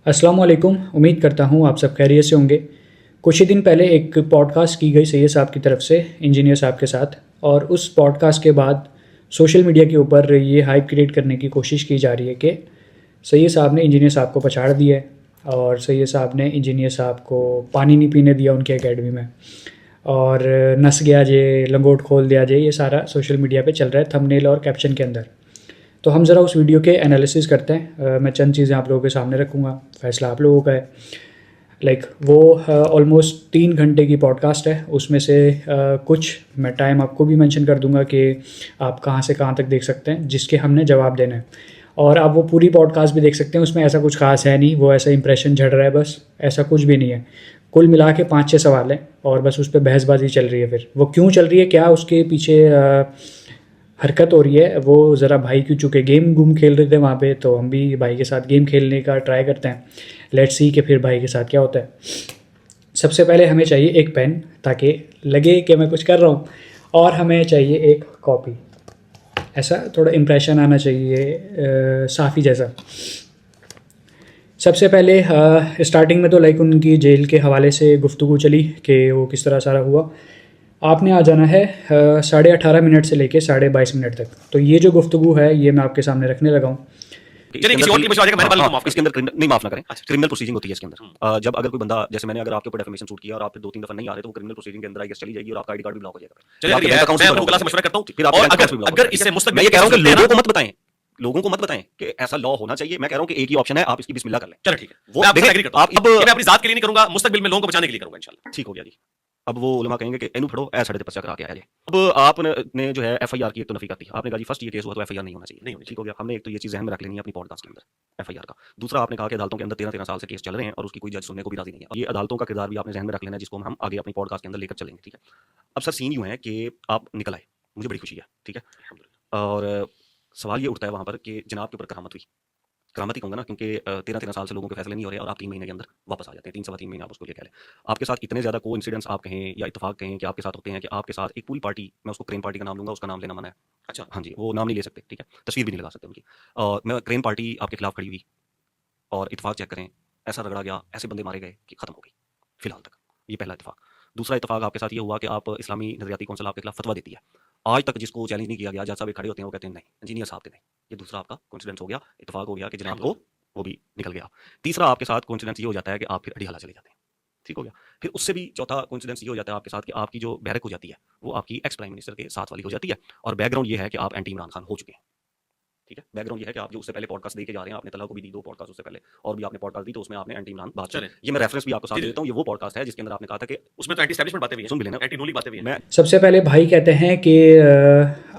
अस्सलाम वालेकुम। उम्मीद करता हूँ आप सब खैरियत से होंगे। कुछ ही दिन पहले एक पॉडकास्ट की गई सैयद साहब की तरफ से इंजीनियर साहब के साथ, और उस पॉडकास्ट के बाद सोशल मीडिया के ऊपर ये हाइप क्रिएट करने की कोशिश की जा रही है कि सैयद साहब ने इंजीनियर साहब को पछाड़ दिया है और सैयद साहब ने इंजीनियर साहब को पानी नहीं पीने दिया उनके एकेडमी में, और नस गया जे, लंगोट खोल दिया जे, ये सारा सोशल मीडिया पे चल रहा है थंबनेल और कैप्शन के अंदर। तो हम ज़रा उस वीडियो के एनालिसिस करते हैं। मैं चंद चीज़ें आप लोगों के सामने रखूँगा, फ़ैसला आप लोगों का है। वो ऑलमोस्ट 3 घंटे की पॉडकास्ट है। उसमें से कुछ मैं टाइम आपको भी मेंशन कर दूंगा कि आप कहाँ से कहाँ तक देख सकते हैं जिसके हमने जवाब देना है, और आप वो पूरी पॉडकास्ट भी देख सकते हैं। उसमें ऐसा कुछ खास है नहीं, वो ऐसा इंप्रेशन झड़ रहा है, बस ऐसा कुछ भी नहीं है। कुल मिला के 5-6 सवाल हैं और बस उस पर बहसबाजी चल रही है। फिर वो क्यों चल रही है, क्या उसके पीछे हरकत हो रही है, वो ज़रा भाई क्यों, चूँकि गेम गूम खेल रहे थे वहाँ पे, तो हम भी भाई के साथ गेम खेलने का ट्राई करते हैं। लेट्स सी कि फिर भाई के साथ क्या होता है। सबसे पहले हमें चाहिए एक पेन ताकि लगे कि मैं कुछ कर रहा हूँ, और हमें चाहिए एक कॉपी। ऐसा थोड़ा इम्प्रेशन आना चाहिए साफ़ी जैसा। सबसे पहले स्टार्टिंग में तो उनकी जेल के हवाले से गुफ्तगू चली कि वो किस तरह सारा हुआ। आपने आ जाना है 18.5 मिनट से लेके 22.5 मिनट तक। तो ये जो गुफ्तगू है ये मैं आपके सामने रखने लगा हूँ। चलिए किसी और की मशवरा मैंने बात माफ, इसके अंदर नहीं, माफ ना करें, क्रिमिनल प्रोसीडिंग होती है इसके अंदर। जब अगर कोई बंदा, जैसे मैंने अगर आपके ऊपर डेफेमेशन सूट किया और आप फिर 2-3 दफा नहीं आ रहे तो वो क्रिमिनल प्रोसीडिंग के अंदर आई गेस चली जाएगी और आपका आईडी कार्ड भी ब्लॉक हो जाएगा। चलिए मैं अबू गला से मशवरा करता हूं, फिर आप अगर इससे मुस्तकबिल, मैं ये कह रहा हूं कि लोगों को मत बताएं, लोगों को मत बताएं कि ऐसा लॉ होना चाहिए। मैं कह रहा हूं कि एक ही ऑप्शन है, आप इसकी बिस्मिल्लाह कर लें। चलो ठीक है, वो मैं एग्री करता हूं। अब मैं अपनी जात के लिए नहीं करूंगा, मुस्तकबिल में लोगों को बचाने के लिए करूंगा इंशाल्लाह। ठीक हो गया जी। अब वो उलमा कहेंगे कि इन्हू फड़ो ऐ साढ़े ते पर्चा करा के आया। अब आपने जो है एफआईआर की एक तो नफी कर दी। आपने कहा जी फर्स्ट ये केस हुआ तो एफआईआर नहीं होना चाहिए, नहीं होनी। ठीक हो गया। हमने एक तो ये चीज जहन में रख लेनी है अपनी पॉडकास्ट के अंदर एफआईआर का। दूसरा आपने कहा कि अदालतों के अंदर 13-13 साल से केस चल रहे हैं और उसकी कोई जज सुनने को भी राजी नहीं है। ये अदालतों का किरदार भी आपने जहन में रख लेना है, जिसको हम आगे अपनी पॉडकास्ट के अंदर लेकर चलेंगे। ठीक है। अब सर सीन यूं है कि आप निकल आए, मुझे बड़ी खुशी है। ठीक है। और सवाल ये उठता है वहां पर कि जनाब के ऊपर करामत हुई। करामत ही कहूँगा ना, क्योंकि 13-13 साल से लोगों के फैसले नहीं हो रहे और आप 3 महीने के अंदर वापस आ जाते हैं। 3-3.25 महीने आप उसको ये कह लें। आपके साथ इतने ज़्यादा को इंसिडेंट्स आप कहें या इत्तेफाक कहें कि आपके साथ होते हैं कि आपके साथ एक पूरी पार्टी, मैं उसको क्रेन पार्टी का नाम लूंगा, उसका नाम लेना मना है। अच्छा, हाँ जी, वो नाम नहीं ले सकते। ठीक है। तस्वीर भी नहीं लगा सकते उनकी। और मैं क्रेन पार्टी आपके खिलाफ खड़ी हुई और इत्तेफाक चेक करें, ऐसा रगड़ा गया, ऐसे बंदे मारे गए कि खत्म हो गई फिलहाल तक। ये पहला इत्तेफाक। दूसरा इत्तेफाक आपके साथ ये हुआ कि आप इस्लामी नजरियाती कौंसिल आपके खिलाफ फतवा देती है। आज तक जिसको चैलेंज नहीं किया गया, जज साहब खड़े होते हैं वो कहते हैं नहीं, इंजीनियर साहब थे नहीं। ये दूसरा आपका कोइंसिडेंस हो गया, इत्तेफाक हो गया कि जनाब को वो भी निकल गया। तीसरा आपके साथ कोइंसिडेंस ये हो जाता है कि आप फिर अड़ियाला चले जाते हैं। ठीक हो गया। फिर उससे भी चौथा कोइंसिडेंस ये हो जाता है आपके साथ कि आपकी जो बैरक हो जाती है वो आपकी एक्स प्राइम मिनिस्टर के साथ वाली हो जाती है, और बैकग्राउंड ये है कि आप एंटी इमरान खान हो चुके हैं। ठीक है। बैकग्राउंड ये है कि आप जो उससे पहले पॉडकास्ट देके जा रहे हैं, आपने तला को भी दी 2 पॉडकास्ट उससे पहले, और भी आपने पॉडकास्ट दी तो उसमें आपने एंटी इमरान बात की। ये मैं रेफरेंस भी आपको साथ देता हूं। ये वो पॉडकास्ट है जिसके अंदर आपने कहा था कि उसमें तो एंटी एस्टैब्लिशमेंट बातें भी हैं, सुन भी लेना, एंटी नूली बातें भी हैं। मैं सबसे पहले भाई कहते हैं कि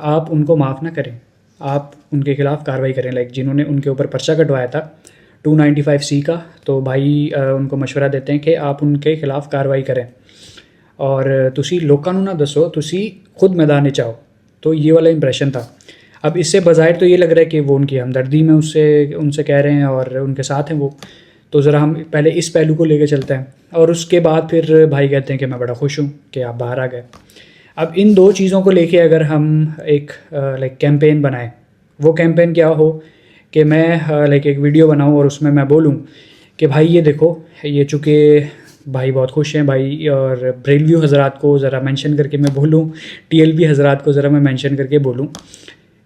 आप उनको माफ़ ना करें, आप उनके खिलाफ़ कार्रवाई करें। जिन्होंने उनके ऊपर पर्चा कटवाया था 295C का, तो भाई उनको मशवरा देते हैं कि आप उनके खिलाफ़ कार्रवाई करें और तुसी लोगों को ना दसो, तुसी खुद मैदान चाहो। तो ये वाला इंप्रेशन था। अब इससे बज़ाहिर तो ये लग रहा है कि वो उनकी हमदर्दी में उनसे कह रहे हैं और उनके साथ हैं वो। तो ज़रा हम पहले इस पहलू को लेकर चलते हैं और उसके बाद फिर भाई कहते हैं कि मैं बड़ा खुश हूँ कि आप बाहर आ गए। अब इन 2 चीज़ों को लेके अगर हम एक कैंपेन बनाएं, वो कैंपेन क्या हो कि मैं एक वीडियो बनाऊं और उसमें मैं बोलूं कि भाई ये देखो, ये चूँकि भाई बहुत खुश हैं भाई, और ब्रेलव्यू हज़रात को ज़रा मेंशन करके मैं बोलूं, TLB हज़रात को ज़रा मैं मेंशन करके बोलूं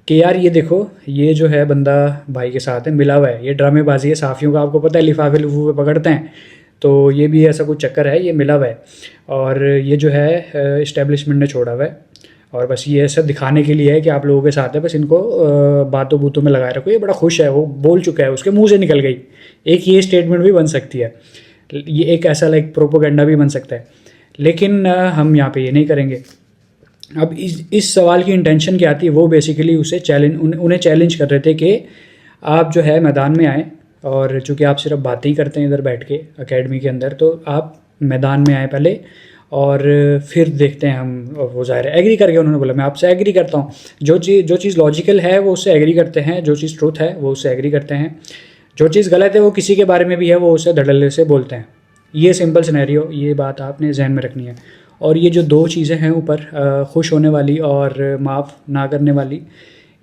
कि यार ये देखो, ये जो है बंदा भाई के साथ है, मिला हुआ है। ये ड्रामेबाजी है साफ़ियों का, आपको पता है लिफाफे लुफूफे पकड़ते हैं, तो ये भी ऐसा कुछ चक्कर है, ये मिला हुआ है। और ये जो है इस्टेब्लिशमेंट ने छोड़ा हुआ है, और बस ये ऐसा दिखाने के लिए है कि आप लोगों के साथ है, बस इनको बातों बूतों में लगाए रखो। ये बड़ा खुश है, वो बोल चुका है, उसके मुंह से निकल गई। एक ये स्टेटमेंट भी बन सकती है, ये एक ऐसा प्रोपोगंडा भी बन सकता है, लेकिन हम यहाँ पे ये नहीं करेंगे। अब इस सवाल की इंटेंशन क्या आती है, वो बेसिकली उसे उन्हें चैलेंज कर रहे थे कि आप जो है मैदान में आएँ, और चूँकि आप सिर्फ बातें ही करते हैं इधर बैठ के एकेडमी के अंदर, तो आप मैदान में आए पहले और फिर देखते हैं हम। वो ज़ाहिर है एग्री करके उन्होंने बोला मैं आपसे एग्री करता हूँ, जो चीज़ लॉजिकल है वो उससे एग्री करते हैं, जो चीज़ ट्रूथ है वो उससे एग्री करते हैं, जो चीज़ गलत है वो किसी के बारे में भी है वो उससे धड़ल्ले से बोलते हैं। ये सिंपल सिनेरियो, ये बात आपने जहन में रखनी है। और ये जो 2 चीज़ें हैं ऊपर, खुश होने वाली और माफ़ ना करने वाली,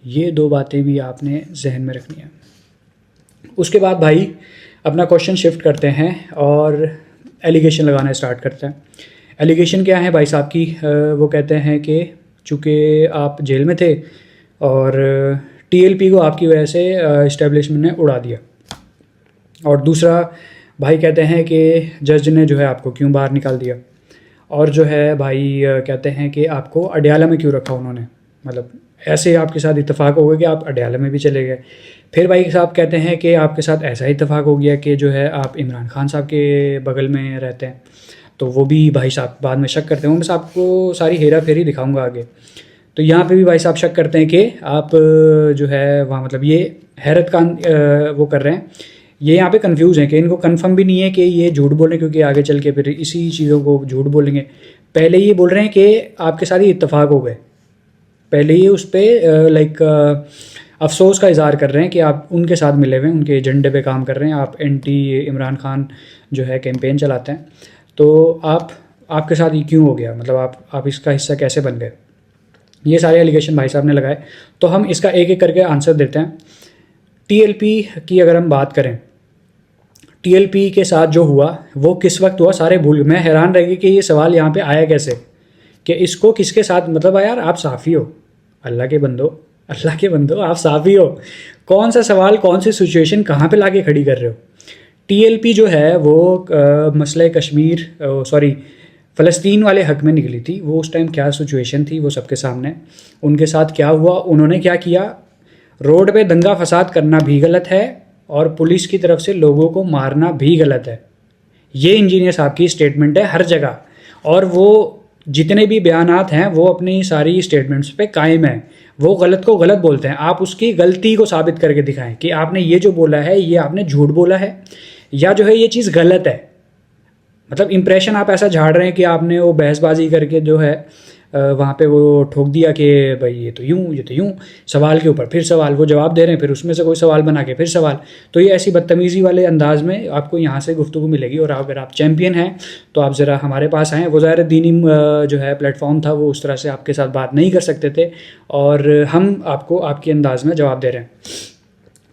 ये 2 बातें भी आपने जहन में रखनी है। उसके बाद भाई अपना क्वेश्चन शिफ्ट करते हैं और एलिगेशन लगाना स्टार्ट करते हैं। एलिगेशन क्या है भाई साहब की? वो कहते हैं कि चूँकि आप जेल में थे और टीएलपी को आपकी वजह से इस्टेब्लिशमेंट ने उड़ा दिया। और दूसरा भाई कहते हैं कि जज ने जो है आपको क्यों बाहर निकाल दिया। और जो है भाई कहते हैं कि आपको अडयाला में क्यों रखा उन्होंने, मतलब ऐसे आपके साथ इत्तेफाक हो गया कि आप अडयाला में भी चले गए। फिर भाई साहब कहते हैं कि आपके साथ ऐसा इत्तेफाक हो गया कि जो है आप इमरान खान साहब के बगल में रहते हैं, तो वो भी भाई साहब बाद में शक करते हैं। बस आपको सारी हेरा फेरी दिखाऊंगा आगे। तो यहाँ पे भी भाई साहब शक करते हैं कि आप जो है वहाँ, मतलब ये हैरत का वो कर रहे हैं, ये यहाँ पे कंफ्यूज हैं कि इनको कंफर्म भी नहीं है कि ये झूठ बोल रहे हैं, क्योंकि आगे चल के फिर इसी चीज़ों को झूठ बोलेंगे। पहले ये बोल रहे हैं कि आपके साथ ही इत्तेफाक हो गए, पहले ये उस पर लाइक अफसोस का इज़हार कर रहे हैं कि आप उनके साथ मिले हुए हैं, उनके एजेंडे पे काम कर रहे हैं, आप एंटी इमरान खान जो है कैंपेन चलाते हैं, तो आपके साथ ये क्यों हो गया, मतलब आप इसका हिस्सा कैसे बन गए। ये सारे एलिगेशन भाई साहब ने लगाए। तो हम इसका एक एक करके आंसर देते हैं। टीएलपी की अगर हम बात करें, टीएलपी के साथ जो हुआ वो किस वक्त हुआ, सारे भूल। मैं हैरान रह गई कि ये सवाल यहाँ पे आया कैसे, कि इसको किसके साथ, मतलब यार आप साफ़ी हो, अल्लाह के बंदो आप साफ़ी हो, कौन सा सवाल, कौन सी सिचुएशन कहाँ पे लाके खड़ी कर रहे हो। टीएलपी जो है वो मसले कश्मीर फ़लस्तीन वाले हक़ में निकली थी। वो उस टाइम क्या सिचुएशन थी वो सबके सामने, उनके साथ क्या हुआ, उन्होंने क्या किया। रोड पे दंगा फसाद करना भी गलत है और पुलिस की तरफ से लोगों को मारना भी गलत है। ये इंजीनियर साहब की स्टेटमेंट है हर जगह, और वो जितने भी बयानात हैं वो अपनी सारी स्टेटमेंट्स पे कायम है। वो गलत को गलत बोलते हैं, आप उसकी गलती को साबित करके दिखाएं कि आपने ये जो बोला है ये आपने झूठ बोला है, या जो है ये चीज़ गलत है। मतलब इम्प्रेशन आप ऐसा झाड़ रहे हैं कि आपने वो बहसबाजी करके जो है वहाँ पे वो ठोक दिया कि भाई ये तो यूँ, सवाल के ऊपर फिर सवाल, वो जवाब दे रहे हैं फिर उसमें से कोई सवाल बना के फिर सवाल। तो ये ऐसी बदतमीज़ी वाले अंदाज में आपको यहाँ से गुफ्तगू मिलेगी। और अगर आप चैम्पियन हैं तो आप ज़रा हमारे पास आएँ। वो ज़ाहिर दीनी जो है प्लेटफॉर्म था, वो उस तरह से आपके साथ बात नहीं कर सकते थे, और हम आपको आपके अंदाज में जवाब दे रहे हैं।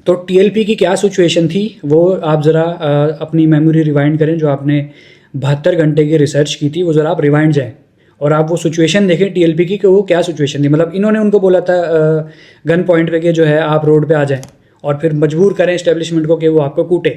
तो टीएलपी की क्या सिचुएशन थी वो आप ज़रा अपनी मेमोरी रिवाइंड करें, जो आपने 72 घंटे की रिसर्च की थी वो ज़रा आप रिवाइंड जाएँ और आप वो सिचुएशन देखें टीएलपी की कि वो क्या सिचुएशन थी। मतलब इन्होंने उनको बोला था गन पॉइंट पे कि जो है आप रोड पे आ जाएं और फिर मजबूर करें इस्टेब्लिशमेंट को कि वो आपको कूटे,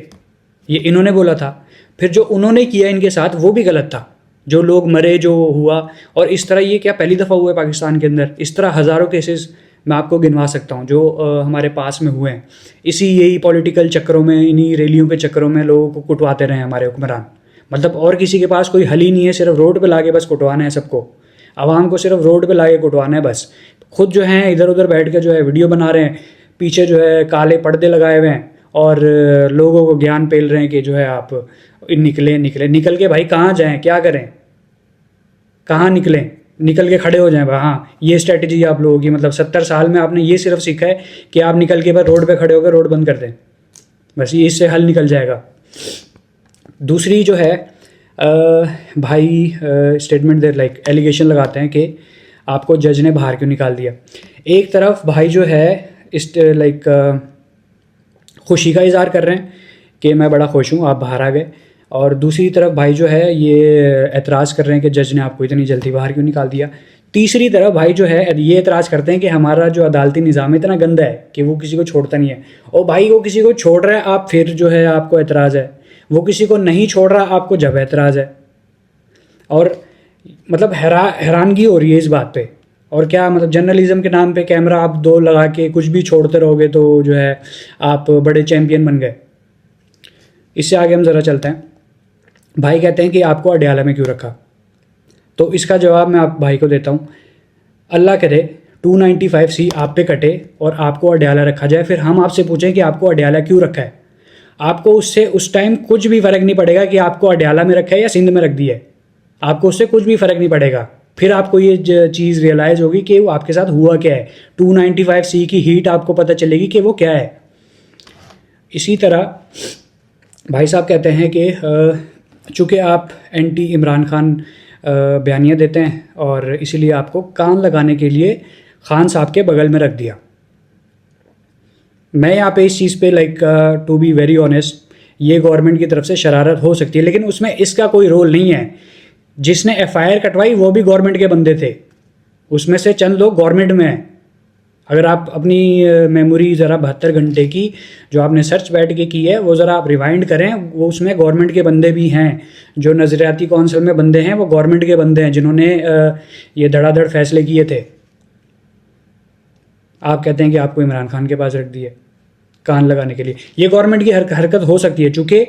ये इन्होंने बोला था। फिर जो उन्होंने किया इनके साथ वो भी गलत था, जो लोग मरे, जो हुआ। और इस तरह ये क्या पहली दफ़ा हुआ है पाकिस्तान के अंदर, इस तरह हज़ारों केसेस मैं आपको गिनवा सकता हूँ जो हमारे पास में हुए हैं। यही पॉलिटिकल चक्करों में, इन्हीं रैलियों के चक्करों में लोगों को कुटवाते रहे हमारे हुक्मरान। मतलब और किसी के पास कोई हल ही नहीं है, सिर्फ रोड पे लाके बस कुटवाना है सबको, आवाम को सिर्फ रोड पे लाके कुटवाना है बस। खुद जो हैं इधर उधर बैठ के जो है वीडियो बना रहे हैं, पीछे जो है काले पर्दे लगाए हुए हैं और लोगों को ज्ञान पेल रहे हैं कि जो है आप निकल के भाई कहाँ जाएं, क्या करें, कहाँ निकल के खड़े हो जाएं। हाँ, ये स्ट्रेटजी आप लोगों की, मतलब 70 साल में आपने ये सिर्फ सीखा है कि आप निकल के बस रोड पे खड़े होकर रोड बंद कर दें, बस ये इससे हल निकल जाएगा। दूसरी जो है भाई स्टेटमेंट दे लाइक एलिगेशन लगाते हैं कि आपको जज ने बाहर क्यों निकाल दिया। एक तरफ भाई जो है इस लाइक खुशी का इज़हार कर रहे हैं कि मैं बड़ा खुश हूँ आप बाहर आ गए, और दूसरी तरफ भाई जो है ये एतराज़ कर रहे हैं कि जज ने आपको इतनी जल्दी बाहर क्यों निकाल दिया। तीसरी तरफ भाई जो है ये एतराज़ करते हैं कि हमारा जो अदालती निज़ाम इतना गंदा है कि वो किसी को छोड़ता नहीं है। और भाई वो किसी को छोड़ रहा है आप फिर जो है आपको एतराज़ है, वो किसी को नहीं छोड़ रहा आपको जब एतराज़ है। और मतलब हैरानगी हो रही है इस बात पे। और क्या मतलब जर्नलिज्म के नाम पे कैमरा आप 2 लगा के कुछ भी छोड़ते रहोगे तो जो है आप बड़े चैम्पियन बन गए। इससे आगे हम ज़रा चलते हैं। भाई कहते हैं कि आपको अडयाला में क्यों रखा, तो इसका जवाब मैं आप भाई को देता हूँ। अल्लाह करे 295C आप पे कटे और आपको अडयाला रखा जाए, फिर हम आपसे पूछें कि आपको अडयाला क्यों रखा है। आपको उससे उस टाइम कुछ भी फ़र्क नहीं पड़ेगा कि आपको अडयाला में रखा है या सिंध में रख दिया है, आपको उससे कुछ भी फ़र्क नहीं पड़ेगा। फिर आपको ये चीज़ रियलाइज़ होगी कि वो आपके साथ हुआ क्या है। 295C की हीट आपको पता चलेगी कि वो क्या है। इसी तरह भाई साहब कहते हैं कि चूँकि आप एंटी इमरान खान बयानियाँ देते हैं और इसीलिए आपको कान लगाने के लिए खान साहब के बगल में रख दिया। मैं यहाँ पे इस चीज़ पे like to be very honest, ये गवर्नमेंट की तरफ से शरारत हो सकती है, लेकिन उसमें इसका कोई रोल नहीं है। जिसने एफआईआर कटवाई वो भी गवर्नमेंट के बंदे थे, उसमें से चंद लोग गवर्नमेंट में हैं। अगर आप अपनी मेमोरी ज़रा 72 घंटे की जो आपने सर्च बैठ के की है वो ज़रा आप रिवाइंड करें, वो उसमें गवर्नमेंट के बंदे भी हैं। जो नज़रियाती कौंसिल में बंदे हैं वो गवर्नमेंट के बंदे हैं, जिन्होंने ये धड़ाधड़ फैसले किए थे। आप कहते हैं कि आपको इमरान खान के पास रख दिए कान लगाने के लिए। ये गवर्नमेंट की हरकत हो सकती है, चूँकि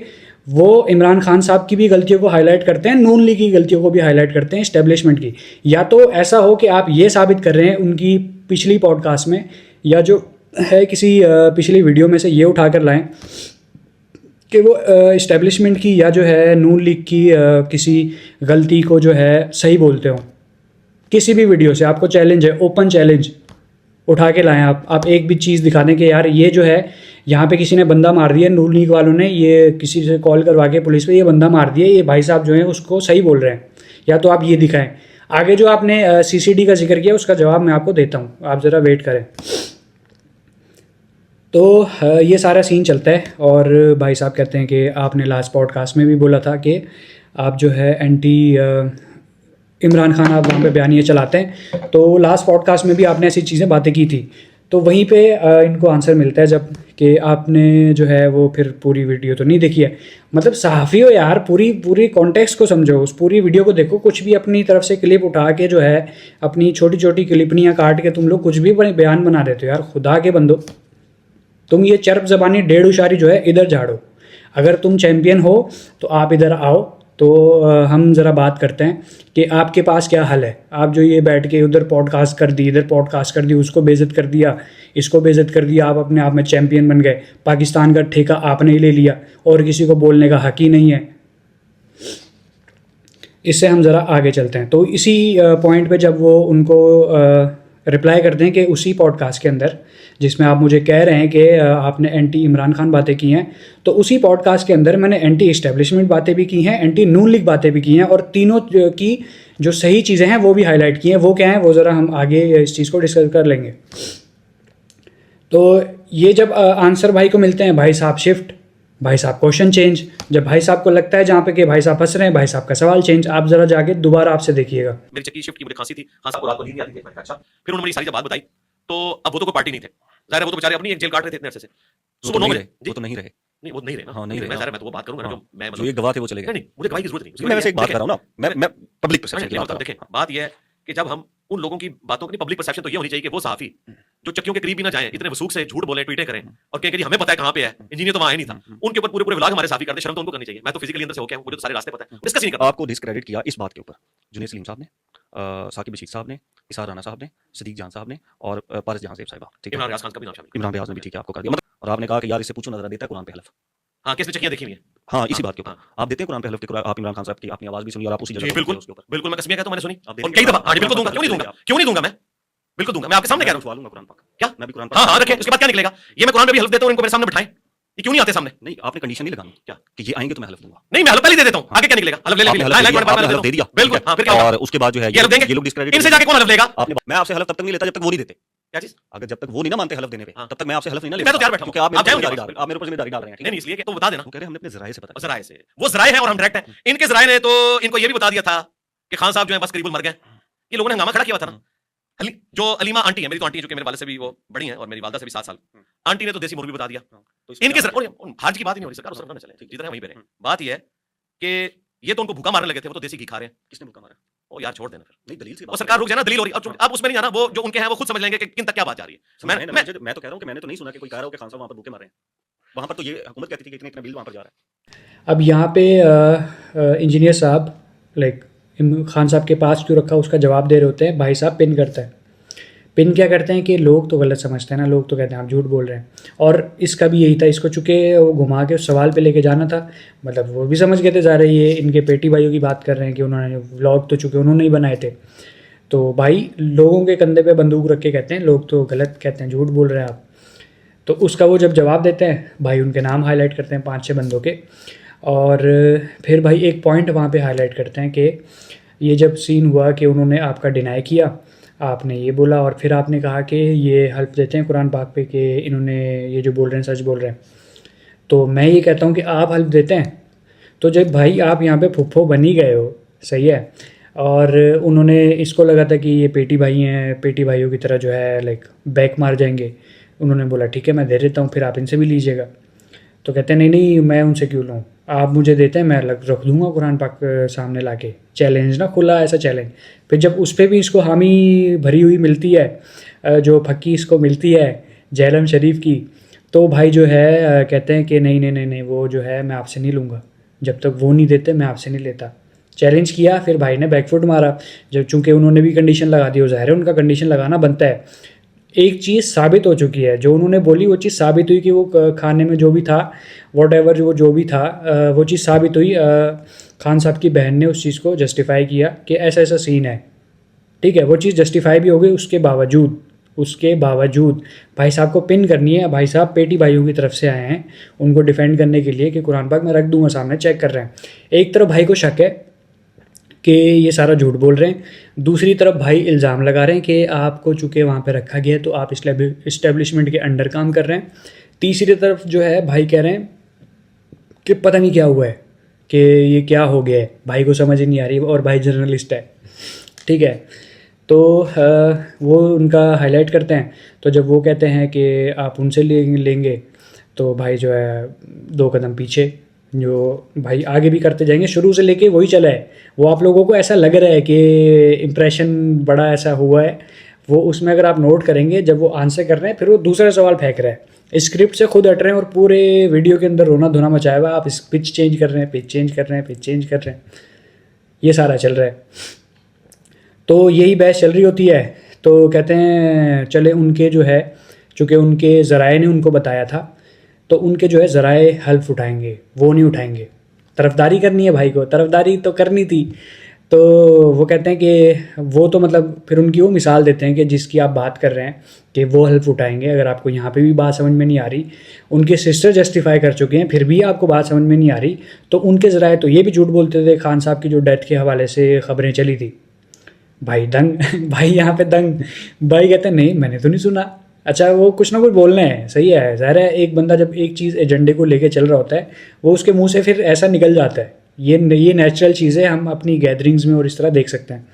वो इमरान खान साहब की भी गलतियों को हाईलाइट करते हैं, नून लीग की गलतियों को भी हाईलाइट करते हैं, इस्टेब्लिशमेंट की। या तो ऐसा हो कि आप ये साबित कर रहे हैं उनकी पिछली पॉडकास्ट में, या जो है किसी पिछली वीडियो में से ये उठा कर लाएँ कि वो इस्टेब्लिशमेंट की या जो है नून लीग की किसी गलती को जो है सही बोलते हों। किसी भी वीडियो से आपको चैलेंज है, ओपन चैलेंज उठा के लाएं आप एक भी चीज़ दिखा दें कि यार ये जो है यहाँ पे किसी ने बंदा मार दिया, नून लीग वालों ने ये किसी से कॉल करवा के पुलिस पे ये बंदा मार दिया, ये भाई साहब जो हैं उसको सही बोल रहे हैं, या तो आप ये दिखाएं। आगे जो आपने सीसीडी का जिक्र किया उसका जवाब मैं आपको देता हूँ, आप ज़रा वेट करें। तो ये सारा सीन चलता है और भाई साहब कहते हैं कि आपने लास्ट पॉडकास्ट में भी बोला था कि आप जो है एंटी इमरान खान आप वहाँ पे बयानियाँ चलाते हैं। तो लास्ट पॉडकास्ट में भी आपने ऐसी चीज़ें बातें की थी, तो वहीं पे इनको आंसर मिलता है जब कि आपने जो है वो फिर पूरी वीडियो तो नहीं देखी है। मतलब सहाफ़ी हो यार, पूरी कॉन्टेक्स्ट को समझो, उस पूरी वीडियो को देखो। कुछ भी अपनी तरफ से क्लिप उठा के जो है अपनी छोटी छोटी क्लिपनियाँ काट के तुम लोग कुछ भी बयान बना देते हो यार। खुदा के बंदो, तुम ये चर्प ज़बानी डेढ़ उशारी जो है इधर झाड़ो। अगर तुम चैम्पियन हो तो आप इधर आओ, तो हम ज़रा बात करते हैं कि आपके पास क्या हल है। आप जो ये बैठ के उधर पॉडकास्ट कर दी, इधर पॉडकास्ट कर दी, उसको बेइज्जत कर दिया, इसको बेइज्जत कर दिया, आप अपने आप में चैम्पियन बन गए। पाकिस्तान का ठेका आपने ही ले लिया और किसी को बोलने का हक ही नहीं है। इससे हम ज़रा आगे चलते हैं। तो इसी पॉइंट पे जब वो उनको रिप्लाई करते हैं कि उसी पॉडकास्ट के अंदर जिसमें आप मुझे कह रहे हैं कि आपने एंटी इमरान खान बातें की हैं, तो उसी पॉडकास्ट के अंदर मैंने एंटी इस्टेब्लिशमेंट बातें भी की हैं, एंटी नून लीग बातें भी की हैं, और तीनों की जो सही चीज़ें हैं वो भी हाईलाइट की हैं। वो क्या हैं वो ज़रा हम आगे इस चीज़ को डिस्कस कर लेंगे। तो ये जब आंसर भाई को मिलते हैं, भाई साहब शिफ्ट, भाई साहब क्वेश्चन चेंज। जब भाई साहब को लगता है जहाँ पे कि भाई साहब फंस रहे हैं, भाई साहब का सवाल चेंज। आप ज़रा जाके दोबारा आपसे देखिएगा। मेरी चक्की शिफ्ट की, मुझे खांसी थी, हाँ साहब को रात को नींद नहीं आती थी। अच्छा, फिर उन्होंने मेरी सारी जब बात बताई तो अब वो तो कोई पार्टी नहीं थे, ज़ाहिर है वो तो बेचारे अपनी एक जेल काट रहे थे इतने अरसे से। सुबह 9 बजे वो तो नहीं रहे। नहीं, वो नहीं रहे ना। हाँ, नहीं रहे। मैं मैं तो वो बात करूंगा ना जो मैं जो ये गवाह थे वो चले गए। नहीं, मुझे गवाही की जरूरत नहीं। मैं वैसे एक बात कर रहा हूँ ना, मैं पब्लिक परसेप्शन की बात कर रहा हूँ। देखें, बात यह है कि जब हम उन लोगों की बातों की पब्लिक परसेप्शन तो ये होनी चाहिए कि वो सहाफी जो चक्कियों के करीब भी ना जाएं, इतने वसूख से झूठ बोले, ट्वीटें करें और कहें कि हमें पता है कहाँ पे है, इंजीनियर तो वहाँ ही नहीं था, उनके ऊपर पूरे व्लॉग हमारे साफी करते, शर्म तो उनको करनी चाहिए। मैं तो फिजिकली अंदर से हो गया हूं, मुझे तो सारे रास्ते पता है, डिस्कस नहीं करता। आपको डिस्क्रेडिट किया इस बात के ऊपर जुनैद सलीम साहब ने, साकिब रशीद साहब ने, इसार राना साहब ने, सदीक जान साहब ने और पारस जहां सेब साहिबा, ठीक है, इमरान रियाज खान का भी नाम शामिल, इमरान रियाज ने भी ठीक है आपको कर दिया। मतलब और आपने कहा कि यार इससे पूछो नजर देता है कुरान पे हलफ। हाँ, किसने चक्कियां देखी हुई है? हाँ, इसी बात के ऊपर आप देते हैं कुरान पे हलफ के, आप इमरान खान साहब की आपने आवाज भी सुनी और आप उसी जगह बिल्कुल उसके ऊपर। बिल्कुल, मैं कसमिया कहता हूं, मैंने सुनी आप और कई दफा। हाँ जी, बिल्कुल दूंगा, क्यों नहीं दूंगा, क्यों नहीं दूंगा, मैं बिल्कुल दूंगा, मैं आपके सामने कह रहा हूं। सवालूंगा कुरान पाक, क्या मैं भी कुरान हाँ हाँ रखे, उसके बाद क्या निकलेगा? ये मैं कुरान पे भी हलफ देता हूं, इनको मेरे सामने बिठाएं, ये क्यों नहीं आते सामने? नहीं, आपने कंडीशन नहीं लगानी क्या कि ये आएंगे तो मैं हलफ दूंगा। नहीं, मैं हलफ पहले दे देता हूं, आगे क्या निकलेगा? हलफ ले ले, हलफ दे दिया, बिल्कुल। हाँ, फिर क्या और उसके बाद जो है ये हलफ देंगे, ये लोग डिस्क्रेडिट, इनसे जाके कौन हलफ लेगा? आपने, मैं आपसे हलफ तब तक नहीं लेता जब तक वो नहीं देते। क्या चीज? अगर जब तक वो नहीं ना मानते हलफ देने पे, तब तक मैं आपसे हलफ नहीं ना मैं लेता। तो तैयार बैठा हूं, क्योंकि आप मेरे ऊपर जाएंगे, जिम्मेदारी डाल रहे हैं। नहीं, इसलिए कि तो बता देना। वो कह रहे हैं हमने अपने जराए से पता जराए से, वो जराए हैं और हम डायरेक्ट हैं। इनके जराए ने तो इनको ये भी बता दिया था कि खान साहब जो है बस करीबन मर गए। ये लोगों ने हंगामा खड़ा किया था ना। जो अलीमा आंटी है, मेरी तो आंटी है, जो कि मेरे वाले से भी वो बड़ी है और मेरी वालदा से भी 7 साल, आंटी ने तो देसी मुर्गी बता दिया। इनके हार्ज की बात ही नहीं हो रही, सरकार उससे ना चले, जिधर है वहीं पे रहे। बात ये है कि ये तो उनको भूखा मारने लगे थे, वो तो देसी घी खा रहे हैं। किसने भूखा मारा? ओ यार छोड़ देना फिर, नहीं, दलील से वो सरकार रुक जाए ना, दलील हो रही है। अब उसमें नहीं जाना, वो जो उनके हैं वो खुद समझ लेंगे कि किन तक क्या बात जा रही है। मैं तो कह रहा हूं कि मैंने तो नहीं सुना कि कोई कह रहा हो कि खान साहब वहां पर भूखे मारे हैं। वहां पर तो ये हुकूमत कहती थी कि इतने इतने बिल वहां पर जा रहा है। अब यहाँ पे इंजीनियर साहब लाइक खान साहब के पास क्यों रखा उसका जवाब दे रहे होते हैं। भाई साहब पिन करता है। पिन क्या करते हैं कि लोग तो गलत समझते हैं ना, लोग तो कहते हैं आप झूठ बोल रहे हैं। और इसका भी यही था, इसको चूँकि वो घुमा के उस सवाल पे लेके जाना था, मतलब वो भी समझ गए थे जा रहे ये इनके पेटी भाइयों की बात कर रहे हैं कि उन्होंने व्लॉग तो चूँकि उन्होंने ही बनाए थे। तो भाई लोगों के कंधे पे बंदूक रख के कहते हैं लोग तो गलत कहते हैं, झूठ बोल रहे हैं आप। तो उसका वो जब जवाब देते हैं, भाई उनके नाम हाईलाइट करते हैं 5-6 बंदों के, और फिर भाई एक पॉइंट वहाँ पे हाईलाइट करते हैं कि ये जब सीन हुआ कि उन्होंने आपका डिनाई किया, आपने ये बोला और फिर आपने कहा कि ये हल्फ देते हैं कुरान पाक पे कि इन्होंने ये जो बोल रहे हैं सच बोल रहे हैं। तो मैं ये कहता हूँ कि आप हेल्प देते हैं। तो जब भाई आप यहाँ पे फुफ्फो बन ही गए हो, सही है, और उन्होंने इसको लगा था कि ये पेटी भाई हैं, पेटी भाइयों की तरह जो है लाइक बैक मार जाएंगे, उन्होंने बोला ठीक है मैं दे देता हूँ, फिर आप इनसे भी लीजिएगा। तो कहते हैं नहीं नहीं मैं उनसे क्यों लूँ, आप मुझे देते हैं मैं रख दूँगा कुरान पाक सामने ला के, चैलेंज ना, खुला ऐसा चैलेंज। फिर जब उस पर भी इसको हामी भरी हुई मिलती है, जो फक्की इसको मिलती है जहलम शरीफ की, तो भाई जो है कहते हैं कि नहीं नहीं नहीं नहीं वो जो है मैं आपसे नहीं लूँगा, जब तक वो नहीं देते मैं आपसे नहीं लेता। चैलेंज किया, फिर भाई ने बैकफुट मारा। जब चूंकि उन्होंने भी कंडीशन लगा दी, वो ज़ाहिर है उनका कंडीशन लगाना बनता है। एक चीज़ साबित हो चुकी है, जो उन्होंने बोली वो चीज़ साबित हुई कि वो खाने में जो भी था वॉट एवर जो भी था वो चीज़ साबित हुई। खान साहब की बहन ने उस चीज़ को जस्टिफाई किया कि ऐसा ऐसा सीन है, ठीक है, वो चीज़ जस्टिफाई भी हो गई। उसके बावजूद भाई साहब को पिन करनी है। भाई साहब पेटी भाइयों की तरफ से आए हैं उनको डिफेंड करने के लिए कि कुरान पाक मैं रख दूंगा सामने, चेक कर रहे हैं। एक तरफ भाई को शक है कि ये सारा झूठ बोल रहे हैं, दूसरी तरफ भाई इल्ज़ाम लगा रहे हैं कि आपको चूँकि वहाँ पे रखा गया है तो आप इस्टेब्लिशमेंट के अंडर काम कर रहे हैं। तीसरी तरफ जो है भाई कह रहे हैं कि पता नहीं क्या हुआ है, कि ये क्या हो गया है, भाई को समझ ही नहीं आ रही, और भाई जर्नलिस्ट है, ठीक है। तो वो उनका हाईलाइट करते हैं। तो जब वो कहते हैं कि आप उनसे लेंगे तो भाई जो है 2 कदम पीछे, जो भाई आगे भी करते जाएंगे, शुरू से लेके वही चला है। वो आप लोगों को ऐसा लग रहा है कि इम्प्रेशन बड़ा ऐसा हुआ है, वो उसमें अगर आप नोट करेंगे जब वो आंसर कर रहे हैं फिर वो दूसरा सवाल फेंक रहा है, स्क्रिप्ट से खुद हट रहे हैं और पूरे वीडियो के अंदर रोना धोना मचाया हुआ, आप पिच चेंज कर रहे हैं, पिच चेंज कर रहे हैं, पिच चेंज कर रहे हैं, ये सारा चल रहा है। तो यही बहस चल रही होती है। तो कहते हैं चले उनके जो है, चूँकि उनके ज़राए ने उनको बताया था तो उनके जो है ज़राए हल्फ उठाएंगे, वो नहीं उठाएंगे। तरफदारी करनी है भाई को, तरफदारी तो करनी थी। तो वो कहते हैं कि वो तो मतलब फिर उनकी वो मिसाल देते हैं कि जिसकी आप बात कर रहे हैं कि वो हेल्प उठाएंगे। अगर आपको यहाँ पे भी बात समझ में नहीं आ रही, उनके सिस्टर जस्टिफाई कर चुके हैं फिर भी आपको बात समझ में नहीं आ रही, तो उनके ज़राए तो ये भी झूठ बोलते थे। खान साहब की जो डेथ के हवाले से ख़बरें चली थी, भाई दंग भाई यहाँ पे दंग। भाई कहते हैं नहीं मैंने तो नहीं सुना। अच्छा वो कुछ ना कुछ बोलना है, सही है, ज़ाहिर है एक बंदा जब एक चीज़ एजेंडे को लेके चल रहा होता है वो उसके मुंह से फिर ऐसा निकल जाता है। ये नेचुरल चीज़ है, हम अपनी गैदरिंग्स में और इस तरह देख सकते हैं।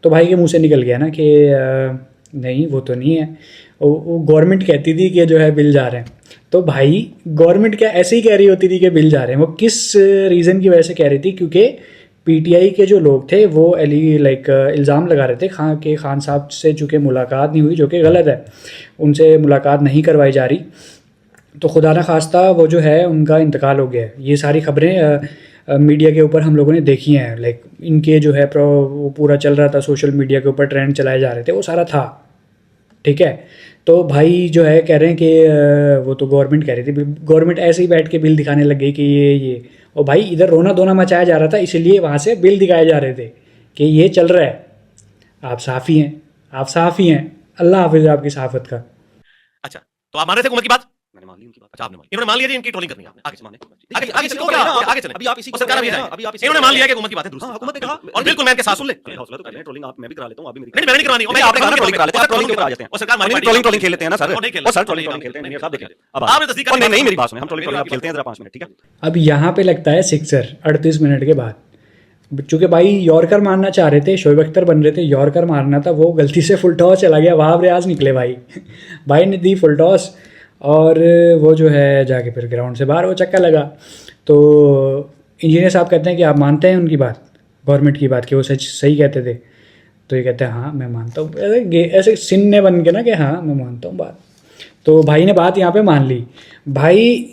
तो भाई के मुंह से निकल गया ना कि नहीं वो तो नहीं है, वो गवर्नमेंट कहती थी कि जो है बिल जा रहे हैं। तो भाई गवर्नमेंट क्या ऐसे ही कह रही होती थी कि बिल जा रहे हैं, वो किस रीज़न की वजह से कह रही थी? क्योंकि पीटीआई के जो लोग थे वो इल्ज़ाम लगा रहे थे खान साहब से चूँकि मुलाकात नहीं हुई, जो कि गलत है, उनसे मुलाकात नहीं करवाई जा रही, तो खुदा न खास्ता वो जो है उनका इंतकाल हो गया है। ये सारी खबरें मीडिया के ऊपर हम लोगों ने देखी हैं। इनके जो है वो पूरा चल रहा था, सोशल मीडिया के ऊपर ट्रेंड चलाए जा रहे थे, वो सारा था, ठीक है। तो भाई जो है कह रहे हैं कि वो तो गवर्नमेंट कह रही थी, गवर्नमेंट ऐसे ही बैठ के बिल दिखाने लग गई कि ये और भाई इधर रोना धोना मचाया जा रहा था, इसलिए वहाँ से बिल दिखाए जा रहे थे कि ये चल रहा है। आप साफ़ी हैं, आप साफ़ी हैं, अल्लाह हाफिज़ आपकी सहाफ़त का। अच्छा तो आप मान रहे थे हुकूमत की बात? मैंने मान ली उनकी बात। अच्छा आपने मान इन्होंने मान लिया जी इनकी ट्रोलिंग करनी है आपने, आगे माने आगे चलो क्या आगे चलें। अभी आप इसी और सरकार अभी जाए, अभी आप इसी इन्होंने मान लिया कि हुकूमत की बात है दूसरी। हाँ, हुकूमत ने कहा और बिल्कुल मैं इनके साथ सुन ले, हौसला तो कर लें, ट्रोलिंग आप मैं भी करा लेता हूं, आप भी मेरी नहीं मैंने नहीं करवानी, नहीं, आपने कहा ट्रोलिंग करा लेते हैं, आप ट्रोलिंग के ऊपर आ जाते हैं। और सरकार मानी ट्रोलिंग खेल लेते हैं ना सर, और नहीं खेलते। और सर ट्रोलिंग खेलते हैं, साहब देखिए अब आपने तस्दीक कर नहीं नहीं मेरी बात सुनिए, हम ट्रोलिंग आप खेलते हैं जरा 5 मिनट, ठीक है। अब यहाँ पे लगता है सिक्सर 38 मिनट के बाद, चूँकि भाई यॉर्कर मारना चाह रहे थे, शोएब अख्तर बन रहे थे, यॉर्कर मारना था, वो गलती से फुल टॉस चला गया, वहाब रियाज निकले भाई भाई ने दी फुल टॉस और वो जो है जाके फिर ग्राउंड से बाहर वो चक्का लगा। तो इंजीनियर साहब कहते हैं कि आप मानते हैं उनकी बात, गवर्नमेंट की बात, कि वो सही कहते थे? तो ये कहते हैं हाँ मैं मानता हूँ, ऐसे सिन्ने बन के ना कि हाँ मैं मानता हूँ बात। तो भाई ने बात यहाँ पे मान ली। भाई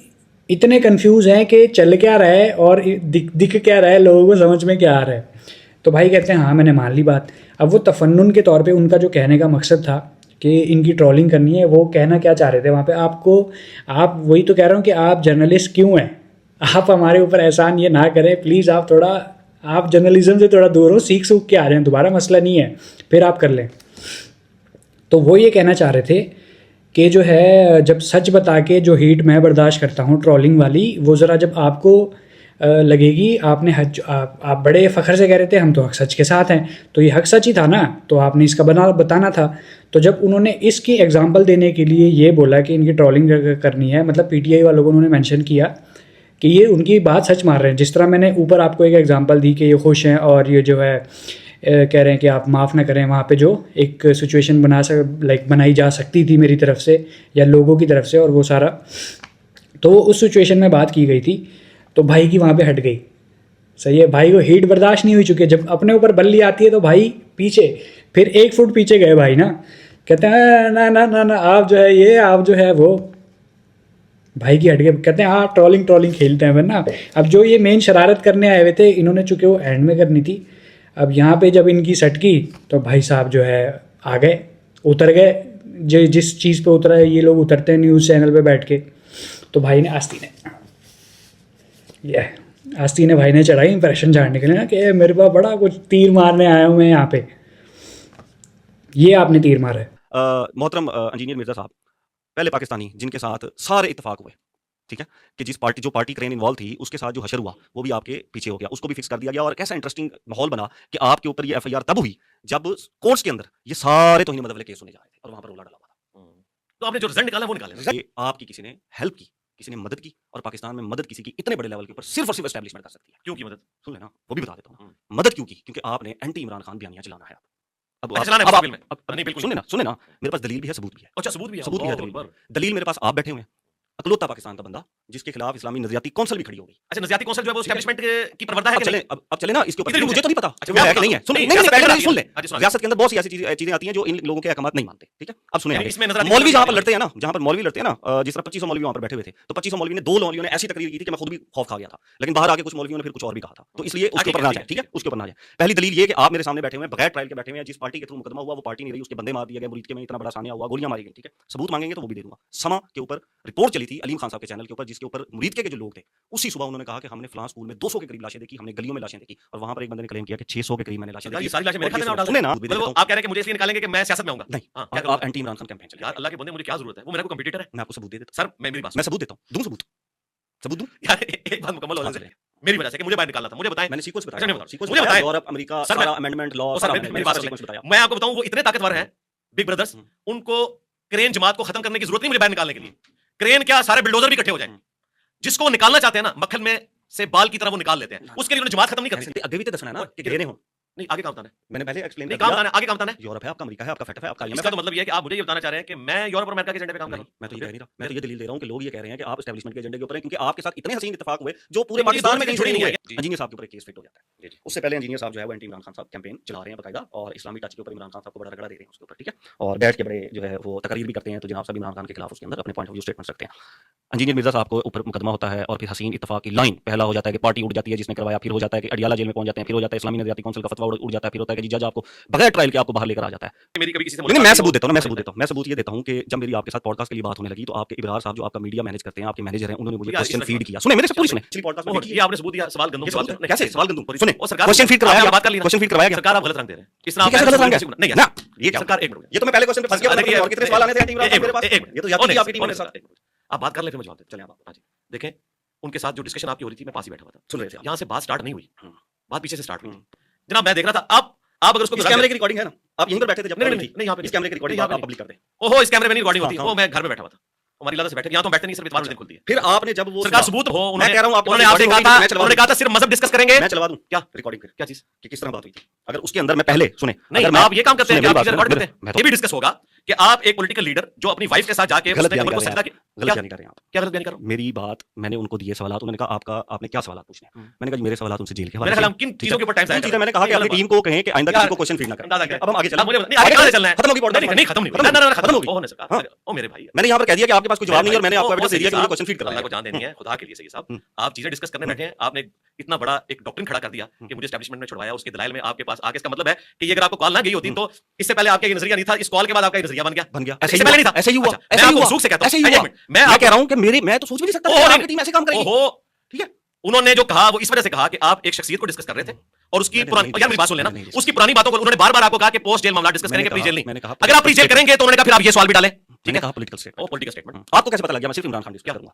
इतने कंफ्यूज हैं कि चल क्या रहा है और दिख क्या रहा है, लोगों को समझ में क्या आ रहा है। तो भाई कहते हैं हाँ मैंने मान ली बात। अब वो तफन्नुन के तौर पे उनका जो कहने का मकसद था कि इनकी ट्रोलिंग करनी है, वो कहना क्या चाह रहे थे वहाँ पे आपको? आप वही तो कह रहा हूँ कि आप जर्नलिस्ट क्यों हैं, आप हमारे ऊपर एहसान ये ना करें प्लीज़। आप थोड़ा आप जर्नलिज्म से थोड़ा दूर हो, सीख के आ रहे हैं दोबारा, मसला नहीं है, फिर आप कर लें। तो वो ये कहना चाह रहे थे कि जो है जब सच बता के जो हीट मैं बर्दाश्त करता हूँ ट्रोलिंग वाली, वो ज़रा जब आपको लगेगी। आपने आप बड़े फ़ख्र से कह रहे थे हम तो हक सच के साथ हैं, तो ये हक सच ही था ना, तो आपने इसका बताना था। तो जब उन्होंने इसकी एग्जांपल देने के लिए ये बोला कि इनकी ट्रोलिंग करनी है, मतलब पीटीआई वालों को उन्होंने मेंशन किया कि ये उनकी बात सच मार रहे हैं। जिस तरह मैंने ऊपर आपको एक एग्जांपल दी कि ये खुश हैं और ये जो है कह रहे हैं कि आप माफ़ ना करें, वहाँ पे जो एक सिचुएशन बनाई जा सकती थी मेरी तरफ से या लोगों की तरफ से, और वो सारा तो उस सिचुएशन में बात की गई थी, तो भाई की वहाँ पे हट गई। सही है, भाई को हीट बर्दाश्त नहीं हुई, चुकी है जब अपने ऊपर बल्ली आती है तो भाई पीछे, फिर 1 फुट पीछे गए भाई ना, कहते हैं ना ना ना ना आप जो है ये, आप जो है वो, भाई की हट गए, कहते हैं हाँ ट्रोलिंग खेलते हैं वरना। अब जो ये मेन शरारत करने आए हुए थे इन्होंने, चूँकि वो एंड में करनी थी, अब यहाँ पे जब इनकी सटकी तो भाई साहब जो है आ गए, उतर गए। जो जिस चीज़ पे उतरा है ये लोग उतरते हैं न्यूज़ चैनल पे बैठ के, तो भाई ने आस्ती ने भाई ने चढ़ाई इंप्रेशन झाड़ने के लिए ना कि मेरे पास बड़ा कुछ तीर मारने आया हूँ मैं यहाँ पे, ये आपने तीर मारा है। मोहतरम इंजीनियर मिर्जा साहब, पहले पाकिस्तानी जिनके साथ सारे इत्तेफाक हुए, ठीक है, कि जो पार्टी क्रेन इन्वॉल्व थी उसके साथ जो हशर हुआ वो भी आपके पीछे हो गया, उसको भी फिक्स कर दिया गया। और कैसा इंटरेस्टिंग माहौल बना कि आपके ऊपर ये एफआईआर तब हुई जब कोर्ट्स के अंदर ये सारे तौहीन मदद वाले केस सुने जा रहे थे और वहां पर रोला डला हुआ था। तो आपने जो रिजल्ट निकाला वो निकाला, ये आपकी किसी ने हेल्प की, किसी ने मदद की, और पाकिस्तान में मदद किसी की इतने बड़े लेवल के ऊपर सिर्फ और सिर्फ एस्टैब्लिशमेंट कर सकती है। क्यों की मदद? सुन लेना, वो भी बता देता हूँ। मदद क्यों की? क्योंकि आपने एंटी इमरान खान बयानियां चलाना है। अब अच्छा, चलाना है अब बिल में? नहीं, बिल्कुल सुने ना, मेरे पास दलील भी है, सबूत भी है। अच्छा, सबूत भी है, सबूत भी है, अल्लाह दलील भी है। अकबर। दलील मेरे पास आप बैठे हुए हैं, अकलौता पाकिस्तान का बंदा जिसके खिलाफ इस्लामी नजरियाती कौंसिल भी खड़ी हो गई। अच्छा, नज़रियाती कौंसिल जो है वो एस्टैब्लिशमेंट की प्रवृत्ता है अब कि चले नहीं? अब चले ना इसके ऊपर, इधर ही मुझे तो नहीं पता अच्छा, वो है कि नहीं है। सुन नहीं, नहीं नहीं, रियासत पहले के नहीं, सुन ले। अंदर- सुना- रियासत के अंदर बहुत सी ऐसी चीजें आती हैं जो इन लोगों के अहकामात नहीं मानते, ठीक है। अब सुने यानी आगे। इसमें नजरियाती मौलवी जहां पर कौंसिल लड़ते हैं ना, जहां पर मौलवी लड़ते हैं ना, जिस तरह 2500 मौलवी वहां पर बैठे हुए थे, तो 2500 मौलवी ने 2 मौलवियों ने ऐसी तकरीर की थी कि मैं खुद भी खौफ खा गया था, लेकिन बाहर आके कुछ मौलवियों ने फिर कुछ और भी कहा था, तो इसलिए उसके ऊपर ना जाए, ठीक है, उसके ऊपर ना जाए। पहली दलील ये कि आप मेरे सामने बैठे हुए हैं, बगैर ट्रायल के बैठे हुए हैं, जिस पार्टी के थ्रू मुकदमा हुआ वो पार्टी नहीं रही, उसके बंदे मार दिए गए, मुरीद के में इतना बड़ा सानिया हुआ, गोलियां मारी गई, ठीक है। सबूत मांगेंगे तो वो भी दे दूंगा। समा के ऊपर रिपोर्ट चली थी अलीम खान साहब के चैनल के ऊपर, जिसके ऊपर मुरीद के जो लोग थे उसी सुबह उन्होंने कहा कि हमने फलां स्कूल में 200 के करीब लाशें देखी, हमने गलियों में लाशें देखी, और वहां पर एक बंदे ने क्लेम किया कि 600 के करीब मैंने लाशें यार, देखी। ये सारी लाशें मेरे खाते में डाल सुने ना, मतलब आप कह रहे हैं कि मुझे इसलिए निकालेंगे कि मैं सियासत में आऊंगा? नहीं, हाँ, क्या करूं? आप एंटी इमरान खान कैंपेन चलाइए। यार अल्लाह के बंदे, मुझे क्या जरूरत है? वो मेरा कोई कंपटीटर है? मैं आपको सबूत दे देता सर मेरी बात हूं, मैं सबूत देता हूं, दूं सबूत दूं। यार एक बात मुकम्मल होने से मेरी वजह से कि मुझे बाहर निकालना था, मुझे बताएं। मैंने सीक्वेंस अच्छा, बताया, नहीं बताओ। सीक्वेंस मुझे बताया, बताएं। यूरोप अमेरिका सर, सारा मैं- अमेंडमेंट लॉ, ओ, सर, सारा मेरी बात सीक्वेंस बताया। मैं आपको बताऊं, वो इतने ताकतवर हैं बिग ब्रदर्स, उनको क्रेन जमात को खत्म करने की जरूरत नहीं मुझे बाहर निकालने के लिए। क्रेन क्या, सारे बिल्डोजर भी इकट्ठे हो जाएं, जिसको वो निकालना चाहते हैं ना, मक्खन में से बाल की तरह वो निकाल लेते हैं, उसके लिए उन्हें जमात खत्म नहीं कर सकती। अगे भी तो दसना है ना कि घेरे हो। नहीं, आगे काम बताना है। मैंने पहले एक्सप्लेन नहीं, कर काम दिया। बताना है, आगे काम बताना है। यूरोप है आपका, अमेरिका है आपका, फेटफ है आपका, इसका तो मतलब ये है कि आप मुझे ये बताना चाह रहे हैं कि मैं यूरोप और अमेरिका के एजेंडे पे काम कर रहा हूं। मैं तो ये कह नहीं रहा, मैं तो ये दलील दे रहा हूं कि लोग ये कह रहे हैं कि आप एस्टैब्लिशमेंट के एजेंडे के ऊपर हैं, क्योंकि आपके साथ इतने हसीन इत्तेफाक हुए जो पूरे लेकिन पाकिस्तान ये में कहीं जुड़ी जुड़े नहीं नहीं हुए। है। इंजीनियर साहब के ऊपर एक केस फिट हो जाता है। उससे पहले इंजीनियर साहब जो है वो एंटी इमरान खान साहब कैंपेन चला रहे हैं बकायदा, और इस्लामी टच के ऊपर इमरान खान साहब को बड़ा रगड़ा दे रहे हैं उसके ऊपर, ठीक है, और बैठ के बड़े जो है वो तकरीर भी करते हैं, तो जनाब साहब इमरान खान के खिलाफ उसके अंदर अपने पॉइंट ऑफ व्यू स्टेटमेंट रखते हैं। इंजीनियर मिर्जा साहब को ऊपर मुकदमा होता है, और फिर हसीन इत्तेफाक की लाइन पहला हो जाता है कि पार्टी उड़ जाती है जिसने करवाया, फिर हो जाता है कि अडियाला जेल में पहुंच जाते हैं, फिर हो जाता है इस्लामी नजरियाती काउंसिल का फतवा उड़ जाता है, फिर होता है कि जज आपको बगैर ट्रायल के आपको बाहर लेकर आ जाता है। मेरी कभी किसी से लेकिन मैं मुलाकात सबूत देता हूं, मैं नहीं सबूत देता हूं, मैं सबूत ये देता हूं कि जब मेरी आपके साथ पॉडकास्ट के लिए बात होने लगी तो आपके इब्रार साहब जो आपका मीडिया मैनेज करते हैं, आपके मैनेजर हैं, उन्होंने मुझे यार, क्वेश्चन इस फीड तरह- किया। सुने मेरे से पूरी सुने, पिछली पॉडकास्ट में हुई। भी ये किया। आपने सबूत दिया, सवाल गंदुम ये की बात सबूत नहीं, कैसे सवाल गंदुम सुने, ओ सरकार, क्वेश्चन फीड करवाया आपने गया, बात कर ली ना। क्वेश्चन फीड करवाया गया। सरकार आप गलत रंग दे रहे हैं। इस तरह ये कैसे गलत रंग है? नहीं ना, ये क्या? सरकार, एक मिनट, ये तो मैं पहले क्वेश्चन पे फंस गया, देखिए, और कितने सवाल आने थे इमरान खान मेरे पास, ये तो याद नहीं आपकी टीम ने साथ। आप बात कर ले, फिर मैं जवाब दे। चलिए आप हाँ जी देखें, उनके साथ जो डिस्कशन आपकी हो रही थी, मैं पास ही बैठा हुआ था, सुन रहे थे आप। यहाँ से बात स्टार्ट नहीं हुई, बात पीछे से स्टार्ट हुई। जनाब मैं देख रहा था, आप अगर उसको इस कैमरे की रिकॉर्डिंग है ना, आप यहीं पर बैठे थे जब नहीं, कॉल नहीं, थी। नहीं, यहाँ पे इस कैमरे की रिकॉर्डिंग नहीं, आप पब्लिक कर दें। ओहो, इस कैमरे में नहीं रिकॉर्डिंग होती, हाँ, वो मैं घर में बैठा हुआ था, हमारी लादा से बैठे, यहाँ तो बैठते नहीं, सिर्फ इतवार को दिन खुलती है। फिर आपने जब वो सरकार सबूत हो, मैं कह रहा हूं आपके उन्होंने पास आपसे recording कहा होगी, मैं था, चलवा उन्होंने दूं। कहा था सिर्फ मजहब डिस्कस करेंगे। मैं चलवा दूं क्या रिकॉर्डिंग फिर क्या चीज? कि किस तरह बात हुई थी। अगर उसके अंदर मैं पहले सुने, नहीं, अगर मैं- आप ये काम करते हैं सुने, कि आप मेरी चीजें बात रिकॉर्ड सुने, करते हैं। मैं तो- ये भी डिस्कस होगा कि आप एक पॉलिटिकल लीडर जो अपनी वाइफ के साथ जाके गलत उसने बयान कमर को कर रहे सजदा हैं किया। आप, गलत बयान कर रहे हैं आप। क्या गलत बयान कर रहा हूं? मेरी बात मैंने उनको दिए सवालात, उन्होंने कहा आपने क्या सवालात पूछने हैं? मैंने कहा जी मेरे सवालात उनसे जेल के हवाले मेरे ख्याल से। हम किन ठीक चीजों है? के ऊपर टाइम तीन जाया चीजें मैंने कहा कि अपनी टीम को कहें कि आइंदा यार, किसी को क्वेश्चन फीड ना अंदाजा करें। क्या? अब हम आगे चलें। मुझे नहीं, आगे कहाँ से चलना है? खत्म होगी पॉडकास्ट, नहीं, खत्म नहीं खत्म होगी, खत्म होगी। होने सका। हाँ। ओ मेरे भाई, मैंने यहाँ पर कह दिया कि आपके पास कोई जवाब नहीं है, और मैंने आपको एविडेंस दे दिया कि मुझे क्वेश्चन फीड करना अल्लाह है। को जान देनी है, खुदा के लिए सही साहब। आप चीजें डिस्कस करने बैठे हैं, आपने इतना बड़ा एक डॉक्ट्रिन खड़ा कर दिया कि मुझे एस्टैब्लिशमेंट में छुड़वाया, उसके दलाइल में आपके पास आगे, इसका मतलब है कि ये अगर आपको कॉल ना गई होती तो इससे पहले आपका ये नजरिया नहीं था, इस कॉल के बाद आपका ये नजरिया बन गया। ऐसे इससे पहले नहीं था। ऐसे ही हुआ, अच्छा, मैं ऐसे ही आपको हुआ, वसूख से कहता हूं, ऐसे ही एक हुआ। मिनट, मैं कह रहा हूं कि मैं तो सोच भी नहीं सकता ओहो, कि नहीं, आपकी टीम ऐसे काम करेगी। ओहो, ठीक है, उन्होंने जो कहा वो इस वजह से कहा कि आप एक शख्सियत को डिस्कस कर रहे थे, और उसकी मैंने पुरानी, नहीं यार मेरी बात सुन लेना, मैंने नहीं उसकी पुरानी बातों को उन्होंने बार बार आपको कहा कि पोस्ट जेल मामला डिस्कस करेंगे, प्री जेल नहीं। मैंने कहा अगर आप प्री जेल करेंगे तो उन्होंने कहा फिर आप ये सवाल भी डालें। ठीक मैंने है, कहा पॉलिटिकल स्टेटमेंट। ओ पॉलिटिकल स्टेटमेंट। आपको कैसे पता लग गया मैं सिर्फ इमरान खान डिस्कस क्या? करूंगा?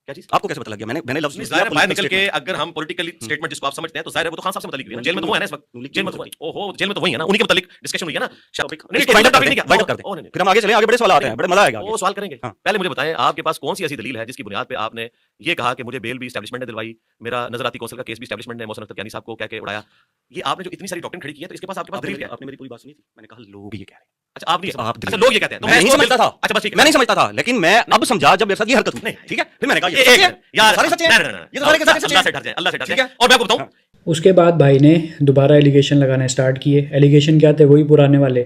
क्या चीज आपको कैसे पता लग गया? मैंने लफ्ज यूज किया जाहिर है, बाहर निकल political के statement। अगर हम पॉलिटिकली स्टेटमेंट जिसको आप समझते हैं तो जाहिर है वो तो खान साहब से मुतालिक भी है ना, जेल में तो वो है ना इस वक्त, Public- जेल में तो वही, ओहो जेल में तो वही है ना, उन्हीं के मुतालिक डिस्कशन हुई है ना। नहीं, इसको वाइंड अप टॉपिक नहीं कर किया, दें, फिर हम आगे चले, आगे बड़े सवाल आते हैं, बड़े मजा आएगा वो सवाल करेंगे। हाँ। पहले मुझे बताएं आपके पास कौन सी ऐसी दलील है जिसकी बुनियाद पे आपने ये कहा कि मुझे बेल भी एस्टैब्लिशमेंट ने दिलवाई, मेरा नजराती कौंसिल का केस भी एस्टैब्लिशमेंट ने मोहसिन अख्तर यानी साहब को कह के उड़ाया। ये आपने जो इतनी सारी डॉक्ट्रिन खड़ी की है तो इसके पास आपके पास दलील क्या है? आपने मेरी पूरी बात सुनी थी, मैंने कहा लोग ये कह रहे हैं। अच्छा आप नहीं, आप अच्छा लोग ये कहते हैं तो मैं नहीं इसको- समझता था। अच्छा बस ठीक है, मैं नहीं समझता था, लेकिन मैं अब समझा जब मेरे साथ ये हरकत हुई। नहीं। ठीक है, फिर मैंने कहा ये ये एक सच्चे हैं, यार सारे सच्चे हैं, ये तो सारे के सारे सच्चे अल्लाह से हैं। डर जाए, अल्लाह से डर ठीक जाए। है। और मैं आपको बताऊं, उसके बाद भाई ने दोबारा एलिगेशन लगाना स्टार्ट किए। एलिगेशन क्या थे? वही पुराने वाले।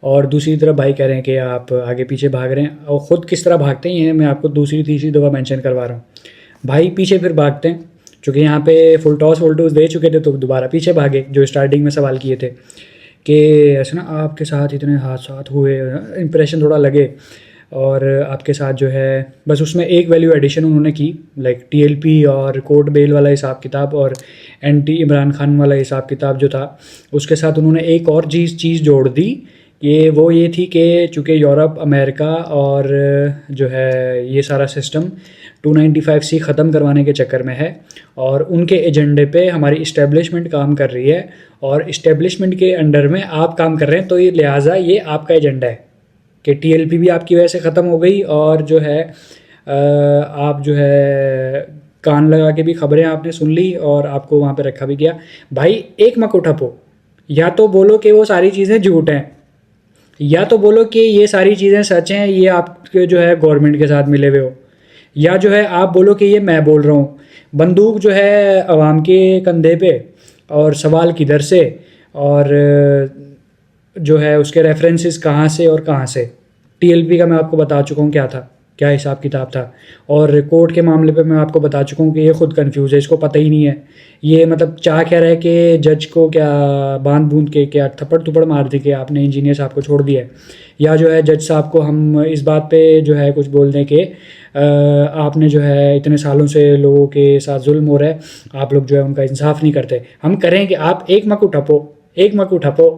और दूसरी तरफ भाई कह रहे हैं कि आप आगे पीछे भाग रहे हैं, और ख़ुद किस तरह भागते हैं ये मैं आपको दूसरी तीसरी दफ़ा मेंशन करवा रहा हूँ। भाई पीछे फिर भागते हैं, चूँकि यहाँ पे फुल टॉस दे चुके थे तो दोबारा पीछे भागे। जो स्टार्टिंग में सवाल किए थे कि ऐसे ना आपके साथ इतने हादसात हुए, इंप्रेशन थोड़ा लगे, और आपके साथ जो है बस उसमें एक वैल्यू एडिशन उन्होंने की, लाइक टीएलपी और कोर्ट बेल वाला हिसाब किताब और एंटी इमरान खान वाला हिसाब किताब जो था, उसके साथ उन्होंने एक और चीज़ जोड़ दी। वो ये थी कि चूँकि यूरोप, अमेरिका और जो है ये सारा सिस्टम 295C ख़त्म करवाने के चक्कर में है, और उनके एजेंडे पे हमारी इस्टेब्लिशमेंट काम कर रही है, और इस्टेब्लिशमेंट के अंडर में आप काम कर रहे हैं, तो ये लिहाजा ये आपका एजेंडा है कि टीएलपी भी आपकी वजह से ख़त्म हो गई, और जो है आप जो है कान लगा के भी खबरें आपने सुन ली और आपको वहाँ पे रखा भी गया। भाई एक मक उठपो, या तो बोलो कि वो सारी चीज़ें झूठ हैं, या तो बोलो कि ये सारी चीज़ें सच हैं, ये आपके जो है गवर्नमेंट के साथ मिले हुए हो, या जो है आप बोलो कि ये मैं बोल रहा हूँ। बंदूक जो है अवाम के कंधे पे, और सवाल किधर से, और जो है उसके रेफरेंसेस कहाँ से और कहाँ से। टीएलपी का मैं आपको बता चुका हूँ क्या था, क्या हिसाब किताब था, और कोर्ट के मामले पे मैं आपको बता चुका हूँ कि ये खुद कंफ्यूज है, इसको पता ही नहीं है। ये मतलब चाह क्या रहे कि जज को क्या बांध बूंद के क्या थप्पड़ थुपड़ मार दी कि आपने इंजीनियर साहब को छोड़ दिया है, या जो है जज साहब को हम इस बात पे जो है कुछ बोल दें कि आपने जो है इतने सालों से लोगों के साथ जुल्म हो रहा है, आप लोग जो है उनका इंसाफ नहीं करते। हम करें कि आप एक मकू ठपो, एक मकू ठपो,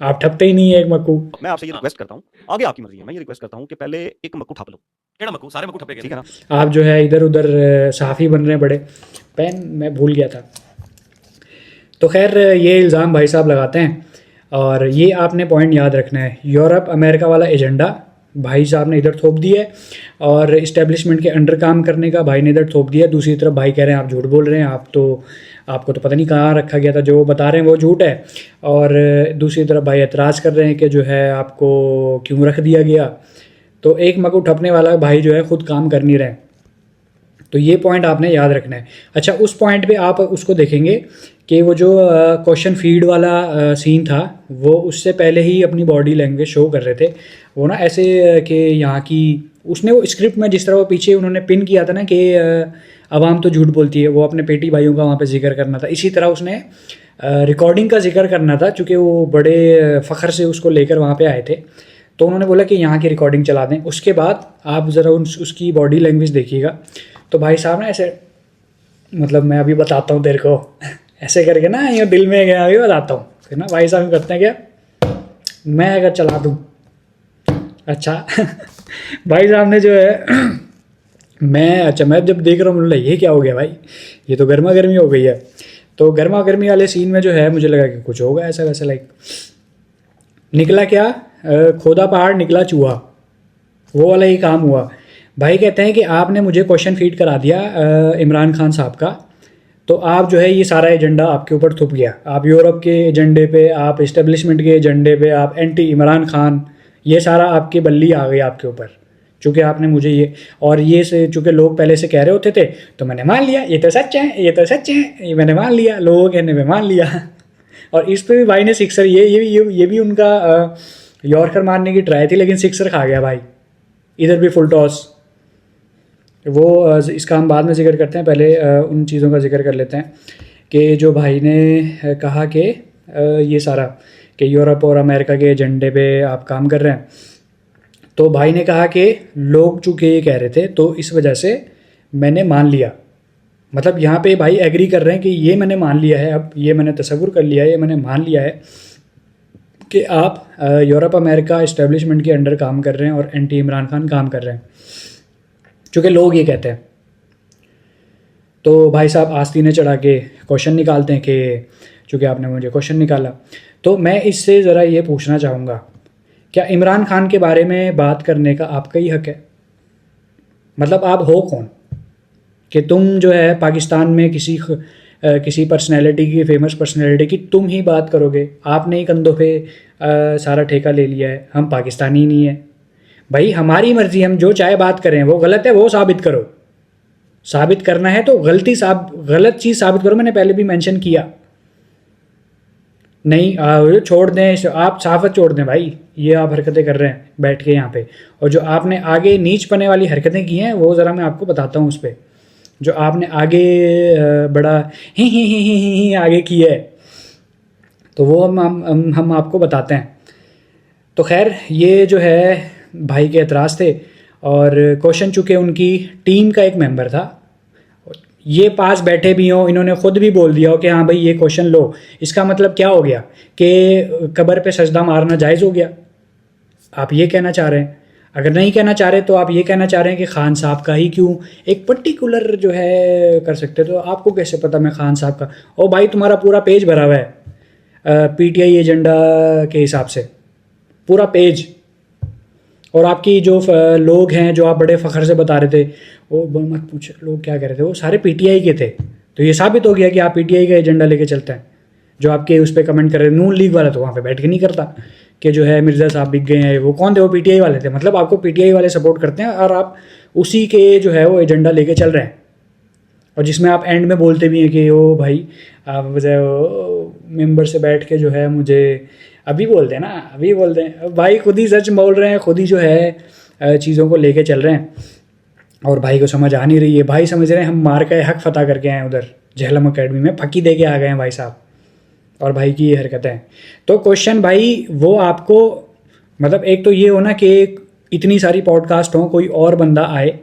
आप ठपते ही नहीं है एक मकू। मैं आपसे ये रिक्वेस्ट करता हूँ, आगे आपकी मर्जी है, मैं ये रिक्वेस्ट करता हूँ कि पहले एक मक्कू ठप लो, केड़ा मकू, सारे मकू ठप्पे गए ठीक है ना। आप जो है इधर उधर साफ़ी बन रहे हैं बड़े। पेन मैं भूल गया था। तो खैर ये इल्ज़ाम भाई साहब लगाते हैं, और ये आपने पॉइंट याद रखना है, यूरोप अमेरिका वाला एजेंडा भाई साहब ने इधर थोप दिया है, और इस्टेब्लिशमेंट के अंडर काम करने का भाई ने इधर थोप दिया। दूसरी तरफ भाई कह रहे हैं आप झूठ बोल रहे हैं, आपको तो पता नहीं कहाँ रखा गया था, जो वो बता रहे हैं वो झूठ है। और दूसरी तरफ भाई एतराज़ कर रहे हैं कि जो है आपको क्यों रख दिया गया। तो एक मकू ठपने वाला भाई जो है ख़ुद काम कर नहीं रहे। तो ये पॉइंट आपने याद रखना है। अच्छा, उस पॉइंट पे आप उसको देखेंगे कि वो जो क्वेश्चन फीड वाला सीन था, वो उससे पहले ही अपनी बॉडी लैंग्वेज शो कर रहे थे। वो ना ऐसे कि यहाँ की उसने वो स्क्रिप्ट में जिस तरह वो पीछे उन्होंने पिन किया था ना कि आवाम तो झूठ बोलती है, वो अपने पेटी भाइयों का वहाँ पे जिक्र करना था। इसी तरह उसने रिकॉर्डिंग का जिक्र करना था, चूँकि वो बड़े फ़ख्र से उसको लेकर वहाँ पे आए थे। तो उन्होंने बोला कि यहाँ की रिकॉर्डिंग चला दें। उसके बाद आप ज़रा उसकी बॉडी लैंग्वेज देखिएगा। तो भाई साहब ना ऐसे, मतलब मैं अभी बताता हूँ तेरे को ऐसे करके ना, ये दिल में गया अभी बताता हूँ। फिर ना भाई साहब करते हैं क्या, मैं अगर चला दूँ, अच्छा भाई साहब ने जो है मैं जब देख रहा हूँ बोला ये क्या हो गया भाई, ये तो गर्मा गर्मी हो गई है। तो गर्मा गर्मी वाले सीन में जो है मुझे लगा कि कुछ होगा ऐसा वैसा, लाइक निकला क्या, खोदा पहाड़ निकला चूहा, वो वाला ही काम हुआ। भाई कहते हैं कि आपने मुझे क्वेश्चन फीड करा दिया इमरान खान साहब का, तो आप जो है ये सारा एजेंडा आपके ऊपर थुप गया। आप यूरोप के एजेंडे पे, आप इस्टेब्लिशमेंट के एजेंडे पे, आप एंटी इमरान खान, ये सारा आपकी बल्ली आ गई आपके ऊपर, चूँकि आपने मुझे ये और ये से चूँकि लोग पहले से कह रहे होते थे तो मैंने मान लिया, ये तो सच है, ये तो सच है, ये मैंने मान लिया, लोगों कहने में मान लिया। और इस पे भी भाई ने सिक्सर, ये भी उनका यॉर्कर मारने की ट्राई थी, लेकिन सिक्सर खा गया भाई। इधर भी फुल टॉस। वो इसका हम बाद में जिक्र करते हैं, पहले उन चीज़ों का जिक्र कर लेते हैं कि जो भाई ने कहा कि ये सारा कि यूरोप और अमेरिका के एजेंडे पे आप काम कर रहे हैं। तो भाई ने कहा कि लोग चूँकि ये कह रहे थे तो इस वजह से मैंने मान लिया। मतलब यहाँ पे भाई एग्री कर रहे हैं कि ये मैंने मान लिया है, अब ये मैंने तसव्वुर कर लिया है, ये मैंने मान लिया है कि आप यूरोप अमेरिका इस्टेब्लिशमेंट के अंडर काम कर रहे हैं और एंटी इमरान खान काम कर रहे हैं, चूँकि लोग ये कहते हैं। तो भाई साहब आस्तीने चढ़ा के क्वेश्चन निकालते हैं कि चूँकि आपने मुझे क्वेश्चन निकाला। तो मैं इससे ज़रा ये पूछना चाहूँगा, क्या इमरान खान के बारे में बात करने का आपका ही हक है? मतलब आप हो कौन कि तुम जो है पाकिस्तान में किसी पर्सनैलिटी की, फेमस पर्सनैलिटी की तुम ही बात करोगे? आपने ही कंधों पे सारा ठेका ले लिया है, हम पाकिस्तानी नहीं है। भाई हमारी मर्ज़ी, हम जो चाहे बात करें, वो गलत है वो साबित करो। साबित करना है तो गलत चीज़ साबित करो। मैंने पहले भी मेंशन किया। नहीं छोड़ दें, आप साफत छोड़ दें भाई, ये आप हरकतें कर रहे हैं बैठ के यहाँ पे। और जो आपने आगे नीच पने वाली हरकतें की हैं वो ज़रा मैं आपको बताता हूँ उस पर। जो आपने आगे बड़ा ही आगे की है, तो वो हम आपको बताते हैं। तो खैर ये जो है भाई के एतराज़ थे, और क्वेश्चन चूँकि उनकी टीम का एक मेंबर था, ये पास बैठे भी हों, इन्होंने ख़ुद भी बोल दिया हो कि हाँ भाई ये क्वेश्चन लो, इसका मतलब क्या हो गया कि कब्र पे सजदा मारना जायज़ हो गया? आप ये कहना चाह रहे हैं? अगर नहीं कहना चाह रहे तो आप ये कहना चाह रहे हैं कि खान साहब का ही क्यों एक पर्टिकुलर जो है कर सकते? तो आपको कैसे पता मैं खान साहब का? ओ भाई तुम्हारा पूरा पेज भरा हुआ है पीटीआई एजेंडा के हिसाब से, पूरा पेज। और आपकी जो लोग हैं जो आप बड़े फ़ख्र से बता रहे थे, वो मत पूछ लोग क्या कह रहे थे, वो सारे पीटीआई के थे। तो ये साबित हो गया कि आप पीटीआई का एजेंडा लेके चलते हैं। जो आपके उस पर कमेंट कर रहे, नून लीग वाला तो वहाँ पे बैठ के नहीं करता कि जो है मिर्ज़ा साहब बिक गए हैं। वो कौन थे? वो पीटीआई वाले थे। मतलब आपको पीटीआई वाले सपोर्ट करते हैं और आप उसी के जो है वो एजेंडा लेके चल रहे हैं। और जिसमें आप एंड में बोलते भी हैं कि ओ भाई आप मेंबर से बैठ के जो है मुझे अभी बोल दें ना, अभी बोल दें। भाई खुद ही सच बोल रहे हैं, खुद ही जो है चीज़ों को लेके चल रहे हैं, और भाई को समझ आ नहीं रही है। भाई समझ रहे हैं हम मार का हक फतह करके आए उधर जहलम अकेडमी में, फकी दे के आ गए हैं भाई साहब। और भाई की ये हरकतें हैं। तो क्वेश्चन भाई वो आपको, मतलब एक तो ये हो ना कि इतनी सारी पॉडकास्ट हों, कोई और बंदा आए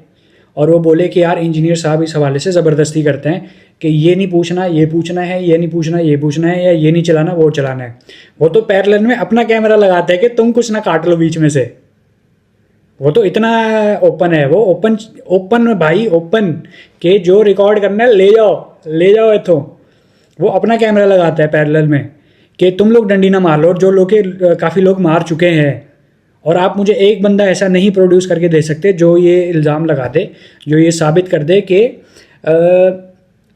और वो बोले कि यार इंजीनियर साहब इस हवाले से ज़बरदस्ती करते हैं कि ये नहीं पूछना, ये पूछना है, ये नहीं पूछना, ये पूछना है, या ये नहीं चलाना, वो चलाना है। वो तो पैरेलल में अपना कैमरा लगाते हैं कि तुम कुछ ना काट लो बीच में से। वो तो इतना ओपन है, वो ओपन भाई, ओपन के जो रिकॉर्ड करना है ले जाओ इथों। वो अपना कैमरा लगाता है पैरेलल में कि तुम लोग डंडी ना मार लो, और जो लोग के काफ़ी लोग मार चुके हैं। और आप मुझे एक बंदा ऐसा नहीं प्रोड्यूस करके दे सकते जो ये इल्ज़ाम लगा दे, जो ये साबित कर दे कि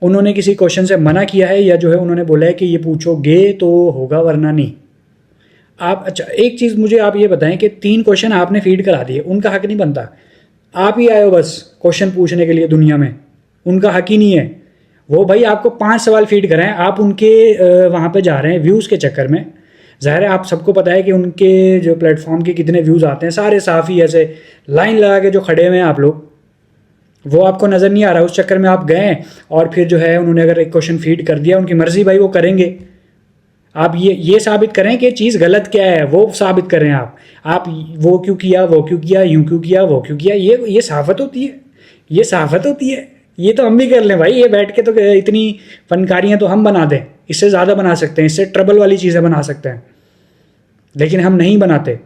उन्होंने किसी क्वेश्चन से मना किया है, या जो है उन्होंने बोला है कि ये पूछोगे तो होगा वरना नहीं। आप अच्छा एक चीज़ मुझे आप ये बताएं कि 3 क्वेश्चन आपने फीड करा दिए, उनका हक नहीं बनता। आप ही आए हो बस क्वेश्चन पूछने के लिए दुनिया में, उनका हक ही नहीं है। वो भाई आपको 5 सवाल फीड कराएं, आप उनके वहाँ पे जा रहे हैं व्यूज़ के चक्कर में। ज़ाहिर है आप सबको पता है कि उनके जो प्लेटफॉर्म के कितने व्यूज़ आते हैं, सारे साफ़ी ऐसे लाइन लगा के जो खड़े हुए हैं आप लोग, वो आपको नज़र नहीं आ रहा। उस चक्कर में आप गए और फिर जो है उन्होंने अगर एक क्वेश्चन फीड कर दिया, उनकी मर्ज़ी भाई, वो करेंगे। आप ये साबित करें कि चीज़ गलत क्या है, वो साबित करें आप वो क्यों किया, वो क्यों किया, यूँ क्यों किया, वो क्यों किया। ये साफ़त होती है, ये साफ़त होती है। ये तो हम भी कर लें भाई, ये बैठ के तो इतनी फनकारियाँ तो हम बना दें, इससे ज़्यादा बना सकते हैं, इससे ट्रबल वाली चीज़ें बना सकते हैं, लेकिन हम नहीं बनाते।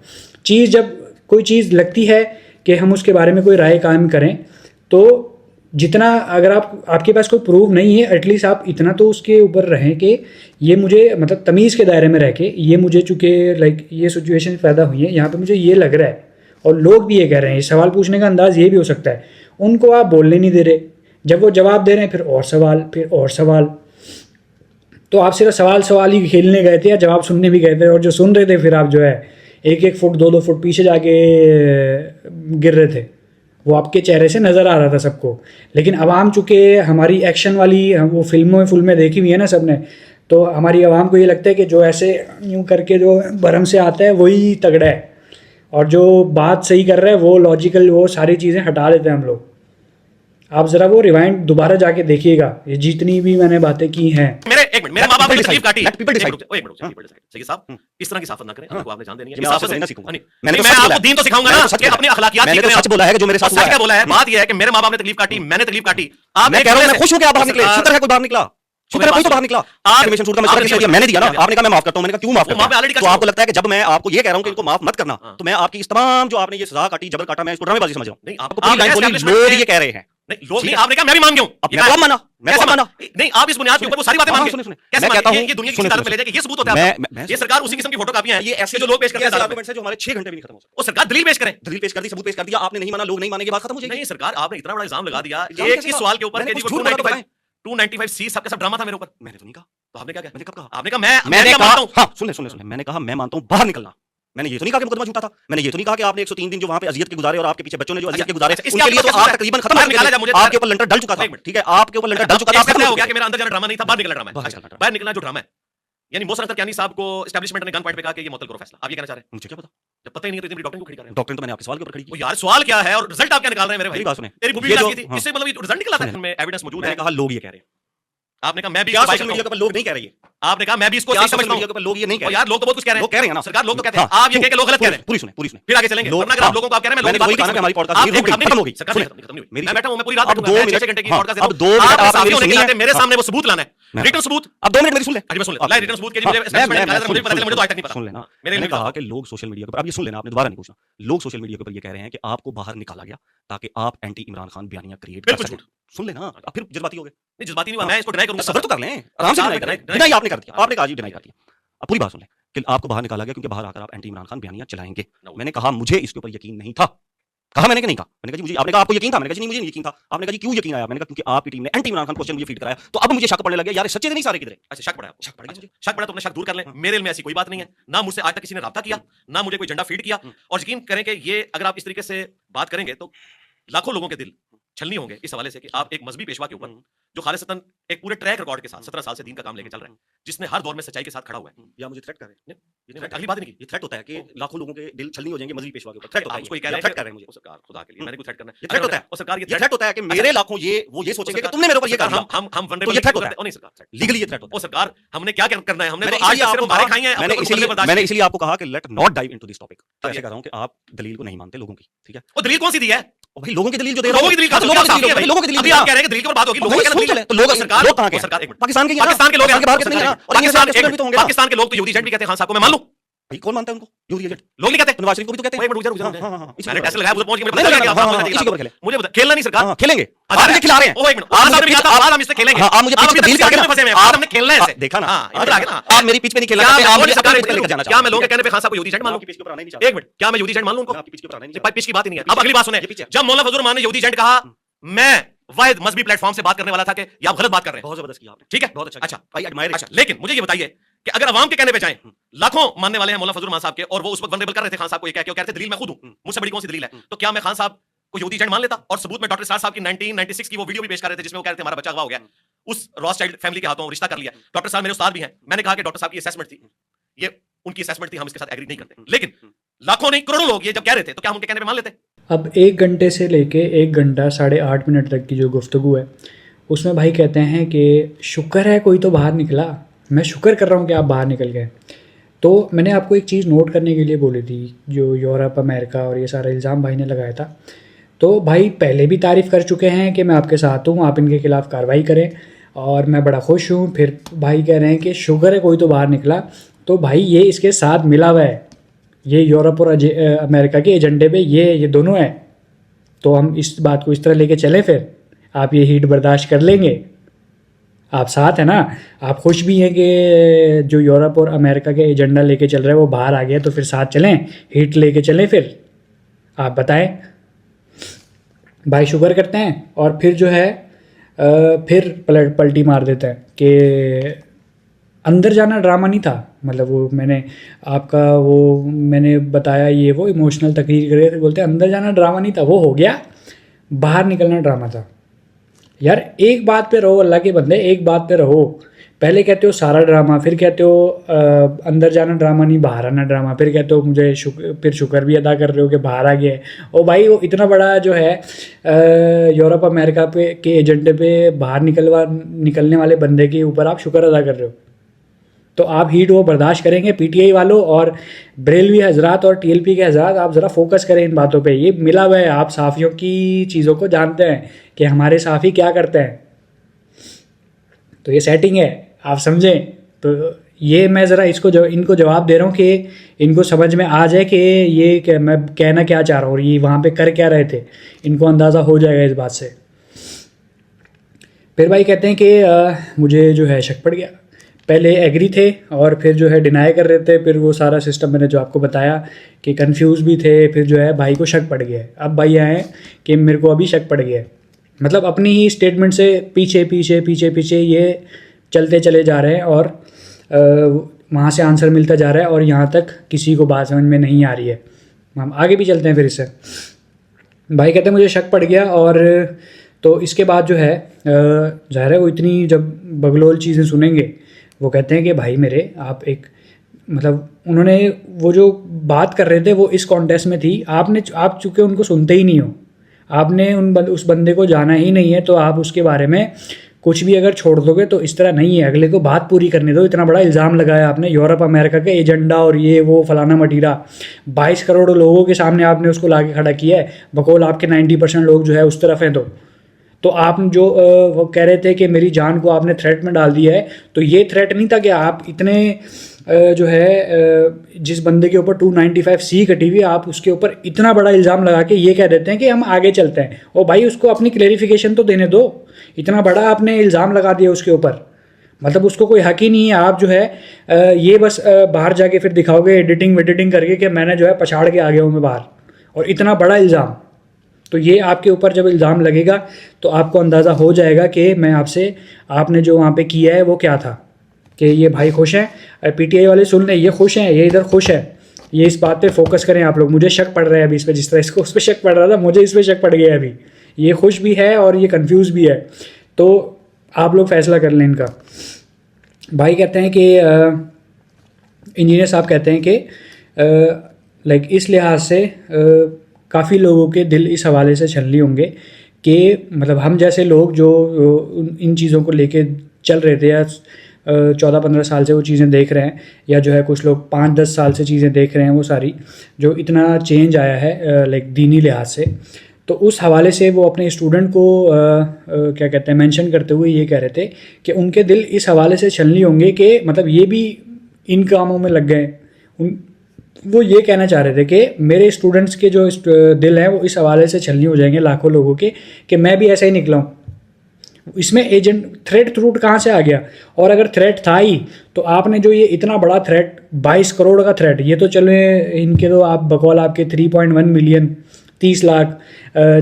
चीज़ जब कोई चीज़ लगती है कि हम उसके बारे में कोई राय कायम करें, तो जितना अगर आपके पास कोई प्रूफ नहीं है, एटलीस्ट आप इतना तो उसके ऊपर रहें कि ये मुझे, मतलब तमीज़ के दायरे में रह के, ये मुझे चूँकि लाइक ये सिचुएशन पैदा हुई है यहाँ पे, मुझे ये लग रहा है, और लोग भी ये कह रहे हैं। सवाल पूछने का अंदाज़ ये भी हो सकता है, उनको आप बोलने नहीं दे रहे, जब वो जवाब दे रहे हैं फिर और सवाल, फिर और सवाल। तो आप सिर्फ सवाल ही खेलने गए थे या जवाब सुनने भी गए थे? और जो सुन रहे थे फिर आप जो है 1-1 फुट 2-2 फुट पीछे जाके गिर रहे थे, वो आपके चेहरे से नज़र आ रहा था सबको। लेकिन अवाम चूँकि हमारी एक्शन वाली वो फिल्में देखी हुई है ना सब ने, तो हमारी आवाम को ये लगता है कि जो ऐसे यूँ करके जो भरम से आता है वही तगड़ा है, और जो बात सही कर रहा है वो लॉजिकल, वो सारी चीज़ें हटा देते हैं हम लोग। आप ज़रा वो रिवाइंड दोबारा जाके देखिएगा, ये जितनी भी मैंने बातें की हैं। मेरे माँ बाप ने तकलीफ काटी। सही साहब, इस तरह की साफत ना करें, आपको आपने जान देनी है। मैं आपसे सही ना सीखूंगा। मैं आपको दीन तो सिखाऊंगा ना, कि अपनी अखलाकियात मैंने तो सच बोला है कि जो मेरे साथ हुआ है। क्या बोला है? बात यह है कि मेरे माँ बाप ने तकलीफ काटी, मैंने तकलीफ काटी। मैं कह रहा हूं मैं खुश हूं कि आप बाहर निकले, शुक्र है कोई बाहर निकला, शुक्र है कोई तो बाहर निकला। परमिशन छूट का मशवरा किसने दिया? मैंने दिया ना। आपने कहा मैं माफ करता हूं, मैंने कहा क्यों माफ करता हूं? तो आपको लगता है कि जब मैं आपको ये कह रहा हूं कि इनको माफ मत करना, तो मैं आपकी इस तमाम जो आपने ये सज़ा काटी, जबर काटा, मैं इसको ड्रामेबाजी समझ रहा हूं? नहीं, आपको पूरी लाइन बोली, लोग ये कह रहे हैं, नहीं लोग नहीं, आपने कहा मैं भी मान गया हूं। अब मैं कब माना? मैं कब माना? नहीं, आप इस बुनियाद के ऊपर वो सारी बातें मान गए। सुने कैसे मैं मान कहता गए? हूं, ये दुनिया की सुने, अदालत में ले जाके ये सबूत होता है आपका। ये सरकार उसी किस्म की फोटो कापियां हैं ये ऐसे जो लोग पेश करते हैं अदालत में। जो हमारे 6 घंटे भी नहीं खत्म हो सकते। वो सरकार दलील पेश करें। दलील पेश कर दी, सबूत पेश कर दिया, आपने नहीं माना, लोग नहीं मानेंगे, बात खत्म हो जाएगी। नहीं सरकार, आपने इतना बड़ा इल्जाम लगा दिया इल्जाम एक कैसे ही कहा? सवाल के ऊपर मैंने कि जी कुछ वो झूठ बोला तो 295C सबका सब ड्रामा था मेरे ऊपर। मैंने तो नहीं कहा। तो आपने क्या कहा? मैंने कब कहा? आपने कहा मैं मैंने क्या कहा, मानता हूं। हाँ सुन ले, मैंने कहा मैं मानता हूं बाहर निकलना। मैंने ये तो नहीं कहा कि मुकदमा झूठा था। मैंने ये तो नहीं कहा कि आपने 103 दिन जो वहां पे अजियत के गुजारे और आपके पीछे बच्चों ने जो अजियत के गुजारे, अच्छा, इसके उनके लिए तो आपके आप पास तकरीबन खत्म बाहर हो निकाला चुके जा, मुझे थे। आपके ऊपर लंटर डल चुका था। एक मिनट। ठीक है, आपके ऊपर लंटर डल चुका था। इसका आप क्या खत्म हो गया कि मेरा अंदर जाना ड्रामा नहीं था, बाहर निकला ड्रामा है। बाहर अच्छा, निकला बाहर निकला जो ड्रामा है, यानी मोहसिन अख्तर कियानी साहब को एस्टैब्लिशमेंट ने गन पॉइंट पे कहा कि ये मुअत्तल करो फैसला। आप ये कहना चाह रहे हैं? मुझे क्या पता? जब पता ही नहीं है तो इतनी बड़ी डॉक्टर को खड़ी कर रहे हैं। डॉक्टर ने तो मैंने आपके सवाल के ऊपर खड़ी वो की। यार सवाल क्या है और रिजल्ट आप क्या निकाल रहे हैं मेरे भाई? मेरी बात सुने। तेरी मूवी ये भी जो- की थी, हाँ। इससे मतलब ये रिजल्ट निकला था, सुने। में एविडेंस मौजूद मैंने है। कहा लोग ये कह रहे हैं। आपने कहा मैं भी क्या इसको बाय सोशल करता मीडिया हूं। के ऊपर लोग नहीं कह रहे हैं? आपने कहा मैं भी इसको क्या सही सोशल समझता मीडिया के हूं। ऊपर लोग ये नहीं कह और रहे? यार लोग तो बहुत कुछ कह रहे हैं। लोग कह रहे हैं ना। सरकार लोग तो कहते हैं, आप ये कह के लोग गलत कह रहे हैं। पूरी सुने। फिर आगे चलेंगे, वरना अगर आप लोगों को आप कह रहे हैं मैं मैंने लोगों वही की कहा बात ना कि हमारी नहीं पॉडकास्ट आप ये खत्म हो गई। सरकार सुने। खत्म नहीं हुई। मेरी- मैं बैठा हूं, मैं पूरी रात अब बैठूंगा, 2 मैं मिनट 6 घंटे की हाँ, पॉडकास्ट अब 2 मिनट आप आप साथी मेरी होने के सुनिए। नाते मेरे हाँ। सामने वो सबूत लाना है, मैं- रिटन सबूत। अब 2 मिनट मेरी सुन ले। आज मैं सुन लेता हूं, रिटन सबूत के जी मुझे मैं एस्टैब्लिशमेंट निकाला था, मुझे पता चला, मुझे तो आज तक नहीं पता। सुन लेना। मेरे मैंने लिए कहा कि लोग सोशल मीडिया के ऊपर, अब ये सुन लेना, आपने दोबारा नहीं पूछना। लोग सोशल मीडिया के ऊपर ये कह रहे हैं कि आपको बाहर निकाला गया ताकि आप एंटी इमरान खान बयानियां क्रिएट कर बिल्कुल सकें। झूठ। सुन लेना, अब फिर जज्बाती हो गए। नहीं जज्बाती नहीं हुआ, मैं इसको डिनाई करूंगा। सब्र तो कर लें, आराम से आप डिनाई कर लें। डिनाई- डिनाई आपने कर दिया, आपने कहा जी डिनाई कर दिया। अब पूरी बात सुन लें कि आपको बाहर निकाला गया क्योंकि बाहर आकर आप एंटी इमरान खान बयानियां चलाएंगे। मैंने कहा मुझे इसके ऊपर यकीन नहीं था। कहा मैंने कि नहीं कहा? मैंने कहा जी मुझे, आपने कहा आपको यकीन था? मैंने कहा जी नहीं मुझे नहीं यकीन था। आपने कहा जी क्यों यकीन आया? मैंने कहा क्योंकि आपकी टीम ने एंटी इमरान खान क्वेश्चन मुझे फीड कराया, तो अब मुझे शक पड़ने लग गया यार सच्चे तो नहीं सारे किधर। अच्छा शक पड़ा है, शक पड़ गया मुझे। शक पड़ा तो अपने शक दूर कर लें। मेरे दिल में ऐसी कोई बात नहीं है, ना मुझसे आज तक किसी ने राब्ता किया, ना मुझे कोई झंडा फीड किया। और यकीन करें कि ये अगर आप इस तरीके से बात करेंगे तो लाखों लोगों के दिल छलनी होंगे इस हवाले से कि आप एक मजहबी पेशवा के ऊपर जो खालिसतन एक पूरे ट्रैक रिकॉर्ड के साथ 17 साल से दीन का काम लेके चल रहे हैं, जिसने हर दौर में सच्चाई के साथ खड़ा हुआ है। या मुझे थ्रेट कर रहे हैं। ये नहीं, अगली बात नहीं की। ये थ्रेट होता है कि लाखों लोगों के दिल छलनी हो जाएंगे मजहबी पेशवा के ऊपर। थ्रेट होता आप है। उसको ये कह रहे हैं थ्रेट कर रहे हैं मुझे। ओ सरकार खुदा के लिए मैंने कोई थ्रेट करना है। ये थ्रेट होता है। और सरकार ये थ्रेट होता है कि मेरे लाखों ये सोचेंगे कि तुमने मेरे ऊपर ये कर दिया। हम तो वनरेबल ये थ्रेट होता है। ओ नहीं सरकार, लीगली ये थ्रेट होता ओ सरकार हमने क्या करना है? हमने मैंने तो आज इसलिए तक सिर्फ आपको मारे कहा- खाई हैं। मैंने अपने इसलिए बर्दाश्त मैंने नहीं। इसलिए आपको कहा कि let not dive into this topic. ऐसे कह रहा हूं कि आप दलील को नहीं मानते लोगों की, ठीक है? वो दलील कौन सी दी है? और भाई लोगों की दलील जो दे रहा लोगों की दलील का लोगों की दलील भाई, लोगों की दलील अभी आप कह रहे हैं कि दलील के ऊपर बात होगी, लोगों भाई की सुन दलील- चले तो लोग वो सरकार लोग कहां के वो सरकार एक मिनट, पाकिस्तान के ही हैं ना? पाकिस्तान के लोग हैं, के बाहर के नहीं है ना? और पाकिस्तान इंडिया के भी तो होंगे ना? पाकिस्तान के लोग तो यहूदी एजेंट भी कहते हैं खान साहब को, मैं मान लूं। भाई कौन मानता है उनको? यहूदी एजेंट लोग नहीं कहते। नवाज शरीफ को भी तो कहते हैं। एक मिनट रुक जा, रुक जा। हाँ, हाँ, हाँ, इसी मैंने के टेस्ट ऊपर लगाया, मुझे पहुंच के मुझे नहीं, पता चला नहीं, कि आप हाँ, आपको हाँ, बताइए इसी के आप। ऊपर खेले। मुझे बता, खेलना नहीं सरकार। हाँ, खेलेंगे अच्छा, आज मुझे खिला रहे हैं। ओ एक मिनट, आज आज मुझे हमने पीछे- कहा, आज हम इससे खेलेंगे। हाँ, आप मुझे आप पीछे अभी डील तक करके में फंसे हुए हैं, आज हमने खेलना है ऐसे। देखा ना? हाँ, इधर आ गए ना। आप मेरी पीछ पे नहीं खेलना क्या चाहते, मैं आप बोल मुझे नहीं अपने सकता, पीछ पे लेकर जाना क्या मैं लोगों के चाहते कहने पे खान साहब को यहूदी एजेंट मान हैं। लूं? आपकी पीछ के ऊपर आना ही नहीं चाहते। एक मिनट, क्या मैं यहूदी एजेंट मान लूं उनको? आपकी पीछ के ऊपर आना ही नहीं ये चाहते। पीछ की बात ही नहीं है। अब अगली बात सुने, ये पीछे। जब मौलाना फजल रहमान ने यहूदी एजेंट कहा, मैं वाहिद मजहबी प्लेटफॉर्म से बात करने वाला था कि ये आप गलत बात कर रहे हैं। बहुत जबरदस्त किया आपने। ठीक है, बहुत अच्छा अच्छा भाई एडमायर। अच्छा, लेकिन मुझे ये बताइए कि अगर अवाम के कहने पे जाएं, लाखों मानने वाले हैं मौलाना फजल रहमान साहब के, और वो उस वक्त वनरेबल कर रहे थे खान साहब को, ये कह के, कह रहे थे दलील मैं खुद हूं, मुझसे बड़ी कौन सी दलील है? तो क्या मैं खान साहब को यहूदी एजेंट मान लेता? और सबूत में डॉक्टर साहब की 1996 की वो वीडियो भी पेश कर रहे थे जिसमें वो कह रहे थे हमारा बच्चा अगवा हो गया, उस रॉथस्चाइल्ड फैमिली के हाथों रिश्ता कर लिया। डॉक्टर साहब मेरे उस्ताद भी हैं। मैंने कहा कि डॉक्टर साहब की असेसमेंट थी, ये उनकी असेसमेंट थी, हम इसके साथ एग्री नहीं करते। लेकिन लाखों नहीं करोड़ों लोग ये जब कह रहे थे तो क्या हम उनके कहने पे मान लेते? अब 1 घंटे से लेके 1 घंटा 8.5 मिनट तक की जो गुफ्तगू है उसमें भाई कहते हैं कि शुक्र है कोई तो बाहर निकला, मैं शुक्र कर रहा हूँ कि आप बाहर निकल गए। तो मैंने आपको एक चीज़ नोट करने के लिए बोली थी, जो यूरोप अमेरिका और ये सारा इल्ज़ाम भाई ने लगाया था। तो भाई पहले भी तारीफ़ कर चुके हैं कि मैं आपके साथ हूँ, आप इनके खिलाफ़ कार्रवाई करें और मैं बड़ा खुश हूँ। फिर भाई कह रहे हैं कि शुक्र है कोई तो बाहर निकला। तो भाई ये इसके साथ मिला हुआ है, ये यूरोप और अमेरिका के एजेंडे पे ये दोनों है। तो हम इस बात को इस तरह लेके चलें, फिर आप ये हीट बर्दाश्त कर लेंगे? आप साथ हैं ना? आप खुश भी हैं कि जो यूरोप और अमेरिका के एजेंडा लेके चल रहे हैं वो बाहर आ गया, तो फिर साथ चलें, हीट लेके चलें? फिर आप बताएं। भाई शुक्र करते हैं और फिर जो है फिर पलटी मार देते हैं कि अंदर जाना ड्रामा नहीं था। मतलब वो मैंने बताया ये वो इमोशनल तकरीर कर रहे थे, बोलते अंदर जाना ड्रामा नहीं था, वो हो गया, बाहर निकलना ड्रामा था। यार एक बात पे रहो अल्लाह के बंदे, एक बात पे रहो। पहले कहते हो सारा ड्रामा, फिर कहते हो अंदर जाना ड्रामा नहीं बाहर आना ड्रामा, फिर कहते हो मुझे फिर शुक्र भी अदा कर रहे हो कि बाहर आ गया है। ओ भाई वो इतना बड़ा जो है यूरोप अमेरिका के एजेंडे पे बाहर निकलने वाले बंदे के ऊपर आप शुक्र अदा कर रहे हो, तो आप हीट वो बर्दाश्त करेंगे? पीटीआई वालों और बरेलवी हजरात और टीएलपी के हजरात, आप ज़रा फोकस करें इन बातों पे। ये मिला हुआ है, आप साफ़ियों की चीज़ों को जानते हैं कि हमारे साफ़ी क्या करते हैं, तो ये सेटिंग है, आप समझें। तो ये मैं ज़रा इनको जवाब दे रहा हूँ कि इनको समझ में आ जाए कि ये मैं कहना क्या चाह रहा हूँ और ये वहाँ पे कर क्या रहे थे, इनको अंदाज़ा हो जाएगा इस बात से। फिर भाई कहते हैं कि मुझे जो है शक पड़ गया, पहले एग्री थे और फिर जो है डिनाई कर रहे थे, फिर वो सारा सिस्टम मैंने जो आपको बताया कि कंफ्यूज भी थे, फिर जो है भाई को शक पड़ गया है। अब भाई आए कि मेरे को अभी शक पड़ गया है, मतलब अपनी ही स्टेटमेंट से पीछे पीछे पीछे पीछे ये चलते चले जा रहे हैं और वहाँ से आंसर मिलता जा रहा है और यहाँ तक किसी को बात समझ में नहीं आ रही है। हम आगे भी चलते हैं फिर इससे। भाई कहते हैं मुझे शक पड़ गया, और तो इसके बाद जो है ज़ाहिर है वो इतनी जब बगलोल चीज़ें सुनेंगे, वो कहते हैं कि भाई मेरे आप एक मतलब उन्होंने वो जो बात कर रहे थे वो इस कॉन्टेस्ट में थी, आप चूँकि उनको सुनते ही नहीं हो, आपने उस बंदे को जाना ही नहीं है, तो आप उसके बारे में कुछ भी अगर छोड़ दोगे तो इस तरह नहीं है, अगले को बात पूरी करने दो। इतना बड़ा इल्ज़ाम लगाया आपने यूरोप अमेरिका के एजेंडा और ये वो फलाना मटीरा, 22 करोड़ लोगों के सामने आपने उसको लाके खड़ा किया है, बकौल आपके 90% लोग जो है उस तरफ हैं। तो आप जो वो कह रहे थे कि मेरी जान को आपने थ्रेट में डाल दिया है, तो ये थ्रेट नहीं था कि आप इतने जो है जिस बंदे के ऊपर 295C कटी हुई, आप उसके ऊपर इतना बड़ा इल्ज़ाम लगा के ये कह देते हैं कि हम आगे चलते हैं। और भाई उसको अपनी क्लेरिफिकेशन तो देने दो, इतना बड़ा आपने इल्ज़ाम लगा दिया उसके ऊपर, मतलब उसको कोई हक ही नहीं है। आप जो है ये बस बाहर जाके फिर दिखाओगे एडिटिंग करके कि मैंने जो है पछाड़ के आ गया हूँ मैं बाहर, और इतना बड़ा इल्ज़ाम। तो ये आपके ऊपर जब इल्ज़ाम लगेगा तो आपको अंदाज़ा हो जाएगा कि मैं आपसे आपने जो वहाँ पे किया है वो क्या था। कि ये भाई खुश हैं, पीटीआई वाले सुन लें, ये खुश हैं, ये इधर खुश है, ये इस बात पे फोकस करें आप लोग। मुझे शक पड़ रहा है अभी इस पर, जिस तरह इसको उस पर शक पड़ रहा था, मुझे इस पर शक पड़ गया है अभी। ये खुश भी है और ये कंफ्यूज भी है, तो आप लोग फैसला कर लें इनका। भाई कहते हैं कि इंजीनियर साहब कहते हैं कि लाइक इस लिहाज से काफ़ी लोगों के दिल इस हवाले से छलनी होंगे कि मतलब हम जैसे लोग जो इन चीज़ों को लेके चल रहे थे, या 14-15 साल से वो चीज़ें देख रहे हैं, या जो है कुछ लोग 5-10 साल से चीज़ें देख रहे हैं, वो सारी जो इतना चेंज आया है लाइक दीनी लिहाज से, तो उस हवाले से वो अपने स्टूडेंट को क्या कहते हैं मेंशन करते हुए ये कह रहे थे कि उनके दिल इस हवाले से छलनी होंगे कि मतलब ये भी इन कामों में लग गए। वो ये कहना चाह रहे थे कि मेरे स्टूडेंट्स के जो दिल हैं वो इस हवाले से छलनी हो जाएंगे लाखों लोगों के कि मैं भी ऐसा ही निकला हूँ। इसमें एजेंट थ्रेट थ्रूट कहाँ से आ गया? और अगर थ्रेट था ही तो आपने जो ये इतना बड़ा थ्रेट 22 करोड़ का थ्रेट, ये तो चले इनके तो आप बकौल आपके 3.1 million 30 lakh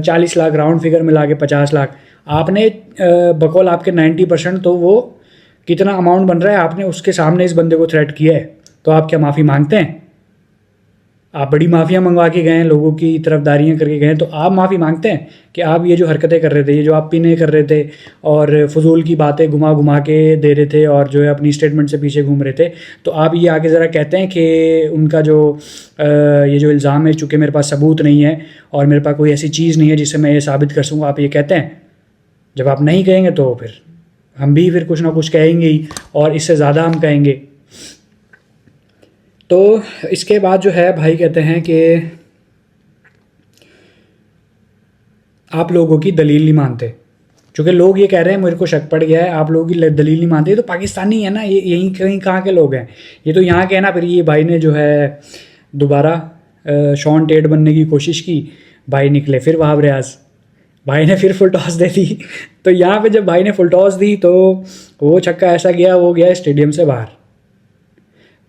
40 lakh round figure मिला के 50 लाख, आपने बकौल आपके 90%, तो वो कितना अमाउंट बन रहा है, आपने उसके सामने इस बंदे को थ्रेट किया है, तो आप क्या माफ़ी मांगते हैं? आप बड़ी माफ़ियाँ मंगवा के गए हैं, लोगों की तरफदारियाँ करके गए हैं, तो आप माफ़ी मांगते हैं कि आप ये जो हरकतें कर रहे थे, ये जो आप पिने कर रहे थे और फजूल की बातें घुमा घुमा के दे रहे थे और जो है अपनी स्टेटमेंट से पीछे घूम रहे थे, तो आप ये आगे ज़रा कहते हैं कि उनका जो ये जो इल्ज़ाम है, चूँकि मेरे पास सबूत नहीं है और मेरे पास कोई ऐसी चीज़ नहीं है जिससे मैं ये साबित कर सकूँ, आप ये कहते हैं? जब आप नहीं कहेंगे तो फिर हम भी फिर कुछ ना कुछ कहेंगे ही, और इससे ज़्यादा हम कहेंगे। तो इसके बाद जो है भाई कहते हैं कि आप लोगों की दलील नहीं मानते, चूँकि लोग ये कह रहे हैं मेरे को शक पड़ गया है, आप लोगों की दलील नहीं मानते। ये तो पाकिस्तानी है ना, ये यहीं कहीं कहाँ के लोग हैं, ये तो यहाँ के हैं ना। फिर ये भाई ने जो है दोबारा शॉन टेट बनने की कोशिश की, भाई निकले फिर वहाब रियाज, भाई ने फिर फुल टॉस दे दी। तो यहाँ पे जब भाई ने फुल टॉस दी तो वो छक्का ऐसा गया, वो गया स्टेडियम से बाहर।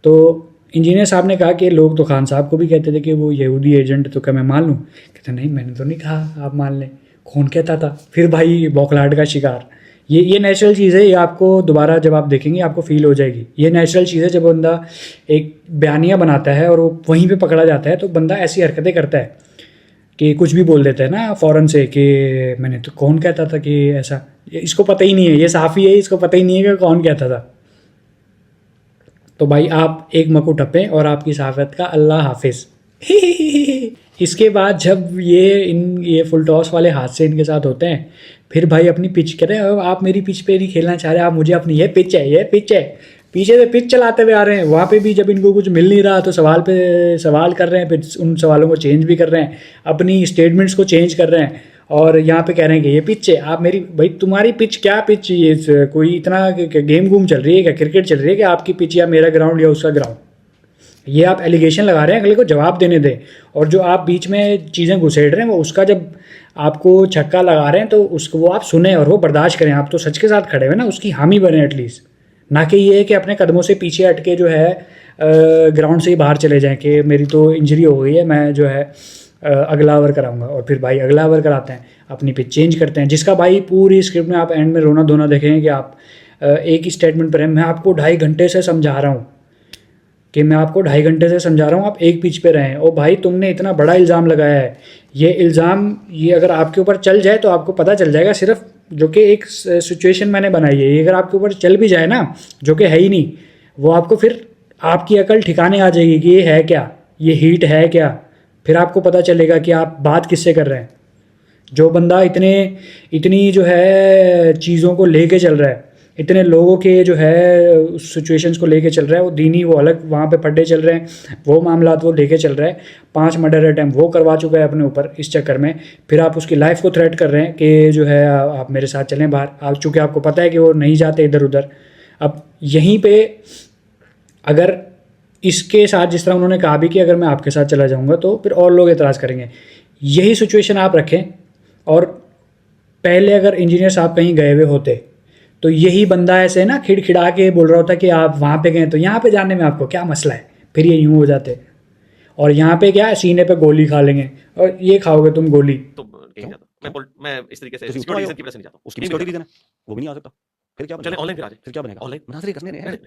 तो इंजीनियर साहब ने कहा कि लोग तो खान साहब को भी कहते थे कि वो यहूदी एजेंट, तो क्या मैं मान लूँ? कहते नहीं, मैंने तो नहीं कहा आप मान लें, कौन कहता था? फिर भाई बौखलाहट का शिकार। ये नेचुरल चीज़ है, ये आपको दोबारा जब आप देखेंगे आपको फील हो जाएगी। ये नेचुरल चीज़ है, जब बंदा एक बयानिया बनाता है और वो वहीं पे पकड़ा जाता है तो बंदा ऐसी हरकतें करता है कि कुछ भी बोल देता है ना फ़ौरन से कि मैंने तो, कौन कहता था कि ऐसा, इसको पता ही नहीं है, ये साफ़ी है, इसको पता ही नहीं है कि कौन कहता था। तो भाई आप एक मकू टपें और आपकी सहाफ़त का अल्लाह हाफिज़। इसके बाद जब ये फुल टॉस वाले हादसे इनके साथ होते हैं, फिर भाई अपनी पिच करें, आप मेरी पिच पे नहीं खेलना चाह रहे, आप मुझे अपनी ये पिच है, पीछे से पिच चलाते हुए आ रहे हैं। वहाँ पे भी जब इनको कुछ मिल नहीं रहा तो सवाल पे सवाल कर रहे हैं, फिर उन सवालों को चेंज भी कर रहे हैं, अपनी स्टेटमेंट्स को चेंज कर रहे हैं, और यहाँ पे कह रहे हैं कि ये पिच है। आप मेरी भाई तुम्हारी पिच क्या पिच, ये कोई इतना गेम गूम चल रही है क्या, क्रिकेट चल रही है क्या आपकी पिच, या मेरा ग्राउंड या उसका ग्राउंड? ये आप एलिगेशन लगा रहे हैं, अगले को जवाब देने दें। और जो आप बीच में चीज़ें घुसेड़ रहे हैं वो उसका जब आपको छक्का लगा रहे हैं तो उसको वो आप सुने और वो बर्दाश्त करें। आप तो सच के साथ खड़े हुए ना, उसकी हामी बने एटलीस्ट, ना कि ये कि अपने कदमों से पीछे हटके जो है ग्राउंड से ही बाहर चले जाएं कि मेरी तो इंजरी हो गई है, मैं जो है अगला ओवर कराऊंगा। और फिर भाई अगला ओवर कराते हैं, अपनी पिच चेंज करते हैं, जिसका भाई पूरी स्क्रिप्ट में आप एंड में रोना धोना देखेंगे कि आप एक ही स्टेटमेंट पर हैं, मैं आपको 2.5 घंटे से समझा रहा हूँ कि मैं आपको 2.5 घंटे से समझा रहा हूँ, आप एक पिच पे रहें। और भाई तुमने इतना बड़ा इल्ज़ाम लगाया है, ये इल्ज़ाम ये अगर आपके ऊपर चल जाए तो आपको पता चल जाएगा, सिर्फ जो कि एक सिचुएशन मैंने बनाई है, ये अगर आपके ऊपर चल भी जाए ना, जो कि है ही नहीं, वो आपको फिर आपकी अकल ठिकाने आ जाएगी कि ये है क्या, ये हीट है क्या, फिर आपको पता चलेगा कि आप बात किससे कर रहे हैं। जो बंदा इतनी जो है चीज़ों को लेके चल रहा है, इतने लोगों के जो है सिचुएशंस को लेके चल रहा है, वो दीनी वो अलग वहाँ पे पड्डे चल रहे हैं, वो मामलात वो लेके चल रहा है, 5 मर्डर अटैम्प्ट वो करवा चुका है अपने ऊपर इस चक्कर में, फिर आप उसकी लाइफ को थ्रेट कर रहे हैं कि जो है आप मेरे साथ चलें बाहर। आप चूँकि आपको पता है कि वो नहीं जाते इधर उधर। अब यहीं पे अगर इसके साथ जिस तरह उन्होंने कहा भी कि अगर मैं आपके साथ चला जाऊँगा तो फिर और लोग एतराज़ करेंगे, यही सिचुएशन आप रखें। और पहले अगर इंजीनियर साहब कहीं गए हुए होते तो यही बंदा ऐसे ना खिड़खिड़ा के बोल रहा होता कि आप वहाँ पे गए तो यहाँ पे जाने में आपको क्या मसला है, फिर ये यूँ हो जाते। और यहाँ पे क्या है, सीने पे गोली खा लेंगे, और ये खाओगे तुम गोली। तो कहीं जाता मैं इस तरीके से तो सिक्योरिटी रीजन की वजह से नहीं जाता उसकी सिक्योरिटी रीजन है, वो भी नहीं आ सकता, फिर क्या चले बनेगा? ऑनलाइन फिर आ जाए, फिर क्या बनेगा? ऑनलाइन मुनाज़रे करने हैं।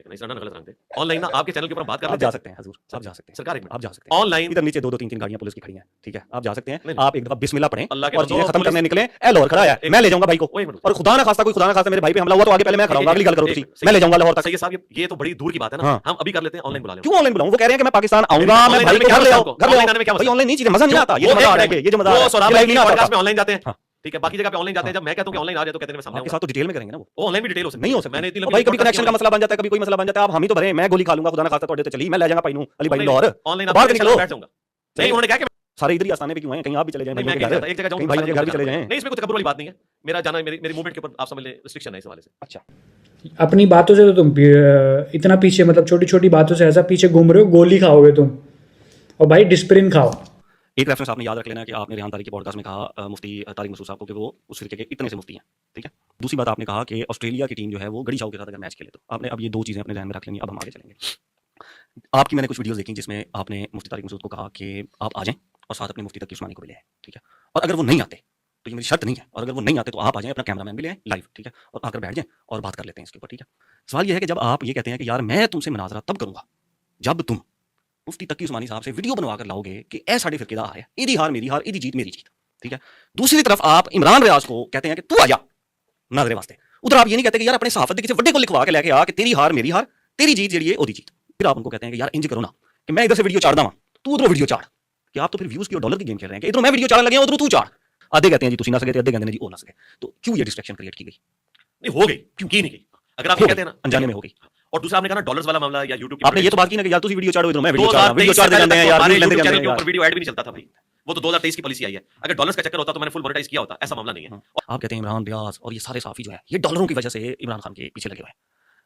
नहीं सर, ना गलत रंग दे ऑनलाइन ना आपके चैनल के ऊपर हम बात कर आप लेते जा हैं सकते हैं हजूर, आप जा सकते हैं, सरकार, एक मिनट आप जा सकते हैं ऑनलाइन इधर नीचे 2-2 3-3 गाड़ियां पुलिस की खड़ी हैं, ठीक है, आप जा सकते हैं। नहीं, नहीं। आप एक दफा बिस्मिल्लाह पढ़ें अल्लाह के और बंदो, चीजें खत्म पुलिस- करने निकले। ए लाहौर खड़ा है, मैं ले जाऊंगा भाई को। वो एक मिनट और खुदा ना खास्ता मेरे भाई पे हमला हुआ तो आगे पहले मैं खड़ा हूंगा, अगली गल करो तुसी, मैं ले जाऊंगा लाहौर तक। सही है साहब, ये तो बड़ी दूर की बात है ना। हाँ। हम अभी कर लेते हैं, ऑनलाइन बुला लें। क्यों ऑनलाइन बुलाऊं? वो कह रहे हैं कि मैं पाकिस्तान आऊंगा, मैं ऑनलाइन भाई में को क्या घर ले मसला आओ, है? घर ले ऑनलाइन आओ। आने में क्या भाई मसला है? ऑनलाइन नहीं चीजें मजा नहीं आता, ये जो मजा आ रहा है, ये जो मजा आ रहा है, सर, ये लाइव नहीं आता पॉडकास्ट में था। ऑनलाइन जाते हैं, हाँ। ठीक है, बाकी जगह पे ऑनलाइन जाते हैं। जब मैं कहता हूं कि ऑनलाइन आ जाए तो कहते हैं मैं सामने आपके आऊंगा। साथ तो डिटेल में करेंगे ना वो, वो ऑनलाइन भी डिटेल हो सकती नहीं हो है। सकता। मैंने इतनी और लंबी भाई कभी podcast कनेक्शन का की मसला बन जाता है, कभी कोई मसला बन जाता है, आप हम ही तो भरे, मैं गोली खा लूंगा खुदा ना खास्ता तोड़े तो चली, मैं ले जाऊंगा पाइनू अली भाई लाहौर, ऑनलाइन बाहर निकलो। बैठ जाऊंगा। नहीं, उन्होंने कहा कि सारे इधर ही आस्थाने पे क्यों हैं? कहीं आप भी चले जाएं नहीं, भाई मैं के कहीं घर, जाता, एक जगह जाऊं कहीं तो भाई सारे के घर भी लोग चले जाते जाएं। हैं। नहीं, इसमें कोई तकब्बुर वाली बात नहीं है। मेरा जाना मेरी मूवमेंट के ऊपर आप समझ लें रिस्ट्रिक्शन है इस हवाले से। अच्छा, अपनी बातों से तो तुम इतना पीछे, मतलब छोटी छोटी बातों से ऐसा पीछे घूम रहे हो, गोली खाओगे तुम। और भाई डिस्प्रिन खाओ। एक रेफरेंस आपने याद रख लेना कि आपने रेहान तारिक के पॉडकास्ट में कहा मुफ्ती तारिक मसूद साहब को कि वो उस फिरके के इतने से मुफ्ती हैं, ठीक है। दूसरी बात आपने कहा कि ऑस्ट्रेलिया की टीम जो है वो गड़ी शाह के साथ अगर मैच खेले तो आपने अब ये 2 चीज़ें अपने ध्यान में रख लेंगी। अब हम आगे चलेंगे। आपकी मैंने कुछ वीडियोस देखी जिसमें आपने मुफ्ती तारिक मसूद को कहा कि आप आ जाएं और साथ अपने मुफ्ती तकी उस्मानी को भी ले आएं, ठीक है। और अगर वो नहीं आते तो ये मेरी शर्त नहीं है, और अगर वो नहीं आते तो आप आ जाएं, अपना कैमरामैन भी ले आएं लाइव, ठीक है, और आकर बैठ जाएं और बात कर लेते हैं इसके ऊपर, ठीक है। सवाल ये है कि जब आप ये कहते हैं कि यार मैं तुमसे मुनाजरा तब करूंगा जब तुम मुफ्ती तकी उस्मानी साहब से वीडियो बनवा कर लाओगे कि ए साढ़े फिरके दा है, इदी हार मेरी हार, इदी जीत मेरी जीत, ठीक है। दूसरी तरफ आप इमरान रियाज को कहते हैं कि तू आ जा नाजरे वास्ते, उधर आप ये नहीं कहते कि यार अपने सहाफत किसी वड्डे को लिखवा के लेके आ कि तेरी हार मेरी हार, तेरी जीत जी ओदी जीत। फिर आप उनको कहते हैं कि यार इंज करो ना कि मैं इधर से वीडियो चाड़दा तू उधरों वीडियो चाड़, कि आप तो फिर व्यूज की और डॉलर की गेम खेल रहे हैं कि इधरों मैं वीडियो चाड़न लगे उधरों तू चाड़। आधे कहते हैं जी तुसी ना सके, आधे कहते हैं जी ओ ना सके। तो क्यों ये डिस्ट्रैक्शन क्रिएट की गई? नहीं, हो गई, क्यों की नहीं गई? अगर आप ये कहते हैं ना अनजाने में हो गई। और दूसरा आपने कहा ना डॉलर्स वाला मामला या यूट्यूब आपने ये तो बात की ना कि यार तुसी वीडियो चाड़ो, इधरों मैं वीडियो चाड़ रहा हूं, वीडियो चाड़ दे जाते हैं यार, व्यूज लेते जाते हैं यार। वीडियो ऐड भी नहीं चलता था भाई, वो तो 2023 की पॉलिसी आई है। अगर डॉलर्स का चक्कर होता तो मैंने फुल मोनेटाइज किया होता, ऐसा मामला नहीं है। आप कहते हैं इमरान रियाज और ये सारे साफी जो है ये डॉलरों की वजह से इमरान खान के पीछे लगे हुए हैं।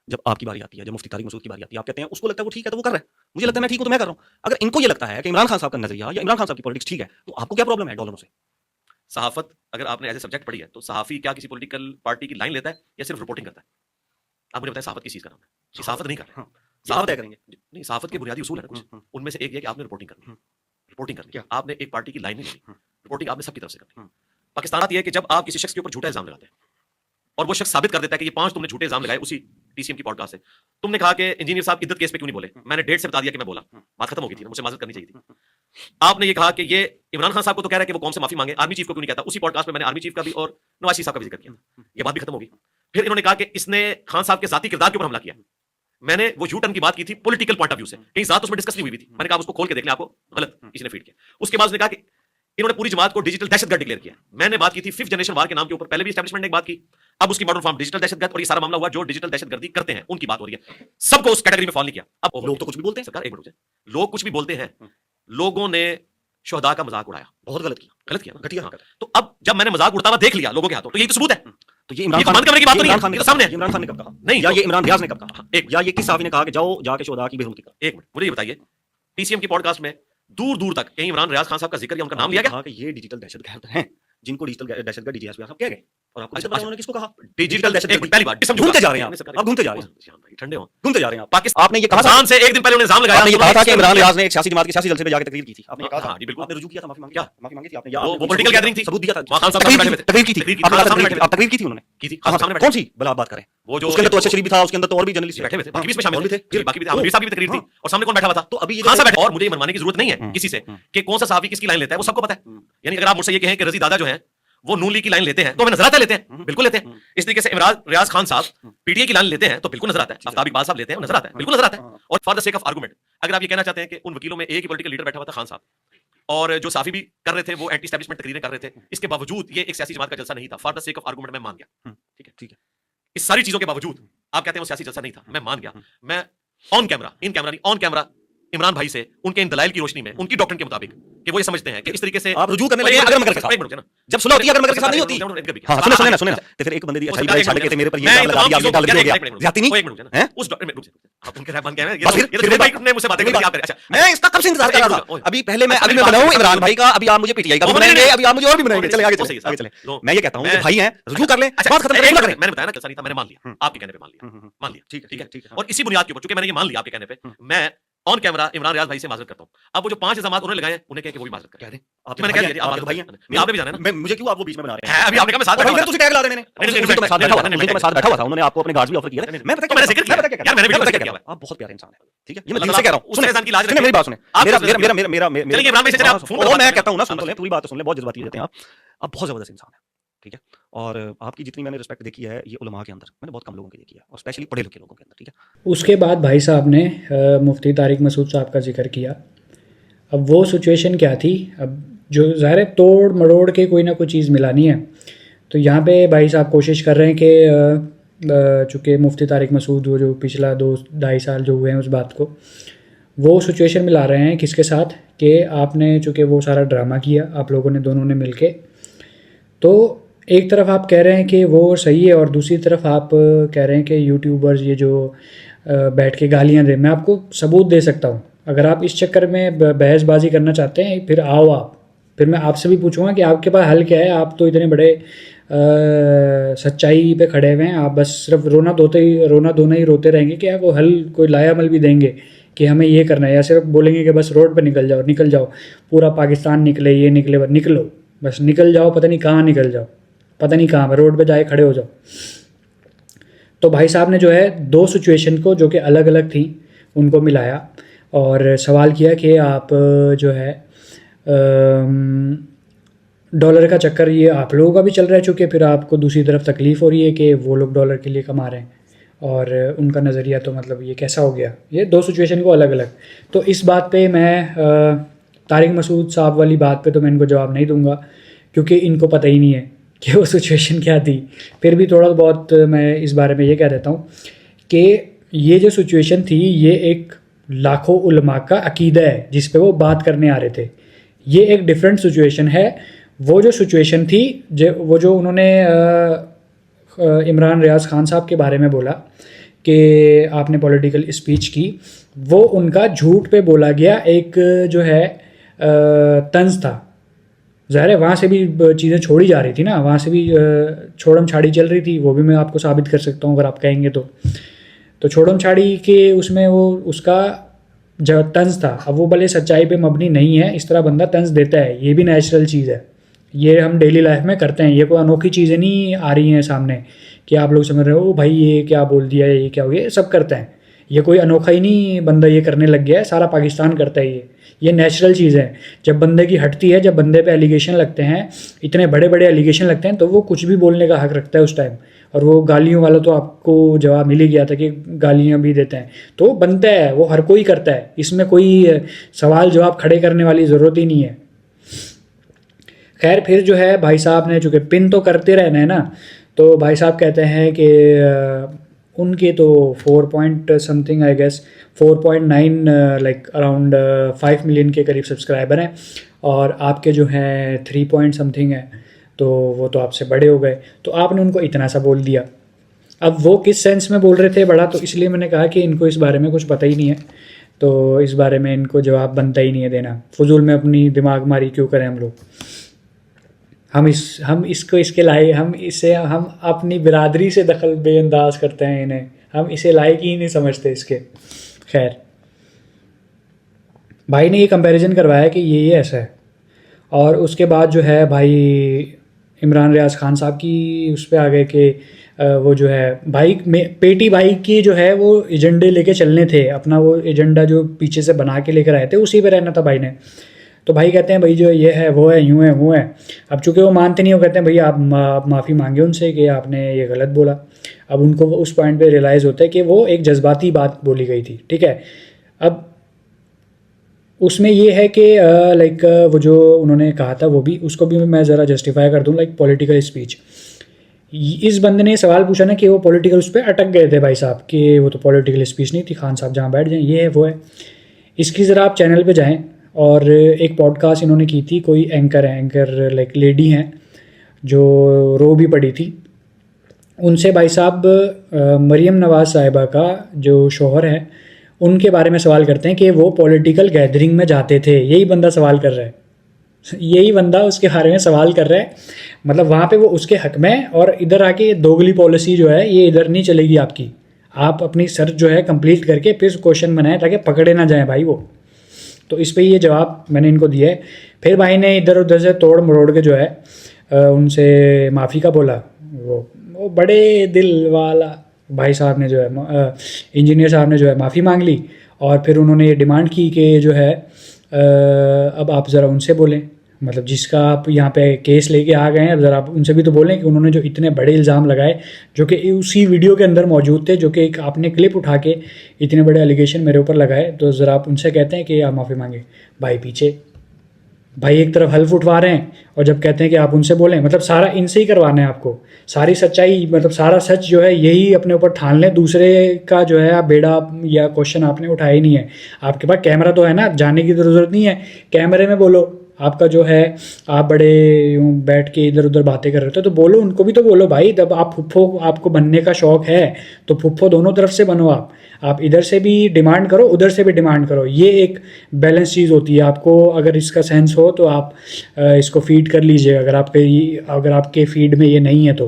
जब आपकी बारी आती है, जब मुफ्ती तारिक मसूद की बारी आती है, आप कहते हैं उसको लगता है वो ठीक है तो वो कर रहा है, मुझे लगता है मैं ठीक हूं तो मैं कर रहा हूं। अगर इनको ये लगता है कि इमरान खान साहब का नजरिया या इमरान खान साहब की पॉलिटिक्स ठीक है तो आपको क्या प्रॉब्लम है डॉलरों से? सहाफत अगर आपने एज ए सब्जेक्ट पढ़ी है तो सहाफी क्या किसी पॉलिटिकल पार्टी की लाइन लेता है या सिर्फ रिपोर्टिंग करता है? आप मुझे बताएं, सहाफत किस चीज का नाम है? सहाफत नहीं कर रहे, साहब तय करेंगे। नहीं, सहाफत के बुनियादी उसूल है कुछ, उनमें से एक ये कि आपने रिपोर्टिंग करनी है। रिपोर्टिंग करनी है, आपने एक पार्टी की लाइन नहीं लेनी, रिपोर्टिंग आपने सबकी तरफ से करनी है। पाकिस्तान ये है कि जब आप किसी शख्स के ऊपर झूठा इल्जाम लगाते हैं और वो शख्स साबित कर देता है कि ये 5 तुमने झूठे इल्जाम लगाए उसी टीसीएम की पॉडकास्ट से, तुमने कहा कि इंजीनियर साहब इद्दत केस पे क्यों नहीं बोले, मैंने डेट से बता दिया कि मैं बोला, बात खत्म हो गई थी, मुझसे माजरत करनी चाहिए थी। आपने ये कहा कि ये इमरान खान साहब को तो कह रहा है कि वो कौम से माफी मांगे, आर्मी चीफ को क्यों नहीं कहता? उसी पॉडकास्ट में मैंने आर्मी चीफ का भी और नवाज शरीफ साहब का भी जिक्र किया, ये बात भी खत्म होगी। फिर इन्होंने कहा कि इसने खान साहब के जाती किरदार के ऊपर हमला किया। मैंने वो यू टर्न की बात की थी पॉलिटिकल पॉइंट ऑफ व्यू से, कहीं जात उसमें डिस्कस नहीं हुई थी। मैंने कहा उसको खोल के देख लें, आपको गलत किसी ने फीड किया। उसके बाद उसने कहा कि इन्होंने पूरी जमात को डिजिटल दहशतगर्द डिक्लेयर किया। मैंने बात की थी 5th जनरेशन वार के नाम के ऊपर, पहले भी एस्टैब्लिशमेंट ने एक बात की, अब उसकी मॉडर्न फॉर्म डिजिटल दहशतगर्द, और ये सारा मामला हुआ जो डिजिटल दहशतगर्दी करते हैं उनकी बात हो रही है। सबको उस कैटेगरी में फॉल नहीं किया। अब लोग तो कुछ भी बोलते हैं, सरकार एक मिनट, लोग कुछ भी बोलते हैं। लोगों ने शोहदा का मजाक उड़ाया, बहुत गलत किया, गलत किया ना, घटिया। तो अब जब मैंने मजाक उड़ता हुआ देख लिया लोगों के हाथों, तो यही तो सबूत है। तो ये इमरान ये तो बंद करने की बात तो नहीं है, खान ये तो सामने है। इमरान खान ने कब कहा नहीं, या तो- ये इमरान रियाज ने कब कहा एक या ये किस साहब ने कहा कि जाओ जाके शोधा की बेहुदगी करो? एक मिनट, मुझे ये बताइए, टीसीएम की पॉडकास्ट में दूर दूर तक कहीं इमरान रियाज खान साहब का जिक्र या उनका नाम लिया गया? कहा कि ये डिजिटल दहशतगर्द हैं जिनको डिजिटल दहशतगर्द डीजीएसपी साहब कह गए और आपको अच्छा, पता है उन्होंने किसको कहा? डिजिटल दहशत पहली बार घूमते जा रहे हैं आप घूमते जा रहे हैं ठंडे हो घूमते जा रहे हैं आप पाकिस्तान आपने ये कहा था पाकिस्तान से एक दिन पहले उन्हें इल्जाम लगाया आपने ये कहा था कि इमरान रियाज ने एक सियासी जमात के सियासी जलसे पे जाकर तकरीर की थी आपने ये कहा था हाँ, जी, बिल्कुल। आपने रुजू किया था माफी क्या? मांगी थी आपने वो पॉलिटिकल गैदरिंग थी, सबूत दिया था वहाँ खान साहब सामने बैठे थे। तकरीर की थी तकरीर की थी, आपने खान साहब सामने बैठे थे। तकरीर की थी उन्होंने की थी, खान साहब सामने कौन बैठे सी भला आप बात करें वो जो उसके अंदर तो अच्छा शरीफ भी था उसके अंदर तो और भी जर्नलिस्ट बैठे हुए थे, बाकी भी इसमें शामिल और भी थे थे जी, बाकी भी थे, आमिर साहब की भी तकरीर थी और सामने कौन बैठा हुआ था? तो अभी ये खान जो- साहब बैठे और मुझे ये मनवाने की जरूरत नहीं है किसी से कि कौन सा साहबी किसकी लाइन लेता है, वो सबको पता है। यानी अगर आप मुझसे ये कहें कि रजी दादा जो है वो नून लीग की लाइन लेते हैं तो हमें नजर आता है, लेते हैं, बिल्कुल लेते हैं। इस तरीके से इमरान रियाज खान साहब पीटीआई की लाइन लेते हैं तो बिल्कुल नजर आता है, आफ्ताब इकबाल साहब लेते हैं नजर आता है, बिल्कुल नजर आता है। और for the sake of argument अगर आप ये कहना चाहते हैं कि उन वकीलों में एक ही पॉलिटिकल लीडर बैठा हुआ था खान साहब और जो साफी भी कर रहे थे वो एंटी एस्टैब्लिशमेंट तकरीरें कर रहे थे, इसके बावजूद ये एक सियासी जमात का जलसा नहीं था, for the sake of argument मैं मान गया, ठीक है। इस सारी चीजों के बावजूद आप कहते हैं वो सियासी जलसा नहीं था, मैं मान गया। मैं ऑन कैमरा, इन कैमरा नहीं, ऑन कैमरा इमरान भाई से उनके इन दलाइल की रोशनी में उनकी डॉक्ट्रिन के मुताबिक कि वो ये समझते हैं कि इस तरीके से आप रुजू करने लगे अगर मगर के साथ एक मिनट ना, जब सुलह होती है अगर मगर के साथ नहीं होती हाँ सुने ना तो फिर एक बंदे दी अच्छाई बुराई छाड़ के ते मेरे पर ये मैं इल्जाम लगा दिया आपने गलती हो गया ज्यादती नहीं एक मिनट हैं? उस डॉक्टर आप उनके रहमान क्या है बस ये तो फिर भाई ने मुझसे बातें करी आप करें। अच्छा मैं इसका कब से इंतजार कर रहा था अभी पहले मैं अभी मैं बनाऊं इमरान भाई का अभी आप मुझे पीटीआई का भी बनाएंगे अभी आप मुझे और भी बनाएंगे चले आगे चले आगे चले मैं ये कहता हूं कि भाई हैं रुजू कर लें बात खत्म करें ना करें मैंने बताया ना जलसा नहीं था, मैंने मान लिया, आपके कहने पे मान लिया, ठीक है। और इसी बुनियाद के ऊपर चूंकि मैंने ये मान लिया आपके कहने पे, मैं ऑन कैमरा इमरान रियाज भाई से माजरत करता हूं। अब वो जो 5 इल्जामात उन्होंने लगाए उन्हें कह के वो भी माजरत करें, आप मैंने कह दिया आप भाई हैं, नहीं आपने भी जाना है ना, मैं मुझे क्यों आप वो बीच में बना रहे है अभी आपने कहा मैं साथ भाई बैठा फिर तुझे टैग ला देने ने तो मैं साथ बैठा हुआ था मुझे तो मैं साथ बैठा हुआ था उन्होंने आपको अपने गार्ड्स भी ऑफर किए थे मैं पता तो मैंने जिक्र किया यार, मैंने भी पता जिक्र क्या किया। आप बहुत प्यारे इंसान हैं ठीक है ये मैं दिल से कह रहा हूं उस इंसान की लाज सुनिए मेरी बात सुने आप मेरा उससे मेरा मेरा मेरा चलिए इमरान भाई से चलिए आप फोन और मैं कहता हूं ना सुन तो ले पूरी बात तो सुन ले बहुत जज्बाती हो जाते हैं आप बहुत जबरदस्त इंसान है ठीक है और आपकी जितनी मैंने रिस्पेक्ट देखी है ये उलमा के अंदर मैंने बहुत कम लोगों की देखी है और स्पेशली पढ़े लिखे लोगों के अंदर ठीक है। उसके बाद भाई साहब ने मुफ्ती तारिक मसूद साहब का जिक्र किया। अब वो सिचुएशन क्या थी, अब जो ज़ाहिर है तोड़ मरोड़ के कोई ना कोई चीज़ मिलानी है, तो यहाँ पे भाई साहब कोशिश कर रहे हैं कि चूँकि मुफ्ती तारिक मसूद वो जो पिछला 2-2.5 साल जो हुए हैं उस बात को वो सिचुएशन मिला रहे हैं किसके साथ कि आपने चूँकि वो सारा ड्रामा किया आप लोगों ने दोनों ने मिल के, तो एक तरफ आप कह रहे हैं कि वो सही है और दूसरी तरफ आप कह रहे हैं कि यूट्यूबर्स ये जो बैठ के गालियां दे, मैं आपको सबूत दे सकता हूँ। अगर आप इस चक्कर में बहसबाजी करना चाहते हैं फिर आओ आप, फिर मैं आपसे भी पूछूंगा कि आपके पास हल क्या है। आप तो इतने बड़े सच्चाई पे खड़े हुए हैं, आप बस सिर्फ रोना धोना ही रोते रहेंगे कि आपको हल कोई लायामल भी देंगे कि हमें ये करना है, या सिर्फ बोलेंगे कि बस रोड पे निकल जाओ पूरा पाकिस्तान निकले ये निकले निकलो बस निकल जाओ, पता नहीं कहाँ निकल जाओ, पता नहीं कहाँ रोड पे जाए खड़े हो जाओ। तो भाई साहब ने जो है 2 सिचुएशन को जो कि अलग अलग थी उनको मिलाया और सवाल किया कि आप जो है डॉलर का चक्कर ये आप लोगों का भी चल रहा है, चूँकि फिर आपको दूसरी तरफ तकलीफ़ हो रही है कि वो लोग डॉलर के लिए कमा रहे हैं और उनका नज़रिया तो मतलब ये कैसा हो गया। ये 2 सिचुएशन को अलग अलग, तो इस बात पे मैं तारिक मसूद साहब वाली बात पे तो मैं इनको जवाब नहीं दूंगा क्योंकि इनको पता ही नहीं है कि वो सिचुएशन क्या थी। फिर भी थोड़ा बहुत मैं इस बारे में ये कह देता हूँ कि ये जो सिचुएशन थी ये एक लाखों उलमा का अकीदा है जिस पे वो बात करने आ रहे थे। ये एक डिफरेंट सिचुएशन है। वो जो सिचुएशन थी वो जो उन्होंने इमरान रियाज खान साहब के बारे में बोला कि आपने पॉलिटिकल स्पीच की, वो उनका झूठ पे बोला गया एक जो है तंज था। ज़ाहिर है वहाँ से भी चीज़ें छोड़ी जा रही थी ना, वहाँ से भी छोड़म छाड़ी चल रही थी, वो भी मैं आपको साबित कर सकता हूँ अगर आप कहेंगे तो छोड़म छाड़ी के उसमें वो उसका जो तंज था, अब वो भले सच्चाई पे मबनी नहीं है, इस तरह बंदा तंज देता है, ये भी नेचुरल चीज़ है, ये हम डेली लाइफ में करते हैं। ये कोई अनोखी चीज़ें नहीं आ रही हैं सामने कि आप लोग समझ रहे हो भाई ये क्या बोल दिया ये क्या हो गया, सब करते हैं। ये कोई अनोखा ही नहीं बंदा ये करने लग गया है, सारा पाकिस्तान करता है ये नेचुरल चीज़ है। जब बंदे की हटती है, जब बंदे पे एलिगेशन लगते हैं, इतने बड़े बड़े एलिगेशन लगते हैं, तो वो कुछ भी बोलने का हक रखता है उस टाइम। और वो गालियों वाला तो आपको जवाब मिल ही गया था कि गालियाँ भी देते हैं, तो बनता है, वो हर कोई करता है, इसमें कोई सवाल जवाब खड़े करने वाली ज़रूरत ही नहीं है। खैर फिर जो है भाई साहब ने चूँकि पिन तो करते रहना है ना, तो भाई साहब कहते हैं कि उनके तो 4 point something I guess 4.9 like around 5 million के करीब सब्सक्राइबर हैं और आपके जो हैं 3 पॉइंट समथिंग है। तो वो तो आपसे बड़े हो गए, तो आपने उनको इतना सा बोल दिया। अब वो किस सेंस में बोल रहे थे बड़ा, तो इसलिए मैंने कहा कि इनको इस बारे में कुछ पता ही नहीं है, तो इस बारे में इनको जवाब बनता ही नहीं है देना। फजूल में अपनी दिमाग मारी क्यों करें हम लोग। हम इसको इसके लायक, हम अपनी बिरादरी से दखल बेअंदाज करते हैं इन्हें, हम इसे लायक ही नहीं समझते इसके। खैर, भाई ने ये कंपैरिजन करवाया कि ये ऐसा है, और उसके बाद जो है भाई इमरान रियाज खान साहब की उस पर आ गए कि वो जो है भाई में पेटी भाई की जो है वो एजेंडे लेके चलने थे, अपना वो एजेंडा जो पीछे से बना के लेकर आए थे उसी पे रहना था भाई ने। तो भाई कहते हैं भाई जो ये है वो है, यूँ है वो है। अब चूंकि वो मानते नहीं, वो कहते हैं भैया आप माफ़ी मांगे उनसे कि आपने ये गलत बोला। अब उनको उस पॉइंट पे रियलाइज़ होता है कि वो एक जज्बाती बात बोली गई थी, ठीक है। अब उसमें ये है कि लाइक वो जो उन्होंने कहा था वो भी, उसको भी मैं ज़रा जस्टिफाई कर दूँ, लाइक पॉलिटिकल स्पीच। इस बंदे ने सवाल पूछा ना कि वो पॉलिटिकल उस पर अटक गए थे भाई साहब कि वो तो पॉलिटिकल स्पीच नहीं थी, खान साहब जहाँ बैठ जाएं, ये है वो है। इसकी ज़रा आप चैनल पे जाएं, और एक पॉडकास्ट इन्होंने की थी, कोई एंकर लाइक लेडी हैं जो रो भी पड़ी थी, उनसे भाई साहब मरियम नवाज़ साहिबा का जो शौहर है उनके बारे में सवाल करते हैं कि वो पॉलिटिकल गैदरिंग में जाते थे। यही बंदा सवाल कर रहा है, यही बंदा उसके बारे में सवाल कर रहा है, मतलब वहाँ पे वो उसके हक में है, और इधर आके दोगली पॉलिसी जो है ये इधर नहीं चलेगी आपकी। आप अपनी सर्च जो है कंप्लीट करके फिर क्वेश्चन बनाएं ताकि पकड़े ना जाएं भाई वो। तो इस पे ये जवाब मैंने इनको दिया है। फिर भाई ने इधर उधर से तोड़ मरोड़ के जो है उनसे माफ़ी का बोला। वो बड़े दिल वाला भाई साहब ने जो है इंजीनियर साहब ने जो है माफ़ी मांग ली, और फिर उन्होंने ये डिमांड की कि जो है अब आप ज़रा उनसे बोलें, मतलब जिसका आप यहाँ पे केस लेके आ गए हैं, अब ज़रा आप उनसे भी तो बोलें कि उन्होंने जो इतने बड़े इल्ज़ाम लगाए जो कि उसी वीडियो के अंदर मौजूद थे, जो कि एक आपने क्लिप उठा के इतने बड़े एलिगेशन मेरे ऊपर लगाए, तो ज़रा आप उनसे कहते हैं कि आप माफ़ी मांगे। भाई पीछे भाई एक तरफ हल्फ उठवा रहे हैं, और जब कहते हैं कि आप उनसे बोलें, मतलब सारा इनसे ही करवाना है आपको, सारी सच्चाई, मतलब सारा सच जो है यही अपने ऊपर ठान लें। दूसरे का जो है बेड़ा या क्वेश्चन आपने उठाया ही नहीं है। आपके पास कैमरा तो है ना, जाने की तो ज़रूरत नहीं है, कैमरे में बोलो। आपका जो है आप बड़े यूँ बैठ के इधर उधर बातें कर रहे थे तो बोलो, उनको भी तो बोलो भाई। जब आप फुफ्फो आपको बनने का शौक़ है तो फुफ्फो दोनों तरफ से बनो। आप इधर से भी डिमांड करो, उधर से भी डिमांड करो। ये एक बैलेंस चीज़ होती है। आपको अगर इसका सेंस हो तो आप इसको फीड कर लीजिए, अगर आपके फीड में ये नहीं है तो,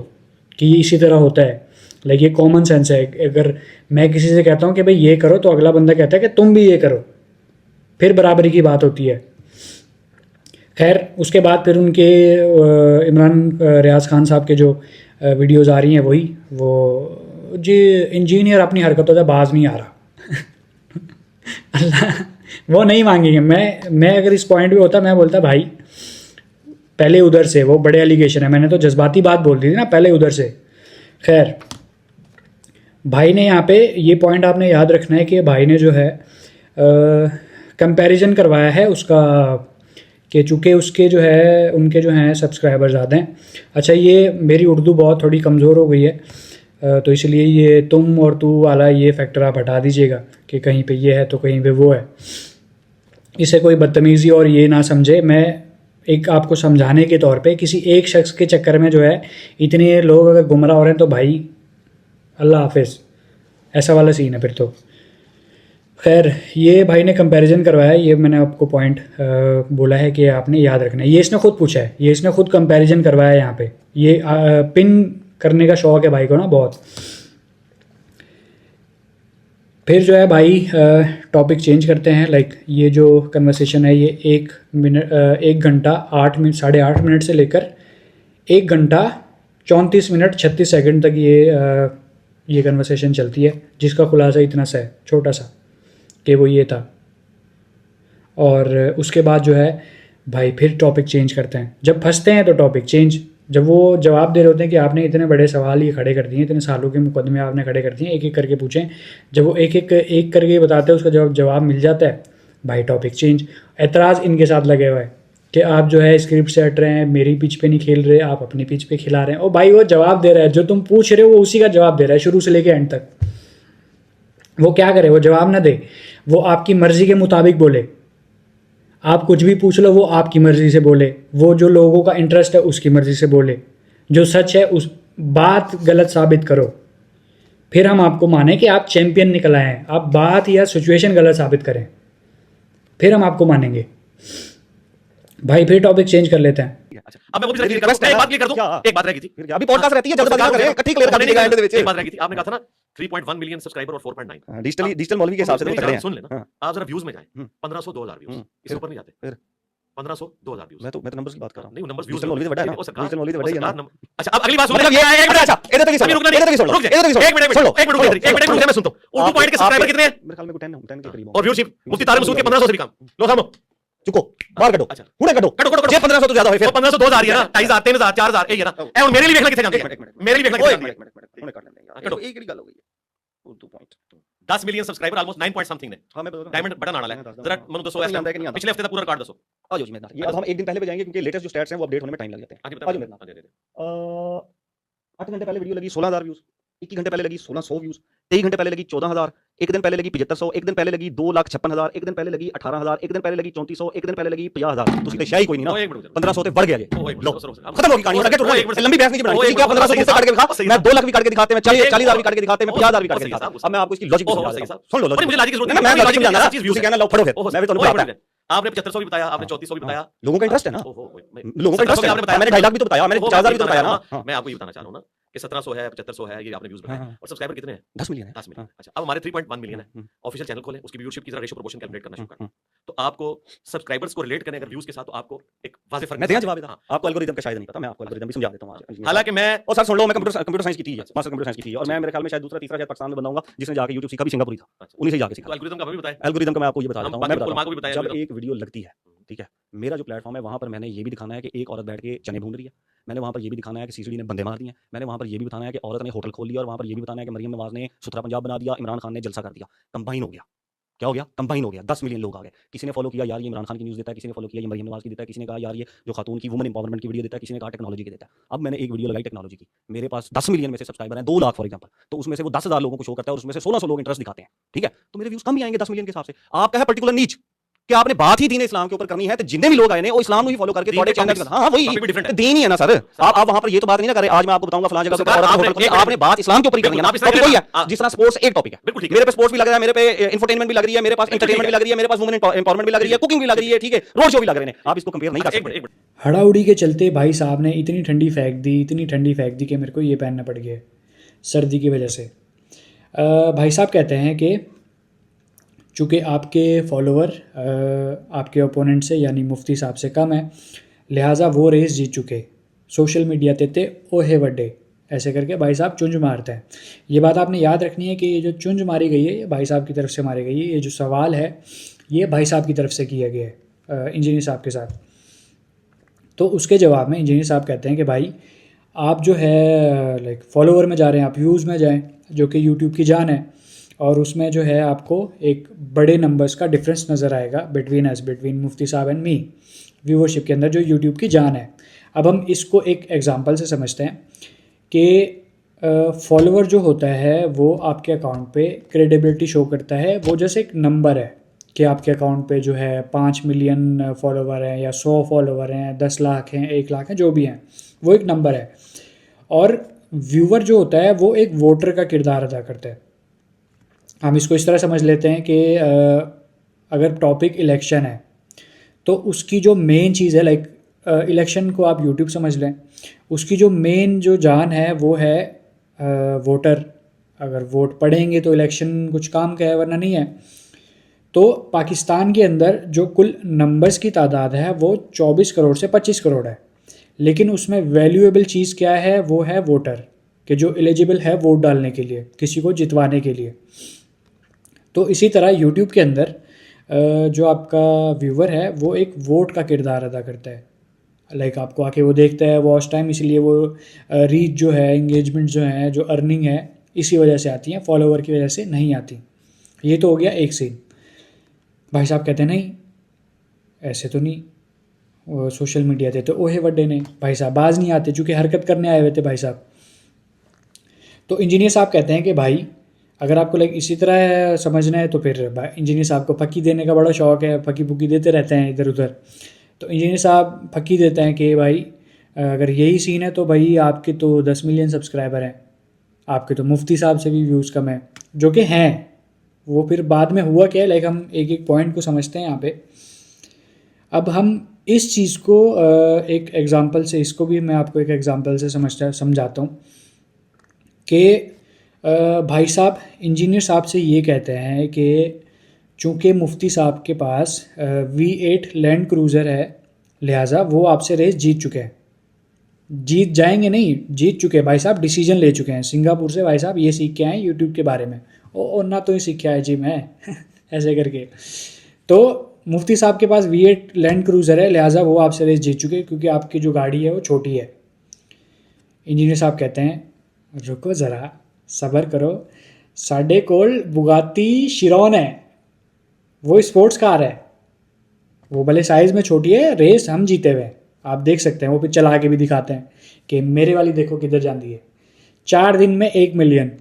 कि ये इसी तरह होता है। लाइक ये कॉमन सेंस है। अगर मैं किसी से कहता हूँ कि भाई ये करो, तो अगला बंदा कहता है कि तुम भी ये करो, फिर बराबरी की बात होती है। खैर, उसके बाद फिर उनके इमरान रियाज खान साहब के जो वीडियोज़ आ रही हैं वही, वो जी इंजीनियर अपनी हरकतों से बाज नहीं आ रहा अल्लाह, वो नहीं मांगेंगे। मैं अगर इस पॉइंट पे होता, मैं बोलता भाई पहले उधर से, वो बड़े एलिगेशन है, मैंने तो जज्बाती बात बोल दी थी ना, पहले उधर से। खैर, भाई ने यहाँ पे ये पॉइंट आपने याद रखना है कि भाई ने जो है कंपैरिजन करवाया है उसका, कि चूँकि उसके जो है उनके जो हैं सब्सक्राइबर ज़्यादा हैं। अच्छा, ये मेरी उर्दू बहुत थोड़ी कमज़ोर हो गई है, तो इसलिए ये तुम और तू वाला ये फैक्टर आप हटा दीजिएगा कि कहीं पे ये है तो कहीं पे वो है। इसे कोई बदतमीज़ी और ये ना समझे। मैं एक आपको समझाने के तौर पे, किसी एक शख्स के चक्कर में जो है इतने लोग अगर गुमराह हो रहे हैं तो भाई अल्लाह हाफिज़, ऐसा वाला सीन है फिर तो। खैर, ये भाई ने कंपैरिजन करवाया है, ये मैंने आपको पॉइंट बोला है कि आपने याद रखना है। ये इसने खुद पूछा है, ये इसने खुद कंपैरिजन करवाया है यहाँ पे। ये पिन करने का शौक़ है भाई को ना बहुत। फिर जो है भाई टॉपिक चेंज करते हैं। लाइक ये जो कन्वर्सेशन है ये 1 घंटा 8 मिनट 8.5 मिनट से लेकर 1 घंटा 34 मिनट 36 सेकंड तक ये कन्वर्सेशन चलती है, जिसका खुलासा इतना सा है, छोटा सा, कि वो ये था। और उसके बाद जो है भाई फिर टॉपिक चेंज करते हैं। जब फंसते हैं तो टॉपिक चेंज। जब वो जवाब दे रहे होते हैं कि आपने इतने बड़े सवाल ये खड़े कर दिए, इतने सालों के मुकदमे आपने खड़े कर दिए, एक एक करके पूछें। जब वो एक करके बताते हैं, उसका जवाब मिल जाता है, भाई टॉपिक चेंज। एतराज़ इनके साथ लगे हुए हैं कि आप जो है स्क्रिप्ट से हट रहे हैं, मेरी पिच पे नहीं खेल रहे, आप अपनी पिच पे खिला रहे हैं। और भाई वो जवाब दे रहा है, जो तुम पूछ रहे हो वो उसी का जवाब दे रहा है शुरू से लेके एंड तक। वो क्या करे, वो जवाब ना दे, वो आपकी मर्ज़ी के मुताबिक बोले। आप कुछ भी पूछ लो, वो आपकी मर्ज़ी से बोले, वो जो लोगों का इंटरेस्ट है उसकी मर्ज़ी से बोले, जो सच है उस बात गलत साबित करो, फिर हम आपको माने कि आप चैंपियन निकल आए हैं। आप बात या सिचुएशन गलत साबित करें, फिर हम आपको मानेंगे। भाई फिर टॉपिक चेंज कर लेते हैं। अच्छा, अब मैं वो भी clear कर दूं, request है एक ना? बात क्लियर कर दूं, क्या? एक बात रह गई थी। फिर क्या? अभी पॉडकास्ट रहती है, जल्दबाजी ना करें, इकट्ठी क्लियर कर नहीं, दीजिएगा नहीं, एंड दे विच। एक बात रह गई थी, आपने कहा था ना 3.1 मिलियन सब्सक्राइबर और 4.9। डिजिटल मौलवी के हिसाब से तो मेरी तगड़े जान हैं। सुन लेना, हाँ। आप जरा व्यूज में जाएं, हम्म। 1500 2000 व्यूज, इससे फिर? ऊपर नहीं जाते। फिर? 1500 2000 व्यूज। मैं तो नंबर्स की बात कर रहा हूँ। नहीं, नंबर्स व्यूज डिजिटल मौलवी तो बड़ा है ना? डिजिटल मौलवी तो बड़ा ही है ना? अच्छा, अब अगली बात सुन, मतलब ये है, एक मिनट, अच्छा, इधर तक ही सुन अभी लो, रुकना इधर तक ही सुन लो, रुक जाए, इधर तक ही सुन लो। एक मिनट सुन लो, एक मिनट रुक जाए, एक मिनट रुक जाए, मैं सुनता हूं। और 2 पॉइंट के सब्सक्राइबर कितने हैं? मेरे ख्याल में 10 के करीब और व्यूशिप मुफ्ती तारिक मसूद के 1500 से भी कम। लो सामो, चुको, बाहर कटो, अच्छा। हुणे कटो, कटो, कटो, कटो। जे 1500 तो ज्यादा हुए वो फिर। 1500 2000 ही है ना, 2500 3000 4000 यही है ना। ए, और मेरे लिए देखना कितने जाती है, मेरे लिए देखना ओए, कितने जाती है। हुणे कर लेंगे यार। कटो। एक ही गल हो गई है। 2 point 10 million subscriber, almost 9 point something ने हां, मैं बता रहा हूं। डायमंड बटन आना है। जरा मनु दसो नहीं ऐसा आता है कि नहीं आता? पिछले हफ्ते का पूरा रिकॉर्ड दसो। आ जाओ जी, मैं ये अब हम एक दिन पहले पे जाएंगे क्योंकि लेटेस्ट जो स्टैट्स हैं वो अपडेट होने में टाइम लग जाते हैं। आगे आ जाओ मेरे बता। साथ। 8 घंटे पहले वीडियो लगी 16000 व्यूज, 21 घंटे पहले लगी 1600 व्यूज, 23 घंटे पहले लगी 14000, एक दिन पहले लगी 7500, एक दिन पहले लगी 2,56,000, एक दिन पहले लगी 18000, एक दिन पहले लगी 3400, एक दिन पहले लगी 50000। ਤੁਸੀਂ ਤੇ ਸ਼ਾਹੀ ਕੋਈ ਨਹੀਂ ਨਾ, 1500 ਤੇ बढ़ गया जी। लो खत्म होगी कहानी, आगे टूट गई। लंबी बहस नहीं बनानी, किसी क्या 1500 मुझसे काट के दिखा, मैं 2 लाख भी काट के दिखाते, मैं 40,000 भी काट के दिखाते, मैं 50,000 भी काट के दिखाता। अब मैं आपको इसकी लॉजिक समझा रहा हूं, सुन लो लॉजिक। मुझे लॉजिक की जरूरत नहीं, मैं लॉजिक समझाना ना, ਤੁਸੀਂ कहना लो पढ़ो फिर, मैं भी ਤੁਹਾਨੂੰ बताता। आपने 7500 भी बताया, आपने 3400 भी बताया। लोगों का इंटरेस्ट है ना, ओहो, लोगों का इंटरेस्ट है। आपने बताया, मैंने 2.5 लाख भी तो बताया, मैंने 50,000 भी तो बताया ना। मैं आपको ये बताना चाह रहा हूं ना कि 1700 है, 7500 है, ये आपने व्यूज बताए। और सब्सक्राइबर कितने हैं? 10 मिलियन है। 10 मिलियन। अच्छा, अब हमारे 3.1 मिलियन है। ऑफिशियल चैनल खोलें, उसकी व्यूअरशिप की जरा रेशियो प्रोपोर्शन कैलकुलेट करना शुरू करें। तो आपको सब्सक्राइबर्स को रिलेट करें अगर व्यूज के साथ, तो आपको एक वाज़ेह फर्क मैं देना जवाब हाँ। देता, आपको एल्गोरिदम का शायद नहीं पता, मैं आपको एल्गोरिदम भी समझा देता हूं। हालांकि मैं और सर सुन लो, मैं कंप्यूटर साइंस की थी, मास्टर कंप्यूटर साइंस की थी, और मैं मेरे ख्याल में शायद दूसरा तीसरा शायद पाकिस्तान में बंदा हूंगा जिसने जाके यूट्यूब सीखा भी सिंगापुर ही था, उन्हीं से जाके सीखा। तो एल्गोरिथम का भी बताया। एल्गोरिदम का मैं आपको ये बता हम देता हूं, बाकी मैं बताता उलमा को भी हूं, बताया जब एल्गोरिथम। एक वीडियो लगती है, ठीक है, मेरा जो प्लेटफॉर्म है वहां पर मैंने ये भी दिखाना है कि एक औरत बैठ के चने भून रही है, मैंने वहां पर ये भी दिखाना है कि सीसीडी ने बंदे मार दिए, मैंने वहां पर ये भी बताना है कि औरत ने होटल खोल लिया, और वहां पर ये भी बताना है कि मरियम नवाज ने सुथरा पंजाब बना दिया, इमरान खान ने जलसा कर दिया। कंबाइन हो गया, क्या हो गया? कंबाइन हो गया, 10 मिलियन लोग आ गए। किसी ने फॉलो किया यार ये इमरान खान की न्यूज़ देता है, किसी ने फॉलो किया ये मरियम नवाज की देता है, किसी ने कहा यार ये जो खातून की वुमन एम्पावरमेंट की वीडियो देता है, किसी ने कहा टेक्नोलॉजी की देता है। अब मैंने एक वीडियो लगाई टेक्नोलॉजी की, मेरे पास 10 मिलियन में से सब्सक्राइबर हैं 2 लाख फॉर एग्जांपल, तो उसमें से वो 10,000 लोगों को शो करता है और उसमें से 1600 लोग इंटरेस्ट दिखाते हैं, ठीक है, तो मेरे व्यूज कम ही आएंगे 10 मिलियन के हिसाब से। आपका है पर्टिकुलर नीच कि आपने बात ही दीन इस्लाम के ऊपर करनी है, तो जितने भी लोग आए ने वो इस्लाम को ही फॉलो करके दीन थोड़े के चैनल, topics हां वही topic भी different है। दीन ही है ना सर। आप वहां पर ये तो बात नहीं ना कर रहे, आज मैं आपको बताऊंगा फलां जगह पे सरकार, औरत ने आपने होटल खोला, एक आपने बात इस्लाम के ऊपर ही करनी है ना, आप इस तरह टॉपिक वही है। हाँ। जिस तरह स्पोर्ट्स एक टॉपिक है, बिल्कुल ठीक है। मेरे पे स्पोर्ट्स भी लग रहा है, मेरे पे इंफोटेनमेंट भी लग रही है, मेरे पास एंटरटेनमेंट भी लग रही है, मेरे पास वुमेन एम्पावरमेंट भी लग रही है, कुकिंग भी लग रही है, ठीक है, रोड शो भी लग रहे हैं, आप इसको कंपेयर नहीं कर एक मिनट, सकते। एक मिनट। हड़ाउड़ी के चलते भाई साहब ने इतनी ठंडी फेंक दी, इतनी ठंडी फेंक दी कि मेरे को ये पहनना पड़ गया सर्दी की वजह से। भाई साहब कहते हैं कि चूँकि आपके फॉलोवर आपके ओपोनेंट से यानी मुफ्ती साहब से कम है, लिहाजा वो रेस जीत चुके, सोशल मीडिया ते ओहे वड्डे, ऐसे करके भाई साहब चुंझ मारते हैं। ये बात आपने याद रखनी है कि ये जो चुंझ मारी गई है ये भाई साहब की तरफ से मारी गई है। ये जो सवाल है ये भाई साहब की तरफ से किया गया है इंजीनियर साहब के साथ। तो उसके जवाब में इंजीनियर साहब कहते हैं कि भाई आप जो है लाइक फॉलोवर में जा रहे हैं, आप व्यूज़ में जाएं, जो कि यूट्यूब की जान है, और उसमें जो है आपको एक बड़े नंबर्स का डिफरेंस नज़र आएगा बिटवीन मुफ्ती साहब एंड मी, व्यूवरशिप के अंदर जो यूट्यूब की जान है। अब हम इसको एक एग्जांपल से समझते हैं कि फॉलोवर जो होता है वो आपके अकाउंट पे क्रेडिबिलिटी शो करता है, वो जैसे एक नंबर है कि आपके अकाउंट पे जो है 5 मिलियन फॉलोवर हैं या 100 फॉलोवर हैं, 10 लाख हैं, 1 लाख हैं, जो भी हैं, वो एक नंबर है। और व्यूवर जो होता है वो एक वोटर का किरदार अदा करता है। हम इसको इस तरह समझ लेते हैं कि अगर टॉपिक इलेक्शन है तो उसकी जो मेन चीज़ है, लाइक इलेक्शन को आप यूट्यूब समझ लें, उसकी जो मेन जो जान है वो है वोटर। अगर वोट पड़ेंगे तो इलेक्शन कुछ काम का है, वरना नहीं है। तो पाकिस्तान के अंदर जो कुल नंबर्स की तादाद है वो 24 करोड़ से 25 करोड़ है, लेकिन उसमें वैल्यूएबल चीज़ क्या है, वो है वोटर, कि जो एलिजिबल है वोट डालने के लिए, किसी को जितवाने के लिए। तो इसी तरह यूट्यूब के अंदर जो आपका व्यूवर है वो एक वोट का किरदार अदा करता है। लाइक आपको आके वो देखता है, वॉच टाइम, इसलिए वो रीच जो है, एंगेजमेंट जो है, जो अर्निंग है, इसी वजह से आती है, फॉलोवर की वजह से नहीं आती। ये तो हो गया एक सीन। भाई साहब कहते हैं नहीं, ऐसे तो नहीं, वो सोशल मीडिया थे तो ओहे वड्डे नहीं, भाई साहब बाज नहीं आते, चूँकि हरकत करने आए हुए थे भाई साहब। तो इंजीनियर साहब कहते हैं कि भाई अगर आपको लाइक इसी तरह समझना है तो फिर इंजीनियर साहब को फक्की देने का बड़ा शौक है, फक्की पुक्की देते रहते हैं इधर उधर। तो इंजीनियर साहब फक्की देते हैं कि भाई अगर यही सीन है तो भाई आपके तो 10 मिलियन सब्सक्राइबर हैं, आपके तो मुफ्ती साहब से भी व्यूज़ कम है, जो कि हैं। वो फिर बाद में हुआ क्या है, लाइक हम एक एक पॉइंट को समझते हैं यहाँ पे। अब हम इस चीज़ को एक एग्ज़ाम्पल से, इसको भी मैं आपको एक एग्ज़ाम्पल से समझाता हूँ कि भाई साहब इंजीनियर साहब से ये कहते हैं कि चूँकि मुफ्ती साहब के पास V8 लैंड क्रूज़र है, लिहाजा वो आपसे रेस जीत चुके हैं। जीत जाएंगे नहीं, जीत चुके हैं भाई साहब, डिसीजन ले चुके हैं। सिंगापुर से भाई साहब ये सीख के आए यूट्यूब के बारे में, और ना तो ही सीखा है जी मैं ऐसे करके। तो मुफ्ती साहब के पास V8 लैंड क्रूज़र है, लिहाजा वो आपसे रेस जीत चुके हैं क्योंकि आपकी जो गाड़ी है वो छोटी है। इंजीनियर साहब कहते हैं रुको ज़रा, सब्र करो, साढ़े कोल बुगाती शिरॉन है, वो स्पोर्ट्स कार है, वो भले साइज़ में छोटी है, रेस हम जीते हुए हैं। आप देख सकते हैं, वो फिर चला के भी दिखाते हैं कि मेरे वाली देखो किधर जाती है। 4 दिन में 1 मिलियन,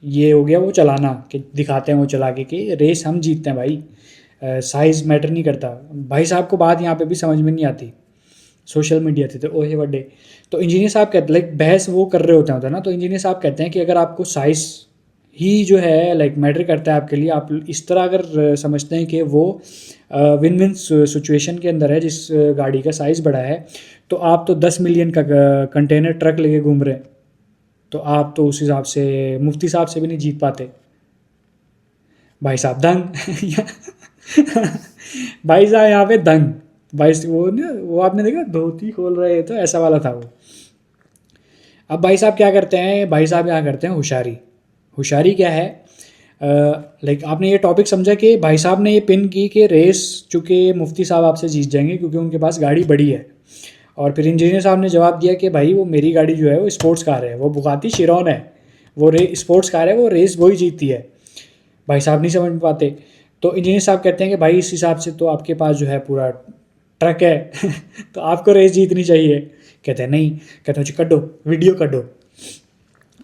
ये हो गया वो चलाना, कि दिखाते हैं वो चला के कि रेस हम जीतते हैं भाई, साइज़ मैटर नहीं करता। भाई साहब को बात यहाँ पे भी समझ में नहीं आती, सोशल मीडिया थे तो ओहे बड़े। तो इंजीनियर साहब कहते लाइक बहस वो कर रहे होते हैं ना, तो इंजीनियर साहब कहते हैं कि अगर आपको साइज़ ही जो है लाइक मैटर करता है आपके लिए, आप इस तरह अगर समझते हैं कि वो विन विन सिचुएशन के अंदर है, जिस गाड़ी का साइज़ बड़ा है, तो आप तो 10 मिलियन का कंटेनर ट्रक लेके घूम रहे हैं, तो आप तो उस हिसाब से मुफ्ती साहब से भी नहीं जीत पाते। भाई साहब दंग भाई साहब यहाँ पे दंग, भाई वो आपने देखा धोती खोल रहे, तो ऐसा वाला था वो। अब भाई साहब क्या करते हैं, भाई साहब यहाँ करते हैं होशियारी। होशियारी क्या है, लाइक आपने ये टॉपिक समझा कि भाई साहब ने ये पिन की कि रेस चूँकि मुफ्ती साहब आपसे जीत जाएंगे क्योंकि उनके पास गाड़ी बड़ी है। और फिर इंजीनियर साहब ने जवाब दिया कि भाई वो मेरी गाड़ी जो है वो स्पोर्ट्स कार है, वो बुगाती शिरॉन है, वो स्पोर्ट्स कार है, वो रेस वही जीतती है। भाई साहब नहीं समझ पाते। तो इंजीनियर साहब कहते हैं कि भाई इस हिसाब से तो आपके पास जो है पूरा ट्रक है तो आपको रेस जीतनी चाहिए। कहते हैं नहीं, कहते हैं कटो वीडियो कटो।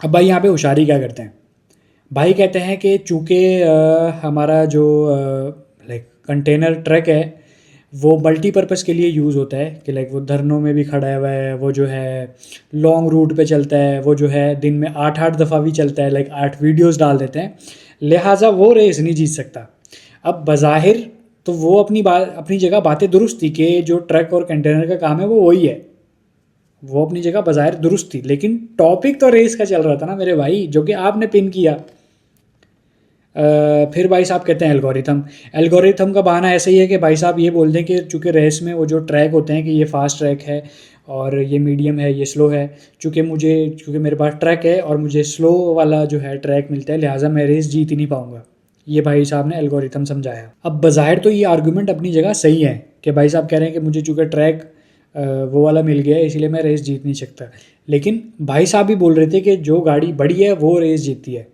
अब भाई यहाँ पे होशियारी क्या करते हैं, भाई कहते हैं कि चूँकि हमारा जो लाइक कंटेनर ट्रक है वो मल्टीपर्पज़ के लिए यूज़ होता है, कि लाइक वो धरनों में भी खड़ा हुआ है, वो जो है लॉन्ग रूट पे चलता है, वो जो है दिन में 8-8 दफ़ा भी चलता है, लाइक 8 वीडियोस डाल देते हैं, लिहाजा वो रेस नहीं जीत सकता। अब बज़ाहिर तो वो अपनी जगह बातें दुरुस्त थी कि जो ट्रक और कंटेनर का काम है वो वही है, वो अपनी जगह बज़ाहिर दुरुस्त थी, लेकिन टॉपिक तो रेस का चल रहा था ना मेरे भाई, जो कि आपने पिन किया। फिर भाई साहब कहते हैं एल्गोरिथम का बहाना ऐसे ही है कि भाई साहब ये बोल दें कि चूँकि रेस में वो जो ट्रैक होते हैं कि ये फास्ट ट्रैक है और ये मीडियम है, ये स्लो है, चूँकि मेरे पास ट्रैक है और मुझे स्लो वाला जो है ट्रैक मिलता है, लिहाजा मैं रेस जीत ही नहीं पाऊँगा। ये भाई साहब ने एल्गोरिथम समझाया। अब बज़ाहिर तो ये आर्गूमेंट अपनी जगह सही है कि भाई साहब कह रहे हैं कि मुझे चूँकि ट्रैक वो वाला मिल गया है इसलिए मैं रेस जीत नहीं सकता, लेकिन भाई साहब भी बोल रहे थे कि जो गाड़ी बड़ी है वो रेस जीतती है।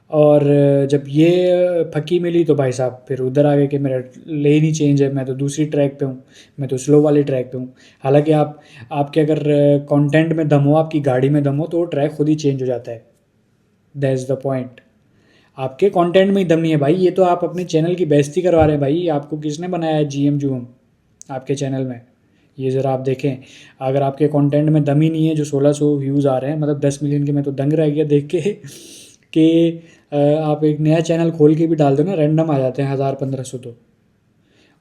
और जब ये फकी मिली तो भाई साहब फिर उधर आ गए कि मेरा लेन ही चेंज है, मैं तो दूसरी ट्रैक पे हूँ, मैं तो स्लो वाले ट्रैक पे हूँ। हालांकि आपके अगर कंटेंट में दम हो, आपकी गाड़ी में दम हो, तो वो ट्रैक खुद ही चेंज हो जाता है। That is the point. आपके कंटेंट में ही दम नहीं है भाई, ये तो आप अपने चैनल की बेइज्जती करवा रहे हैं भाई। आपको किसने बनाया है GM जूम आपके चैनल में, ये ज़रा आप देखें। अगर आपके कंटेंट में दम ही नहीं है, जो 1600 व्यूज़ आ रहे हैं, मतलब 10 मिलियन के, मैं तो दंग रह गया देख के कि आप एक नया चैनल खोल के भी डाल दो ना, रैंडम आ जाते हैं 1000-1500 तो।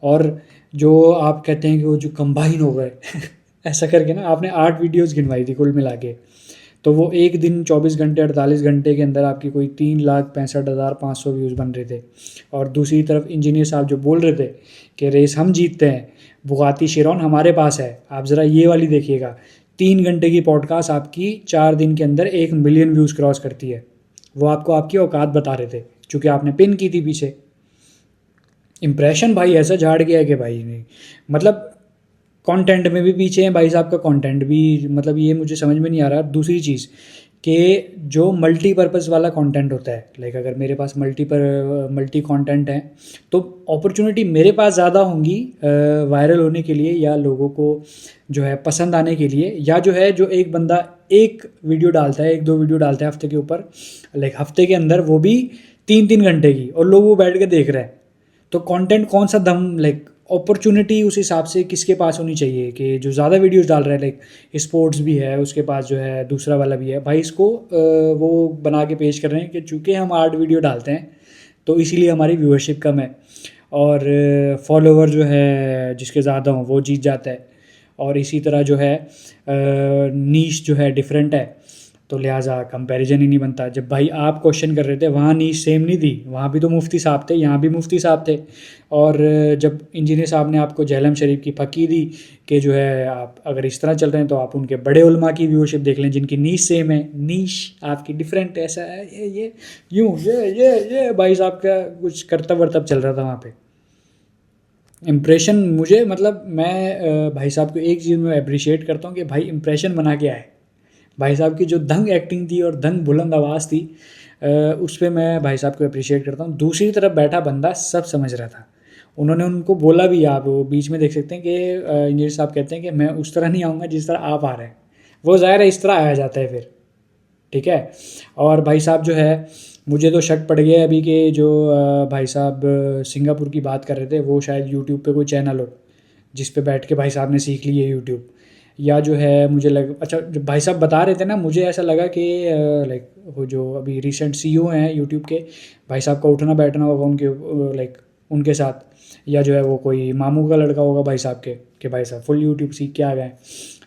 और जो आप कहते हैं कि वो जो कंबाइन हो गए ऐसा करके ना, आपने 8 वीडियोस गिनवाई थी कुल मिला के, तो वो एक दिन 24 घंटे 48 घंटे के अंदर आपकी कोई 3,65,500 व्यूज़ बन रहे थे। और दूसरी तरफ इंजीनियर साहब जो बोल रहे थे कि रेस हम जीतते हैं, बुगाती शिरॉन हमारे पास है, आप ज़रा ये वाली देखिएगा, 3 घंटे की पॉडकास्ट आपकी 4 दिन के अंदर 1 मिलियन व्यूज़ क्रॉस करती है। वो आपको आपकी औकात बता रहे थे क्योंकि आपने पिन की थी पीछे। इम्प्रेशन भाई ऐसा झाड़ गया है कि भाई नहीं, मतलब कंटेंट में भी पीछे हैं भाई साहब का, कंटेंट भी मतलब ये मुझे समझ में नहीं आ रहा। दूसरी चीज़ कि जो मल्टीपर्पज़ वाला कंटेंट होता है, लाइक अगर मेरे पास मल्टी कंटेंट है तो अपॉर्चुनिटी मेरे पास ज़्यादा होंगी वायरल होने के लिए, या लोगों को जो है पसंद आने के लिए, या जो है जो एक बंदा एक वीडियो डालता है, एक दो वीडियो डालता है हफ्ते के ऊपर, लाइक हफ्ते के अंदर, वो भी 3-3 घंटे की, और लोग वो बैठ के देख रहे हैं। तो कंटेंट कौन सा दम, लाइक अपॉर्चुनिटी उस हिसाब से किसके पास होनी चाहिए कि जो ज़्यादा वीडियोस डाल रहे हैं, लाइक स्पोर्ट्स भी है उसके पास, जो है दूसरा वाला भी है भाई, इसको वो बना के पेश कर रहे हैं कि चूँकि हम 8 वीडियो डालते हैं तो इसीलिए हमारी व्यूअरशिप कम है, और फॉलोवर जो है जिसके ज़्यादा हों वो जीत जाता है, और इसी तरह जो है नीश जो है डिफरेंट है, तो लिहाजा कंपैरिजन ही नहीं बनता। जब भाई आप क्वेश्चन कर रहे थे वहाँ नीश सेम नहीं थी, वहाँ भी तो मुफ्ती साहब थे, यहाँ भी मुफ्ती साहब थे, और जब इंजीनियर साहब ने आपको जहलम शरीफ की फकी दी कि जो है आप अगर इस तरह चल रहे हैं तो आप उनके बड़े उलमा की व्यूअरशिप देख लें जिनकी नीश सेम है, नीश आपकी डिफरेंट, ऐसा है ये यूँ ये भाई साहब का कुछ करतब वर्तब चल रहा था वहाँ पे। इम्प्रेशन मुझे, मतलब मैं भाई साहब को एक चीज़ में अप्रिशिएट करता हूँ कि भाई इम्प्रेशन बना के आए। भाई साहब की जो दंग एक्टिंग थी और दंग बुलंद आवाज़ थी, उस पर मैं भाई साहब को अप्रिशिएट करता हूँ। दूसरी तरफ बैठा बंदा सब समझ रहा था, उन्होंने उनको बोला भी, आप वो बीच में देख सकते हैं कि इंजीनियर साहब कहते हैं कि मैं उस तरह नहीं आऊँगा जिस तरह आप आ रहे हैं, वो ज़ाहिर है इस तरह आया जाता है फिर, ठीक है। और भाई साहब जो है, मुझे तो शक पड़ गया अभी कि जो भाई साहब सिंगापुर की बात कर रहे थे, वो शायद यूट्यूब पे कोई चैनल हो जिस पे बैठ के भाई साहब ने सीख ली है यूट्यूब, या जो है मुझे लग, अच्छा जब भाई साहब बता रहे थे ना, मुझे ऐसा लगा कि लाइक वो जो अभी रिसेंट सीईओ हैं यूट्यूब के, भाई साहब का उठना बैठना होगा उनके लाइक उनके साथ, या जो है वो कोई मामू का लड़का होगा भाई साहब के, कि भाई साहब फुल यूट्यूब सीख के आ गए,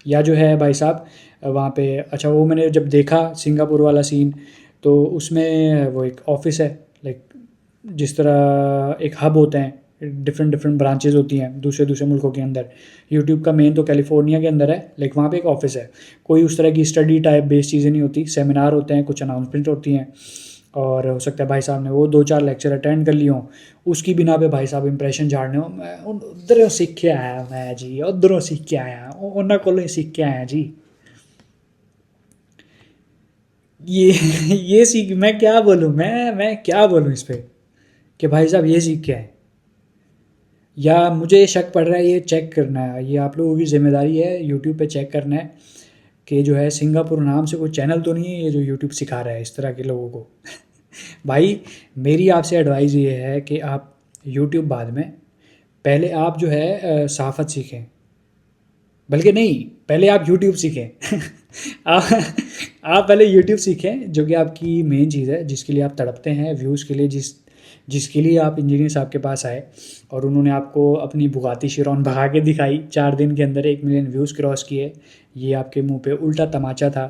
या जो है भाई साहब वहाँ पे, अच्छा वो मैंने जब देखा सिंगापुर वाला सीन, तो उसमें वो एक ऑफिस है, लाइक जिस तरह एक हब होते हैं, डिफरेंट डिफरेंट ब्रांचेस होती हैं दूसरे दूसरे मुल्कों के अंदर, यूट्यूब का मेन तो कैलिफोर्निया के अंदर है, लाइक वहाँ पे एक ऑफिस है, कोई उस तरह की स्टडी टाइप बेस्ड चीज़ें नहीं होती, सेमिनार होते हैं, कुछ अनाउंसमेंट होती हैं, और हो सकता है भाई साहब ने वो 2-4 लेक्चर अटेंड कर लिए हों, उसकी बिना पे भाई साहब इंप्रेशन झाड़ने हो, मैं उधरों सीख के आया मैं जी, उधरों सीख के आया, उन्होंने को सीख के आया जी, ये ये सीख, मैं क्या बोलूँ, मैं क्या बोलूँ इस पर कि भाई साहब ये सीख के आए, या मुझे शक पड़ रहा है, ये चेक करना है, ये आप लोगों की जिम्मेदारी है यूट्यूब पे चेक करना है कि जो है सिंगापुर नाम से कोई चैनल तो नहीं है ये जो यूट्यूब सिखा रहा है इस तरह के लोगों को। भाई मेरी आपसे एडवाइस ये है कि आप यूट्यूब बाद में, पहले आप जो है सहाफ़त सीखें, बल्कि नहीं, पहले आप यूट्यूब सीखें। आप पहले यूट्यूब सीखें, जो कि आपकी मेन चीज़ है, जिसके लिए आप तड़पते हैं, व्यूज़ के लिए, जिसके लिए आप इंजीनियर साहब के पास आए, और उन्होंने आपको अपनी बुगाती शिरॉन भगा के दिखाई, 4 दिन के अंदर 1 मिलियन व्यूज़ क्रॉस किए, ये आपके मुंह पे उल्टा तमाचा था,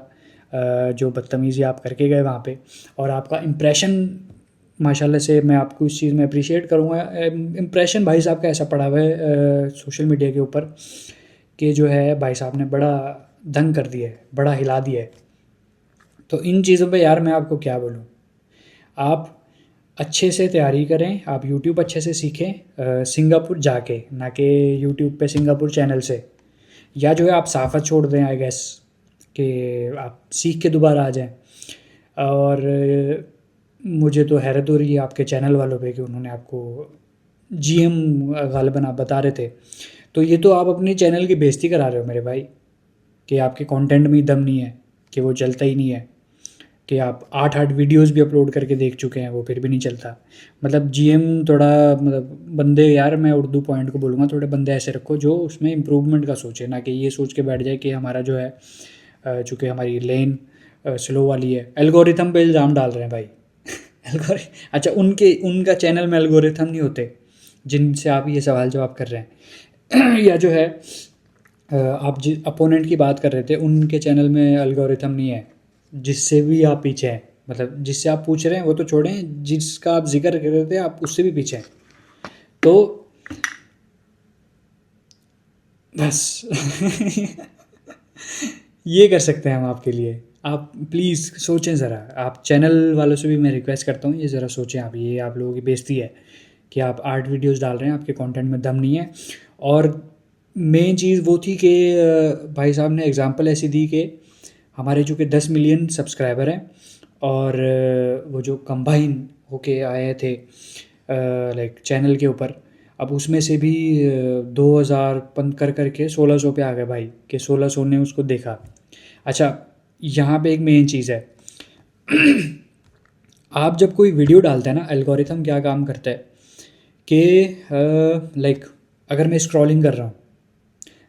जो बदतमीज़ी आप करके गए वहाँ पे, और आपका इम्प्रेशन माशाल्लाह से, मैं आपको इस चीज़ में अप्रिशिएट करूँगा, इम्प्रेशन भाई साहब का ऐसा पड़ा हुआ है सोशल मीडिया के ऊपर कि जो है भाई साहब ने बड़ा दंग कर दिया है, बड़ा हिला दिया है। तो इन चीज़ों पे यार मैं आपको क्या बोलूँ, आप अच्छे से तैयारी करें, आप यूट्यूब अच्छे से सीखें सिंगापुर जाके, ना कि यूट्यूब पे सिंगापुर चैनल से, या जो है आप सहाफ़त छोड़ दें, आई गेस कि आप सीख के दोबारा आ जाएं। और मुझे तो हैरत हो रही है आपके चैनल वालों पे कि उन्होंने आपको जीएम गालिबन आप बता रहे थे, तो ये तो आप अपने चैनल की बेइज्जती करा रहे हो मेरे भाई, कि आपके कंटेंट में ही दम नहीं है, कि वो चलता ही नहीं है, कि आप 8-8 वीडियोस भी अपलोड करके देख चुके हैं, वो फिर भी नहीं चलता। मतलब जीएम थोड़ा, मतलब बंदे यार, मैं उर्दू पॉइंट को बोलूँगा, थोड़े बंदे ऐसे रखो जो उसमें इम्प्रूवमेंट का सोचे, ना कि ये सोच के बैठ जाए कि हमारा जो है चूँकि हमारी लेन स्लो वाली है, एल्गोरिथम पे इल्ज़ाम डाल रहे हैं भाई। अच्छा उनका चैनल में एल्गोरिथम नहीं होते जिनसे आप ये सवाल जवाब कर रहे हैं। या जो है आप जिस अपोनेंट की बात कर रहे थे, उनके चैनल में एल्गोरिथम नहीं है, जिससे भी आप पीछे हैं, मतलब जिससे आप पूछ रहे हैं वो तो छोड़ें, जिसका आप जिक्र कर रहे थे आप उससे भी पीछे हैं। तो बस ये कर सकते हैं हम आपके लिए, आप प्लीज़ सोचें ज़रा, आप चैनल वालों से भी मैं रिक्वेस्ट करता हूँ, ये ज़रा सोचें आप, ये आप लोगों की बेइज्जती है कि आप 8 वीडियोस डाल रहे हैं, आपके कंटेंट में दम नहीं है। और मेन चीज़ वो थी कि भाई साहब ने एग्ज़ाम्पल ऐसी दी कि हमारे जो कि 10 मिलियन सब्सक्राइबर हैं और वो जो कंबाइन होके आए थे लाइक चैनल के ऊपर, अब उसमें से भी 2000 बंद कर करके 1600 पे आ गए भाई, कि 1600 ने उसको देखा। अच्छा, यहाँ पे एक मेन चीज़ है आप जब कोई वीडियो डालते हैं ना, एल्गोरिथम क्या काम करता है कि लाइक अगर मैं स्क्रॉलिंग कर रहा हूँ,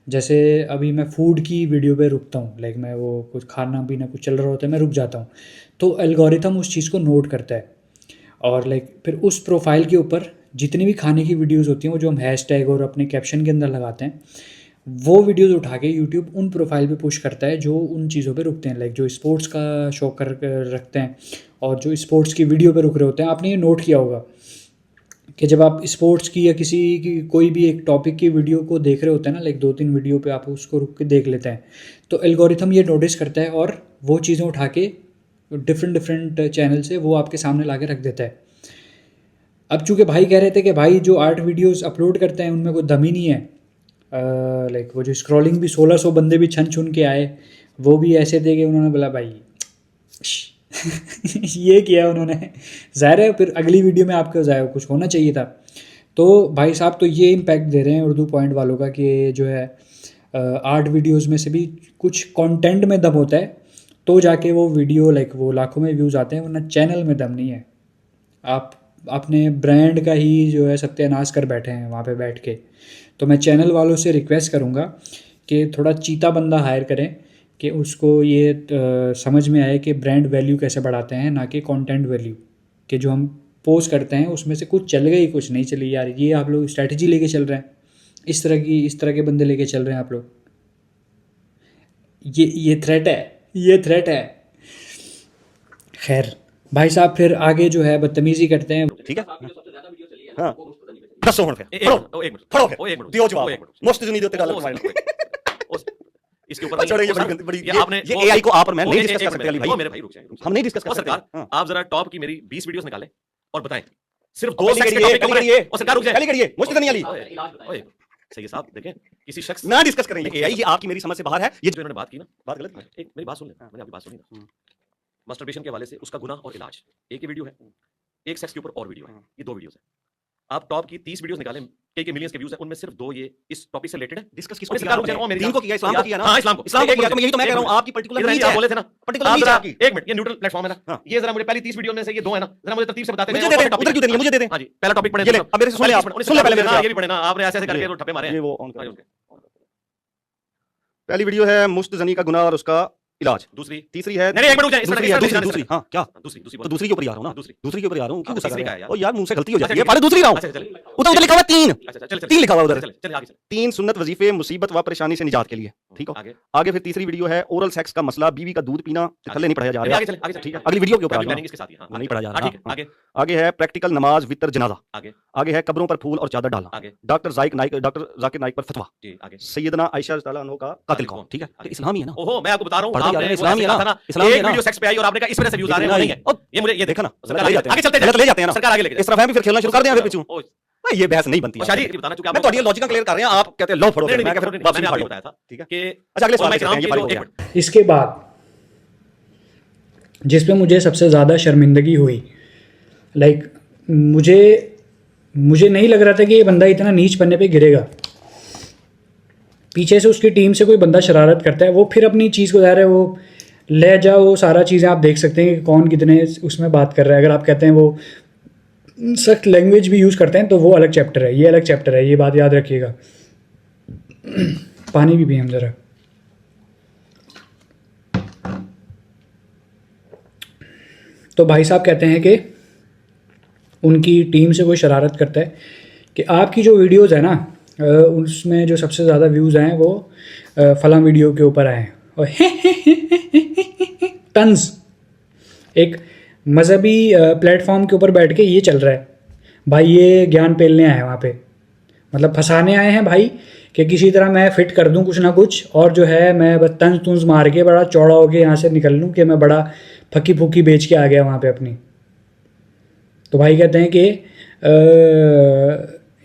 जैसे अभी मैं फूड की वीडियो पे रुकता हूँ, लाइक मैं वो कुछ खाना पीना कुछ चल रहा होता है, मैं रुक जाता हूँ, तो एल्गोरिथम उस चीज़ को नोट करता है और लाइक फिर उस प्रोफाइल के ऊपर जितनी भी खाने की वीडियोस होती हैं वो जो हम हैशटैग और अपने कैप्शन के अंदर लगाते हैं, वो वीडियोस उठा के यूट्यूब उन प्रोफाइल पे पुश करता है जो उन चीज़ों पे रुकते हैं, लाइक जो स्पोर्ट्स का शो कर रखते हैं और जो स्पोर्ट्स की वीडियो पे रुक रहे होते हैं। आपने ये नोट किया होगा कि जब आप स्पोर्ट्स की या किसी की कोई भी एक टॉपिक की वीडियो को देख रहे होते हैं ना, लाइक 2-3 वीडियो पे आप उसको रुक के देख लेते हैं, तो एल्गोरिथम ये नोटिस करता है और वो चीज़ें उठा के डिफरेंट चैनल से वो आपके सामने ला के रख देता है। अब चूँकि भाई कह रहे थे कि भाई जो 8 वीडियोस अपलोड करते हैं उनमें कोई दम ही नहीं है, लाइक वो जो स्क्रॉलिंग भी 1600 बंदे भी छन छुन के आए, वो भी ऐसे थे कि उन्होंने बोला भाई ये किया उन्होंने, ज़ाहिर है फिर अगली वीडियो में आपका ज़ाहिर कुछ होना चाहिए था। तो भाई साहब तो ये इम्पैक्ट दे रहे हैं उर्दू पॉइंट वालों का कि जो है 8 वीडियोज़ में से भी कुछ कंटेंट में दम होता है तो जाके वो वीडियो लाइक वो लाखों में व्यूज़ आते हैं, वरना चैनल में दम नहीं है। आप अपने ब्रांड का ही जो है सत्यानाश कर बैठे हैं वहाँ पे बैठ के। तो मैं चैनल वालों से रिक्वेस्ट करूँगा कि थोड़ा चीता बंदा हायर करें कि उसको ये समझ में आए कि ब्रांड वैल्यू कैसे बढ़ाते हैं, ना कि कंटेंट वैल्यू, कि जो हम पोस्ट करते हैं उसमें से कुछ चल गई कुछ नहीं चली। यार ये आप लोग स्ट्रैटेजी लेके चल रहे हैं, इस तरह के बंदे लेके चल रहे हैं आप लोग। ये थ्रेट है। खैर भाई साहब फिर आगे जो है बदतमीजी करते हैं। ठीक है हाँ दसो हुण फिर फड़ो फिर दियो जवाब मुफ्त नहीं देते गल इसके ऊपर बड़ी ये आपने ये एआई को आप और मैं नहीं डिस्कस कर सकते अली भाई, मेरे भाई रुक जाए, हम नहीं डिस्कस कर सकते। सरकार आप जरा टॉप की मेरी 20 वीडियोस निकालें और बताएं सिर्फ दो 2 सेकंड के टॉपिक करिए और सरकार रुक जाए, पहले करिए मुफ्त नहीं अली ओए सही है साहब, देखें किसी शख्स ना डिस्कस करें ये एआई, ये आपकी मेरी समझ से बाहर है। ये जो इन्होंने बात की ना, बात गलत है। एक मेरी बात सुन ले, मैंने आपकी बात सुनी ना, मास्टरबेशन के हवाले से उसका गुनाह और इलाज, एक ही वीडियो है, एक सेक्स के ऊपर और वीडियो है, ये 2 वीडियोस हैं। आप टॉप की 30 वीडियोस निकालें, कई मिलियंस के व्यूज हैं, उनमें सिर्फ 2 ये इस टॉपिक से रिलेटेड है। डिस्कस किसको सरकार रुक जाए, दीन को किया, इस्लाम को किया ना। हां इस्लाम को किया, तो यही तो मैं कह रहा हूं आपकी पर्टिकुलर नीच आप है, बोले थे ना पर्टिकुलर नीच है आपकी। एक मिनट, ये न्यूट्रल प्लेटफॉर्म है ना, ये जरा मुझे पहली 30 वीडियो में से ये 2 है ना, जरा मुझे तरतीब से बताते हैं। मुझे दे दे, उधर क्यों देनी है, मुझे दे दे। हां जी, पहला टॉपिक पढ़े, ये ले, अब मेरे से सुन ले, आप सुन ले पहले मेरे से। ये भी पढ़े ना आपने, ऐसे ऐसे करके तो ठप्पे मारे हैं। ये वो ऑन कर। पहली वीडियो है मुश्त जनी का गुनाह और उसका इलाज। दूसरी तीसरी है नहीं एक मिनट रुक जाए, दूसरी हां क्या दूसरी तो दूसरी के ऊपर ही आ रहा हूं ना, दूसरी के ऊपर ही आ रहा हूं। क्यों गुस्सा कर रहा है? ओ यार मुंह से गलती हो जाती है, पहले दूसरी रहा हूं। उधर लिखा हुआ 3, अच्छा चल 3 लिखा हुआ उधर। चल आगे चल। 3 सुन्नत वजीफे मुसीबत व परेशानी से निजात के लिए, ठीक है। आगे फिर तीसरी वीडियो है ओरल सेक्स का मसला, बीवी का दूध पीना, थल्ले नहीं पढ़ाया जा रहा। आगे चल ठीक है, अगली वीडियो के ऊपर आ रहा हूं, इसके साथ ही हां नहीं पढ़ा जा रहा। ठीक है आगे है प्रैक्टिकल नमाज वितर जनाजा, आगे आगे है कब्रों पर फूल और चादर डालना, आगे डॉक्टर जाकिर नाइक पर फतवा, जी आगे सैयदना आयशा रज़ी अल्लाह अन्हा का कातिल कौन, ठीक है। तो इस्लाम ही है ना। ओहो मैं आपको बता रहा हूं, आपने इस्लाम ही है ना, इस्लाम एक वीडियो सेक्स पे आई और आपने कहा इस वजह से व्यूज आ रहे हैं, नहीं है ये मुझे ये देखा ना, आगे चलते गलत ले जाते हैं ना, सरकार आगे लेके इस तरफ हम भी फिर खेलना शुरू कर दें फिर पीछू। भाई ये बहस नहीं बनती शादी बताना चूंकि मैं तो लॉजिक क्लियर कर रहे हैं, आप कहते हैं लो फड़ो, मैं क्या फिर मैंने आपको बताया था ठीक है कि अच्छा अगले सवाल करते हैं, ये फाइल हो गया। इसके बाद जिस पे मुझे सबसे ज़्यादा शर्मिंदगी हुई, लाइक मुझे नहीं लग रहा था कि ये बंदा इतना नीच पन्ने पे गिरेगा। पीछे से उसकी टीम से कोई बंदा शरारत करता है, वो फिर अपनी चीज़ को ज़ाहिर है वो ले जाओ, वो सारा चीज़ें आप देख सकते हैं कि कौन कितने उसमें बात कर रहा है। अगर आप कहते हैं वो सख्त लैंग्वेज भी यूज़ करते हैं तो वो अलग चैप्टर है, ये अलग चैप्टर है, ये बात याद रखिएगा। पानी भी पिए हम ज़रा। तो भाई साहब कहते हैं कि उनकी टीम से कोई शरारत करता है कि आपकी जो वीडियोज़ है ना उसमें जो सबसे ज़्यादा व्यूज़ आए वो फलां वीडियो के ऊपर आए हैं, और टन्स एक मज़हबी प्लेटफॉर्म के ऊपर बैठ के ये चल रहा है भाई, ये ज्ञान पेलने आए हैं वहाँ पे, मतलब फंसाने आए हैं भाई कि किसी तरह मैं फिट कर दूं कुछ ना कुछ, और जो है मैं बस तंज तुंज मार के बड़ा चौड़ा होके यहाँ से निकल लूँ कि मैं बड़ा फकी फूकी बेच के आ गया वहाँ पे अपनी। तो भाई कहते हैं कि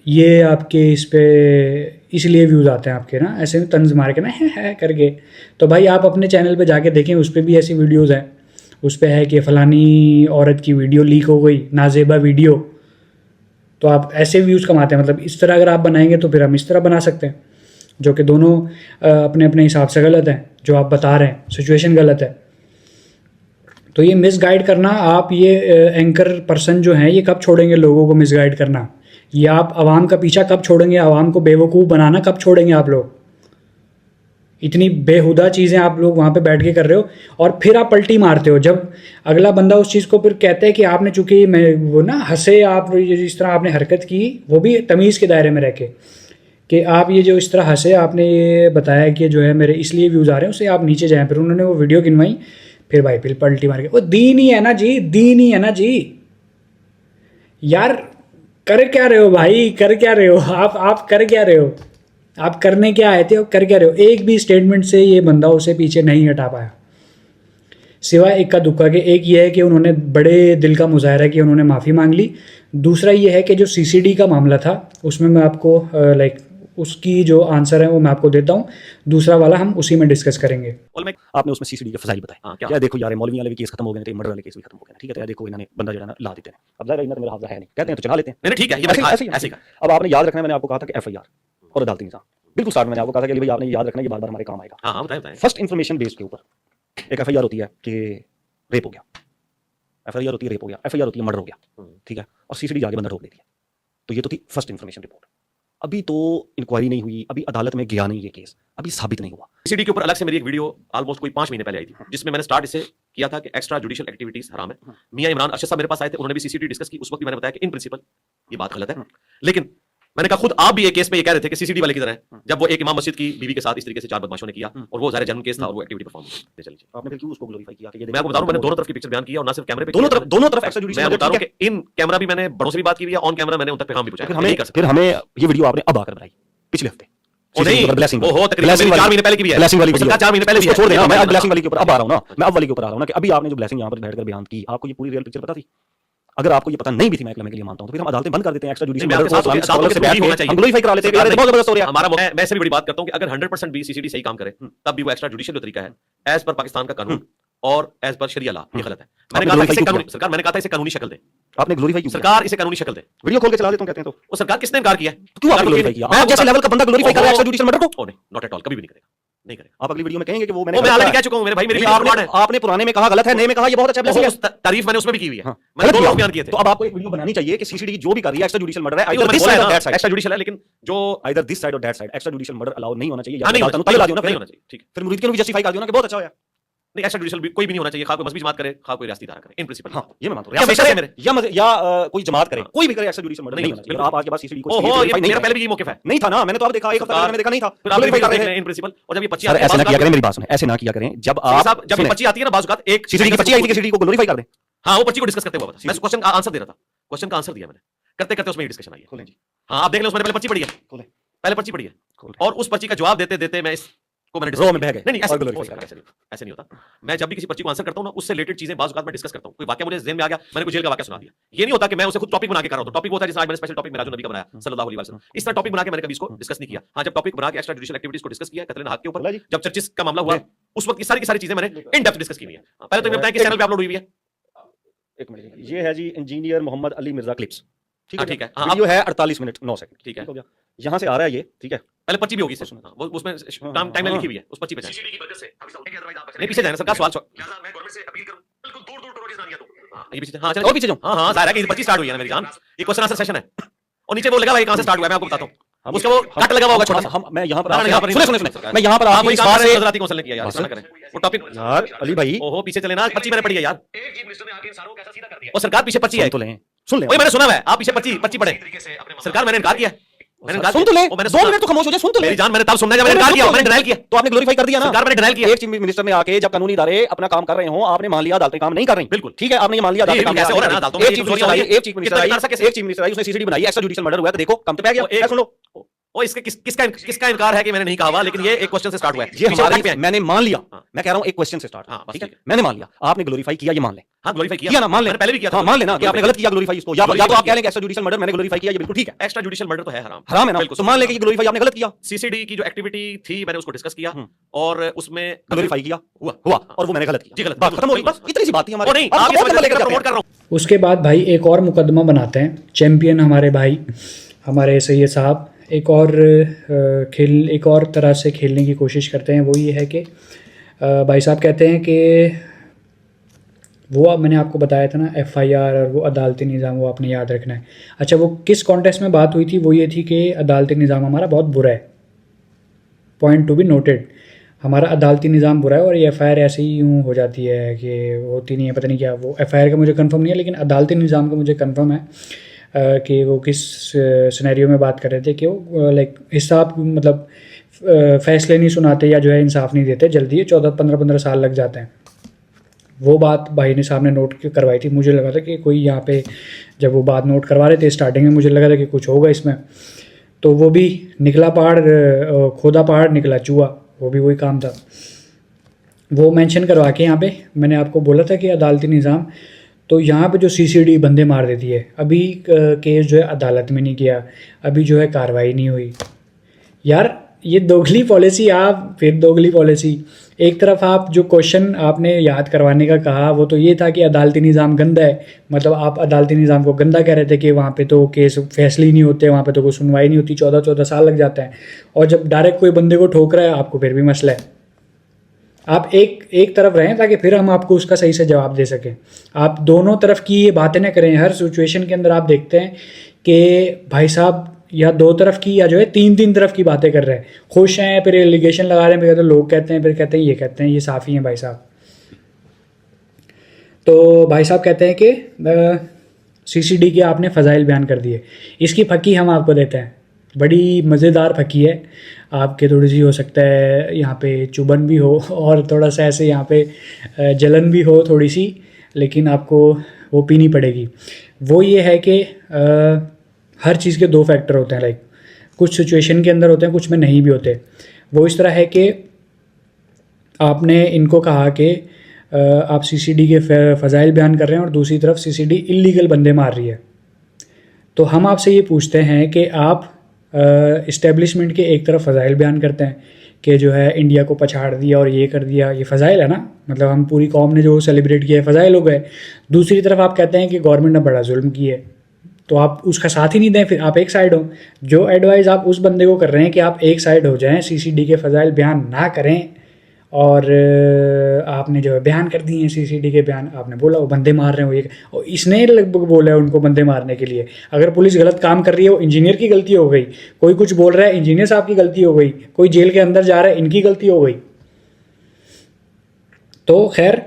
ये आपके इस पे इसलिए व्यूज़ आते हैं आपके ना, ऐसे तंज मार के ना है करके। तो भाई आप अपने चैनल पे जाके देखें, उस पर भी ऐसी वीडियोस हैं। उस पे है कि फ़लानी औरत की वीडियो लीक हो गई, नाजेबा वीडियो। तो आप ऐसे व्यूज़ कमाते हैं। मतलब इस तरह अगर आप बनाएंगे तो फिर हम इस तरह बना सकते हैं, जो कि दोनों अपने अपने हिसाब से गलत हैं। जो आप बता रहे हैं सिचुएशन गलत है। तो ये मिसगाइड करना, आप ये एंकर पर्सन जो हैं ये कब छोड़ेंगे लोगों को मिसगाइड करना? ये आप आवाम का पीछा कब छोड़ेंगे? आवाम को बेवकूफ़ बनाना कब छोड़ेंगे आप लोग? इतनी बेहुदा चीज़ें आप लोग वहाँ पे बैठ के कर रहे हो और फिर आप पलटी मारते हो जब अगला बंदा उस चीज़ को फिर कहता है कि आपने चूंकि मैं वो ना हंसे, आप जिस तरह आपने हरकत की वो भी तमीज़ के दायरे में रह के, कि आप ये जो इस तरह हंसे, आपने ये बताया कि जो है मेरे इसलिए व्यूज़ आ रहे हैं, उससे आप नीचे जाएँ। फिर उन्होंने वो वीडियो गिनवाई, फिर भाई फिर पलटी मार के वो दीन ही है ना जी, दीन ही है ना जी। यार कर क्या रहे हो भाई, कर क्या रहे हो आप कर क्या रहे हो? आप करने क्या आए थे और कर क्या रहे हो? एक भी स्टेटमेंट से ये बंदा उसे पीछे नहीं हटा पाया, सिवाय इक्का दुक्का के। एक ये है कि उन्होंने बड़े दिल का मुजाहरा किया, उन्होंने माफ़ी मांग ली। दूसरा ये है कि जो सीसीडी का मामला था उसमें मैं आपको लाइक उसकी जो आंसर है वो मैं आपको देता हूँ। दूसरा वाला हम उसी में डिस्कस करेंगे। आपने उसमें सीसीडी के फजाइल बताए। हाँ, क्या? यार देखो यार, मौलवी वाले भी केस खत्म हो गए थे, मर्डर वाले केस भी खत्म हो गए, ठीक है। तो यार देखो इन्होंने बंदा जो है ना ला देते हैं। अब ज़ाहिर है इनका तो मेरा हाफिज़ा है नहीं, कहते हैं तो चला लेते हैं। नहीं ठीक है, ये ऐसे मैंने ऐसे कहा, ऐसे ही कहा। अब आपने याद रखना है, मैंने आपको कहा था कि एफआईआर और अदालती निज़ाम, बिल्कुल स्टार्ट में मैंने आपको कहा था कि अली भाई आपने याद रखना, ये बार बार हमारे काम आएगा। हाँ हाँ, बताएं बताएं। फर्स्ट इन्फॉर्मेशन बेस के ऊपर एक एफआईआर होती है कि रेप हो गया, एफआईआर होती है रेप हो गया, एफआईआर होती है मर्डर हो गया, ठीक है। और सीसीडी जाके बंदा रोक देती है। तो ये तो थी फर्स्ट इन्फॉर्मेशन रिपोर्ट। अभी तो इंक्वायरी नहीं हुई, अभी अदालत में गया नहीं ये केस, अभी साबित नहीं हुआ। सीसीडी के ऊपर अलग से मेरी एक वीडियो ऑलमोस्ट कोई 5 महीने पहले आई थी, जिसमें मैंने स्टार्ट इससे किया था कि एक्स्ट्रा जुडिशियल एक्टिविटीज हराम है। मियां इमरान अरशद साहब मेरे पास आए थे, उन्होंने भी सीसीडी डिस्कस की। उस वक्त भी मैंने बताया कि इन प्रिंसिपल ये बात गलत है। लेकिन मैंने कहा खुद आप भी एक केस में ये कह रहे थे कि सीसीडी वाले की तरह है, जब वो एक इमाम मस्जिद की बीवी के साथ इस तरीके से 4 बदमाशों ने किया और वो ज़ाहिर जनरल केस था और वो एक्टिविटी परफॉर्म हुई। चलिए, आपने फिर क्यों उसको ग्लोरीफाई किया कि ये मैं आपको बता रहा हूं, मैंने दोनों तरफ की पिक्चर बयान किया और ना सिर्फ कैमरे पे दोनों किया। तरफ एक्स्ट्रा मैं जुडिशियल बता रहा हूं कि इन कैमरा भी मैंने बड़ों से भी बात की हुई है, ऑन कैमरा मैंने उन तक पैगाम भी पहुंचाया। फिर हमें ये वीडियो आपने अब आकर बनाई पिछले हफ्ते। ब्लेसिंग वो हो तकरीबन 4 महीने पहले की भी है। ब्लेसिंग वाली उसका 4 महीने पहले भी है। छोड़ देना, मैं अब ब्लेसिंग वाली के ऊपर अब आ रहा हूं ना, मैं अब वाली के ऊपर आ रहा हूं ना कि अभी आपने जो ब्लेसिंग यहां पर बैठकर बयान की, आपको ये पूरी रियल पिक्चर पता थी? अगर आपको ये पता नहीं भी थी, मैं एक लम्हे के लिए मानता हूं, तो फिर हम अदालतें बंद कर देते हैं। एक्स्ट्रा जुडिशियल मैं आपके साथ मर्डर होना को हम ग्लोरीफाई करा लेते हैं। यार बहुत जबरदस्त हो रहा है हमारा। मैं ऐसे भी बड़ी बात करता हूं कि अगर 100% भी सीसीडी सही काम करे, तब भी वो एक्स्ट्रा जुडिशियल जो तरीका है एज पर पाकिस्तान का कानून और एज पर शरिया लॉ, ये गलत है। मैंने कहा था इसे कानूनी, सरकार मैंने कहा था इसे कानूनी शक्ल दे। आपने ग्लोरीफाई क्यों? सरकार इसे कानूनी शक्ल दे। वीडियो खोल के चला लेता हूं कहते हैं, तो वो सरकार किसने इनकार किया? क्यों आपने ग्लोरीफाई किया? आप जैसे लेवल का बंदा ग्लोरीफाई कर रहा है एक्स्ट्रा जुडिशियल मर्डर को? ओ नहीं, नॉट एट ऑल, कभी भी नहीं करेगा, नहीं करेगा। आप अगली वीडियो में कहेंगे कि वो मैं ऑलरेडी कह चुका हूं मेरे भाई, मेरी वीडियो रिकॉर्ड है। आपने पुराने में कहा गलत है, नए में कहा ये बहुत अच्छा ब्लेसिंग है। तारीफ मैंने उसमें भी की हुई है, हाँ, मैंने दोनों बयान किए थे। तो अब आपको एक वीडियो बनानी चाहिए कि सीसीडी जो भी कर रही है एक्स्ट्रा जुडिशियल मर्डर है, आइदर दिस साइड और दैट साइड। एक्स्ट्रा जुडिशियल है, लेकिन जो आइदर दिस साइड और that side extra judicial murder allow नहीं होना चाहिए। नहीं होना चाहिए, तले ला दियो ना, नहीं होना चाहिए, ठीक है। फिर मुरीद के भी जस्टिफाई कर दियो ना कि बहुत अच्छा होया। नहीं, एक्स्ट्रा जुडिशियल कोई भी नहीं होना चाहिए। खा कोई मजहबी जमात करे, खा कोई रियासती धारा करे, इन प्रिंसिपल। हाँ, ये मैं मानता हूं। रियासत करे मेरे या कोई जमात करे, कोई भी करे, एक्स्ट्रा जुडिशियल मर्डर नहीं होना चाहिए। आप आज के बाद सीसीडी को ओहो, ये मेरा पहले भी ये मौकिफ है। नहीं था ना, मैंने तो अब देखा, एक हफ्ता पहले मैंने देखा नहीं था। फिर आप भी कर रहे हैं इन प्रिंसिपल। और जब ये 25 ऐसे ना किया करें, मेरी बात सुने, ऐसे ना किया करें। जब आप जब ये 25 आती है ना, बाज़ औक़ात एक सीसीडी की 25 आई थी कि सीसीडी को ग्लोरीफाई कर दें। हां, वो 25 को डिस्कस करते हुए बता। मैं क्वेश्चन का आंसर दे रहा था, क्वेश्चन का आंसर दिया मैंने, करते करते उसमें डिस्कशन आई है। खोलें जी। हां, आप देख लें, उसमें पहले 25 पढ़ी है, खोलें, पहले 25 पढ़ी है और उस पर्ची का जवाब देते देते मैं इस को मैंने रो में बह गए। नहीं ऐसे नहीं होता। मैं जब भी किसी पर्ची को आंसर करता हूं ना, उससे रिलेटेड चीजें बाज़ औक़ात मैं डिस्कस करता हूं। कोई वाकया मुझे ज़हन में आ गया, मैंने कोई जेल का वाकया सुना दिया। ये नहीं होता कि मैं उसे खुद टॉपिक बना के कर रहा हूं। तो टॉपिक वो होता है जिस आज मैंने स्पेशल टॉपिक मिराजुन नबी का बनाया सल्लल्लाहु अलैहि वसल्लम। इस तरह टॉपिक बना के मैंने कभी इसको डिस्कस नहीं किया। हां, जब टॉपिक बना के एक्स्ट्रा जुडिशियल एक्टिविटीज को डिस्कस किया कत्ल हक के ऊपर, जब चर्चिस का मामला हुआ, उस वक्त की सारी चीजें मैंने इन डेप्थ डिस्कस की हुई है। पहले तो ये बताएं कि चैनल पे अपलोड हुई है। एक मिनट, ये है जी इंजीनियर मोहम्मद अली मिर्जा क्लिप्स, ठीक है, ठीक है। वीडियो है 48 मिनट 9 सेकंड, ठीक है, हो गया। यहां से आ रहा है ये, ठीक है। पहले 25 भी होगी इससे। वो उसमें टाइमलाइन लिखी हुई है, उस 25 पे जाएं। सीसीडी की बरकत से नहीं, पीछे जाएं, सरकार सवाल मैं गवर्नमेंट से अपील करूं, बिल्कुल दूर-दूर टेररिस्ट ना दिया तो। हां, ये पीछे, हां चलो और पीछे जाओ। हां, जाहिर है कि 25 स्टार्ट हुई है ना मेरी जान। ये क्वेश्चन आंसर सेशन है और नीचे वो लगा भाई कहां से स्टार्ट हुआ है, मैं आपको बताता हूं। उसका वो कट लगा हुआ होगा छोटा सा। मैं यहां पर सुने मैं यहां पर आपको इस बार हजराती कौंसल ने किया यार, ऐसा ना करें। वो टॉपिक यार अली भाई, ओहो पीछे चले ना, 25 मैंने पढ़ी है यार। एक चीफ मिनिस्टर ने आके इंसानों को कैसा सीधा कर दिया। और सरकार पीछे 25 है, तो लें, सुन ले, वही मैंने सुना है। आप पीछे 25 पढ़े, सरकार मैंने इनकार किया, मैंने इनकार सुन तो ले, मैंने 2 मिनट तो खामोश हो जा, सुन तो ले। मेरी जान, मैंने तब सुनना है जब मैंने इनकार किया, मैंने डिनायल किया। तो आपने ग्लोरीफाई कर दिया ना, सरकार मैंने डिनायल किया। एक चीफ मिनिस्टर ने आके जब कानूनी इदारे अपना काम कर रहे हो, आपने मान लिया अदालतें काम नहीं कर रही। बिल्कुल ठीक है, आपने ये मान लिया अदालतें काम कैसे हो रहा है ना, अदालतों में एक चीफ मिनिस्टर आई, उसने सीसीडी बनाई, उसने सीसीडी बनाई, एक्स्ट्रा जुडिशियल मर्डर हुआ है, तो देखो कम तो पै गया। सुन लो, और इसके किसका इनकार है कि मैंने नहीं कहा हुआ, लेकिन ये एक क्वेश्चन से स्टार्ट हुआ है। ये पीछे हमारे topic पे है। मैंने मान लिया, हाँ। मैं कह रहा हूं एक क्वेश्चन से स्टार्ट। हाँ, बस ठीक है, ठीक है। मैंने मान लिया, आपने ग्लोरीफाई किया, ये मान लें। हाँ, ग्लोरीफाई किया ना, मान लें। मैंने पहले भी किया था। हाँ, मान लेना कि आपने गलत किया ग्लोरीफाई इसको, या तो Glorify आप कह किया। लें कि एक्स्ट्रा जुडिशियल मर्डर मैंने ग्लोरीफाई किया, ये बिल्कुल ठीक है। एक्स्ट्रा जुडिशियल मर्डर तो है हराम। हराम है ना, बिल्कुल, तो मान लें कि ग्लोरीफाई आपने गलत किया, सीसीडी की जो एक्टिविटी थी मैंने उसको डिस्कस किया और उसमें ग्लोरीफाई किया, हुआ और वो मैंने गलत किया। जी, गलत। बात खत्म हो गई, बस इतनी सी बात थी हमारी। और नहीं, आप आप बहुत इस लंबा वजह लेकर से जाते प्रमोट हैं। कर रहा हूं। उसके बाद भाई एक और मुकदमा बनाते हैं, चैंपियन हमारे भाई हमारे सैयद साहब एक और तरह से खेलने की कोशिश करते हैं। वो ये है कि भाई साहब कहते हैं कि वो मैंने आपको बताया था ना एफआईआर और वो अदालती निज़ाम, वो आपने याद रखना है। अच्छा, वो किस कॉन्टेक्स्ट में बात हुई थी? वो ये थी कि अदालती निज़ाम हमारा बहुत बुरा है, पॉइंट टू बी नोटेड, हमारा अदालती निज़ाम बुरा है और ये एफआईआर ऐसे ही यूँ हो जाती है कि होती नहीं है, पता नहीं क्या। वो एफआईआर का मुझे कंफर्म नहीं है, लेकिन अदालती निज़ाम का मुझे कंफर्म है कि वो किस सिनेरियो में बात कर रहे थे कि वो लाइक हिसाब मतलब फ़ैसले नहीं सुनाते या जो है इंसाफ नहीं देते जल्दी, 14-15 साल लग जाते हैं। वो बात भाई ने सामने नोट करवाई थी। मुझे लगा था कि कोई यहाँ पे जब वो बात नोट करवा रहे थे स्टार्टिंग में, मुझे लगा था कि कुछ होगा इसमें, तो वो भी निकला पहाड़, खोदा पहाड़ निकला चूहा, वो भी वही काम था। वो मेंशन करवा के यहाँ पे मैंने आपको बोला था कि अदालती निज़ाम, तो यहाँ पे जो सीसीडी बंदे मार देती है, अभी केस जो है अदालत में नहीं गया, अभी जो है कार्रवाई नहीं हुई। यार ये दोगली पॉलिसी, आप फिर दोगली पॉलिसी। एक तरफ आप जो क्वेश्चन आपने याद करवाने का कहा वो तो ये था कि अदालती निज़ाम गंदा है, मतलब आप अदालती निज़ाम को गंदा कह रहे थे कि वहाँ पे तो केस फैसले ही नहीं होते, वहाँ पे तो कोई सुनवाई नहीं होती, 14-14 साल लग जाता है। और जब डायरेक्ट कोई बंदे को ठोक रहा है आपको फिर भी मसला है। आप एक तरफ रहें ताकि फिर हम आपको उसका सही से जवाब दे सकें। आप दोनों तरफ की ये बातें ना करें। हर सिचुएशन के अंदर आप देखते हैं कि भाई साहब या दो तरफ की या जो है तीन तरफ की बातें कर रहे हैं, खुश हैं फिर एलिगेशन लगा रहे हैं, फिर तो लोग कहते हैं, फिर कहते हैं ये कहते हैं, ये साफ़ी हैं भाई साहब। तो भाई साहब कहते हैं कि सीसीडी के आपने फ़ज़ाइल बयान कर दिए, इसकी फकी हम आपको देते हैं, बड़ी मज़ेदार फकी है। आपके थोड़ी सी हो सकता है यहाँ पे चुभन भी हो और थोड़ा सा ऐसे यहाँ पे जलन भी हो थोड़ी सी, लेकिन आपको वो पीनी पड़ेगी। वो ये है कि हर चीज़ के दो फैक्टर होते हैं, लाइक कुछ सिचुएशन के अंदर होते हैं, कुछ में नहीं भी होते। वो इस तरह है कि आपने इनको कहा कि आप सीसीडी के फ़ज़ाइल बयान कर रहे हैं और दूसरी तरफ सीसीडी इल्लीगल बंदे मार रही है। तो हम आपसे ये पूछते हैं कि आप इस्टेब्लिशमेंट के एक तरफ फ़ज़ाइल बयान करते हैं कि जो है इंडिया को पछाड़ दिया और ये कर दिया, ये फ़ज़ाइल है ना, मतलब हम पूरी कौम ने जो सेलिब्रेट किया है फ़ज़ाइल हो गए। दूसरी तरफ आप कहते हैं कि गवर्नमेंट ने बड़ा जुल्म किया है, तो आप उसका साथ ही नहीं दें, फिर आप एक साइड हो। जो एडवाइस आप उस बंदे को कर रहे हैं कि आप एक साइड हो जाएं, सीसीडी के फ़ज़ाइल बयान ना करें, और आपने जो है बयान कर दिए हैं सीसीडी के बयान, आपने बोला वो बंदे मार रहे हो, ये और इसने लगभग बोला है उनको बंदे मारने के लिए। अगर पुलिस गलत काम कर रही है वो इंजीनियर की गलती हो गई, कोई कुछ बोल रहा है इंजीनियर साहब की गलती हो गई, कोई जेल के अंदर जा रहा है इनकी गलती हो गई। तो खैर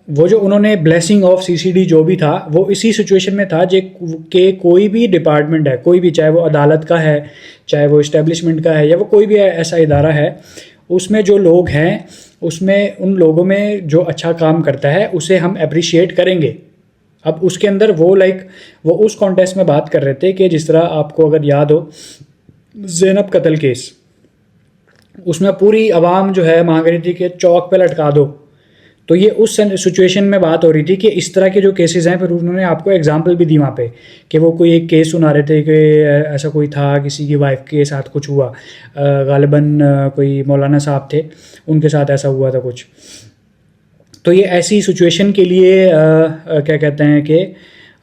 वो जो उन्होंने ब्लेसिंग ऑफ सीसीडी जो भी था वो इसी सिचुएशन में था कि कोई भी डिपार्टमेंट है, कोई भी, चाहे वो अदालत का है, चाहे वो इस्टेब्लिशमेंट का है, या वो कोई भी ऐसा इदारा है, उसमें जो लोग हैं उसमें उन लोगों में जो अच्छा काम करता है उसे हम अप्रिशिएट करेंगे। अब उसके अंदर वो उस कॉन्टेक्स्ट में बात कर रहे थे कि जिस तरह आपको अगर याद हो ज़ैनब कत्ल केस, उसमें पूरी आवाम जो है मांग रही थी कि चौक पे लटका दो। तो ये उस सिचुएशन में बात हो रही थी कि इस तरह के जो केसेस हैं, फिर उन्होंने आपको एग्जांपल भी दी वहाँ पे कि वो कोई एक केस सुना रहे थे कि ऐसा कोई था, किसी की वाइफ के साथ कुछ हुआ, गालिबन कोई मौलाना साहब थे, उनके साथ ऐसा हुआ था कुछ। तो ये ऐसी सिचुएशन के लिए क्या कहते हैं कि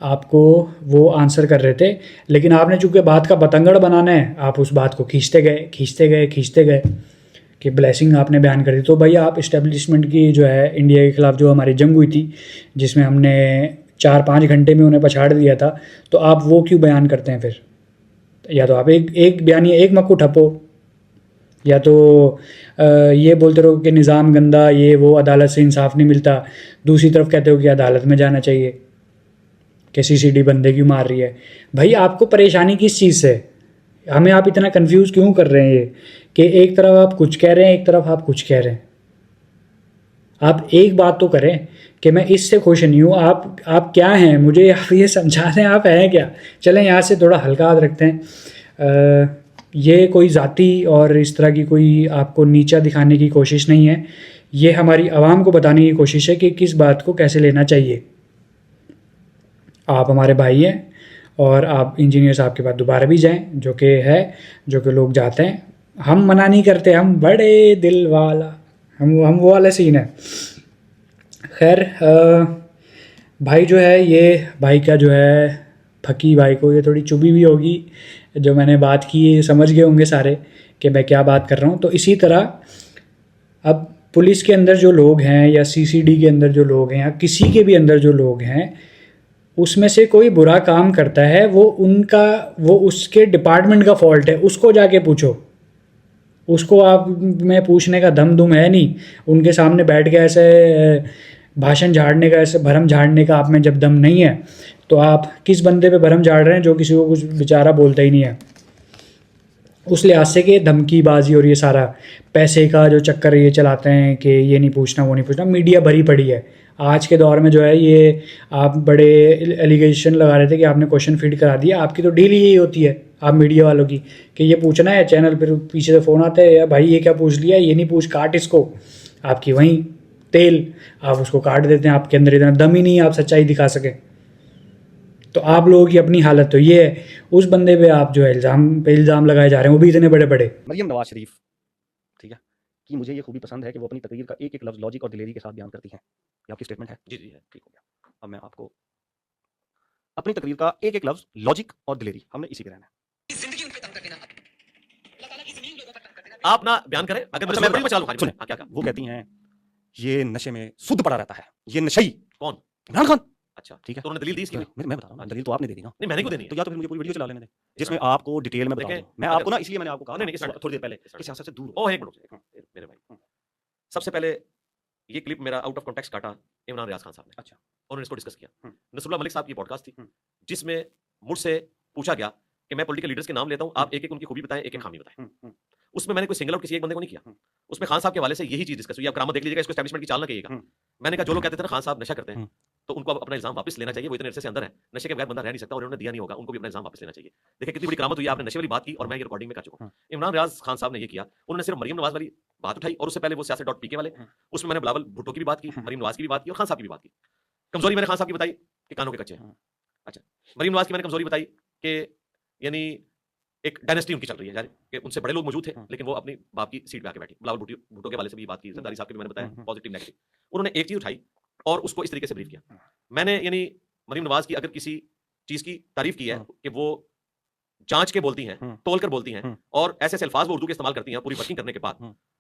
आपको वो आंसर कर रहे थे, लेकिन आपने चूँकि बात का बतंगड़ बनाना है, आप उस बात को खींचते गए कि ब्लेसिंग आपने बयान कर दी। तो भैया आप इस्टेब्लिशमेंट की जो है इंडिया के ख़िलाफ़ जो हमारी जंग हुई थी जिसमें हमने 4-5 घंटे में उन्हें पछाड़ दिया था, तो आप वो क्यों बयान करते हैं फिर? या तो आप एक बयानी एक मक्कू ठप्पो, या तो ये बोलते रहो कि निज़ाम गंदा, ये वो, अदालत से इंसाफ नहीं मिलता, दूसरी तरफ कहते हो कि अदालत में जाना चाहिए कि सीसीडी बंदे क्यों मार रही है। भाई आपको परेशानी किस चीज़ से, हमें आप इतना कंफ्यूज क्यों कर रहे हैं ये कि एक तरफ आप कुछ कह रहे हैं, एक तरफ आप कुछ कह रहे हैं। आप एक बात तो करें कि मैं इससे खुश नहीं हूँ, आप क्या हैं, मुझे आप ये समझा दें आप हैं क्या। चलें यहाँ से थोड़ा हल्का हाथ रखते हैं। ये कोई ज़ाती और इस तरह की कोई आपको नीचा दिखाने की कोशिश नहीं है, ये हमारी आवाम को बताने की कोशिश है कि किस बात को कैसे लेना चाहिए। आप हमारे भाई हैं और आप इंजीनियर साहब के पास दोबारा भी जाएं, जो कि लोग जाते हैं। हम मना नहीं करते, हम बड़े दिल वाला, हम वो वाला सीन है। खैर भाई जो है, ये भाई का जो है फकी भाई को ये थोड़ी चुभी भी होगी, जो मैंने बात की समझ गए होंगे सारे कि मैं क्या बात कर रहा हूँ। तो इसी तरह अब पुलिस के अंदर जो लोग हैं या सीसीडी के अंदर जो लोग हैं या किसी के भी अंदर जो लोग हैं, उसमें से कोई बुरा काम करता है, वो उसके डिपार्टमेंट का फॉल्ट है, उसको जाके पूछो। उसको आप में पूछने का दम दुम है नहीं, उनके सामने बैठ के ऐसे भाषण झाड़ने का, ऐसे भरम झाड़ने का आप में जब दम नहीं है, तो आप किस बंदे पे भरम झाड़ रहे हैं जो किसी को कुछ बेचारा बोलता ही नहीं है। उस लिहाज से कि धमकीबाजी और ये सारा पैसे का जो चक्कर ये चलाते हैं कि ये नहीं पूछना वो नहीं पूछना, मीडिया भरी पड़ी है आज के दौर में। जो है ये आप बड़े एलिगेशन लगा रहे थे कि आपने क्वेश्चन फीड करा दिया, आपकी तो डील यही होती है आप मीडिया वालों की कि ये पूछना है, चैनल पर पीछे से फ़ोन आता है, या भाई ये क्या पूछ लिया, ये नहीं पूछ, काट इसको। आपकी वहीं तेल, आप उसको काट देते हैं, आपके अंदर इतना दम ही नहीं है आप सच्चाई दिखा सकें। तो आप लोगों की अपनी हालत तो ये है, उस बंदे पे आप जो है इल्ज़ाम लगाए जा रहे हैं, वो भी इतने बड़े बड़े। मरियम नवाज शरीफ, ठीक है, कि मुझे ये खूबी पसंद है कि वो अपनी तकरीर का एक एक लफ्ज़ लॉजिक और दिलेरी के साथ बयान करती हैं। ये आपकी स्टेटमेंट है? जी जी है। ठीक हो गया। अब मैं आपको अपनी तकरीर का एक एक लफ्ज़ लॉजिक और दिलेरी, हमने इसी पे रहना है। आप ना बयान करें, अगर मैं बचा लूं। सुने, क्या वो कहती हैं, ये नशे में शुद्ध पड़ा रहता है, ये नशई। कौन? इमरान खान। अच्छा ठीक है, तो उन्होंने दलील दी इसकी? मैं बता रहा हूँ, दलील तो आपने दे दी ना। नहीं, मैंने क्यों देनी है? तो या तो फिर मुझे पूरी वीडियो चला लेने दें जिसमें आपको डिटेल में बता दूं। मैं आपको ना, इसलिए मैंने आपको कहा नहीं, थोड़ी देर पहले कि सियासत से दूर हो। ओह एक मिनट मेरे भाई, सबसे पहले ये क्लिप मेरा आउट ऑफ कॉन्टेक्स्ट काटा इमरान रियाज खान साहब ने। अच्छा। और उन्होंने इसको डिस्कस किया। नसरुल्लाह मलिक साहब की पॉडकास्ट थी, जिसमें मुझसे पूछा गया कि मैं पॉलिटिकल लीडर्स के नाम लेता हूं, आप एक एक उनकी खूबी बताएं, एक एक खामी बताएं। उसमें मैंने कोई सिंगल आउट किसी एक बंदे को नहीं किया। उसमें खान साहब के हवाले से यही चीज डिस्कस हुई। आप करामत देख लीजिएगा, इसको एस्टैब्लिशमेंट की चाल ना कहिएगा। मैंने कहा जो लोग कहते थे ना खान साहब नशा करते हैं, तो उनको अपना इल्जाम वापस लेना चाहिए, वो इतने अरसे से अंदर है, नशे के बगैर बंदा रह नहीं सकता और उन्होंने दिया नहीं होगा, उनको भी अपना इल्जाम वापस लेना चाहिए। देखिए कितनी बड़ी करामत हुई, आपने नशे वाली बात की और मैं ये रिकॉर्डिंग में कर चुका हूं। इमरान रियाज खान साहब ने ये किया, उन्होंने सिर्फ मरियम नवाज वाली बात उठाई और उससे पहले वो siyaset.pk वाले, उसमें मैंने बिलावल भुट्टो की भी बात की, मरियम नवाज की भी बात की और खान साहब की भी बात की। कमजोरी मैंने खान साहब की बताई कि कानों के कच्चे हैं। अच्छा, मरियम नवाज की मैंने कमजोरी बताई कि यानी एक डायनेस्टी उनकी चल रही है यार, कि उनसे बड़े लोग मौजूद थे लेकिन वो अपनी बाप की सीट पे आके बैठी। बिलावल भुट्टो के वाले से भी बात की, जरदारी साहब की भी मैंने बताया पॉजिटिव नेगेटिव। उन्होंने एक चीज उठाई और उसको इस तरीके से ब्रीफ किया। मैंने यानी मरियम नवाज की अगर किसी चीज की तारीफ की है कि वो जांच के बोलती हैं, तोल कर बोलती हैं और ऐसे ऐसे अल्फाज वो उर्दू के इस्तेमाल करती हैं पूरी वर्किंग करने के बाद,